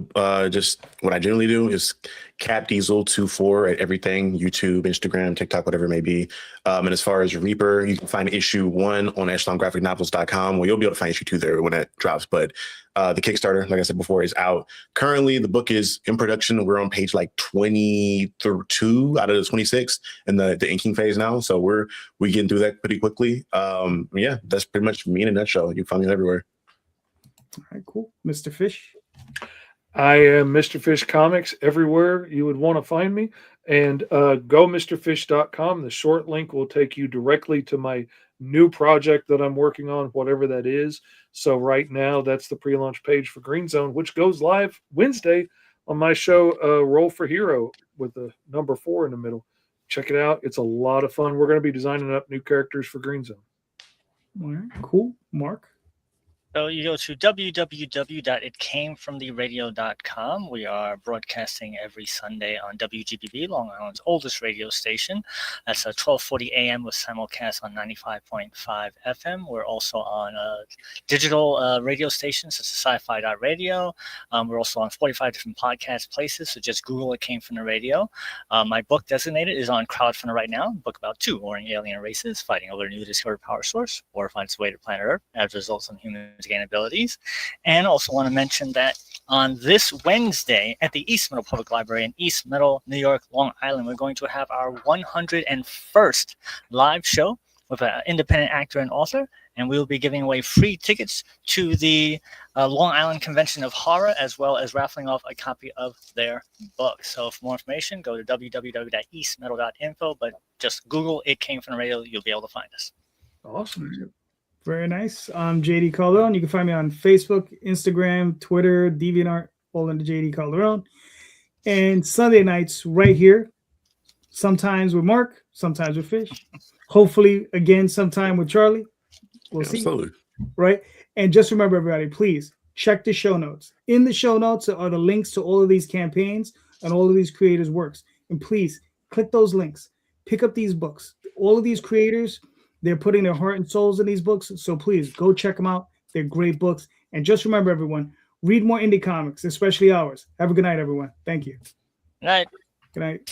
[SPEAKER 4] just what I generally do is CapDiesel24 at everything, YouTube, Instagram, TikTok, whatever it may be. And as far as Reaper, you can find issue 1 on echelongraphicnovels.com. Well, you'll be able to find issue 2 there when that drops. But the Kickstarter, like I said before, is out. Currently, the book is in production. We're on page like 22 out of the 26 in the inking phase now. So we're getting through that pretty quickly. Yeah, that's pretty much me in a nutshell. You can find me everywhere.
[SPEAKER 1] All right, cool. Mr. Fish.
[SPEAKER 3] I am Mr. Fish Comics everywhere you would want to find me. And go MrFish.com. The short link will take you directly to my new project that I'm working on, whatever that is. So right now, that's the pre-launch page for Green Zone, which goes live Wednesday on my show, Roll for Hero, with the number 4 in the middle. Check it out. It's a lot of fun. We're going to be designing up new characters for Green Zone.
[SPEAKER 1] All right, cool. Mark.
[SPEAKER 2] So you go to www.itcamefromtheradio.com. We are broadcasting every Sunday on WGBB, Long Island's oldest radio station. That's 12:40 a.m. with simulcast on 95.5 FM. We're also on digital radio stations such as sci-fi.radio. We're also on 45 different podcast places, so just Google It Came From the Radio. My book, Designated, is on crowdfunding right now. A book about 2 warring alien races fighting over a new discovered power source, or finds its way to planet Earth as results in humans gain abilities. And also want to mention that on this Wednesday at the East Middle Public Library in East Middle, New York, Long Island, we're going to have our 101st live show with an independent actor and author, and we will be giving away free tickets to the Long Island Convention of Horror, as well as raffling off a copy of their book. So for more information, go to www.eastmiddle.info, but just Google It Came From the Radio. You'll be able to find us.
[SPEAKER 3] Awesome.
[SPEAKER 1] Very nice. I'm JD Calderon. You can find me on Facebook, Instagram, Twitter, DeviantArt, all under JD Calderon. And Sunday nights right here, sometimes with Mark, sometimes with Fish. Hopefully, again, sometime with Charlie. We'll see.
[SPEAKER 4] Absolutely.
[SPEAKER 1] Right? And just remember, everybody, please check the show notes. In the show notes are the links to all of these campaigns and all of these creators' works. And please click those links. Pick up these books. All of these creators, they're putting their heart and souls in these books. So please go check them out. They're great books. And just remember, everyone, read more indie comics, especially ours. Have a good night, everyone. Thank you.
[SPEAKER 2] Good night.
[SPEAKER 1] Good night.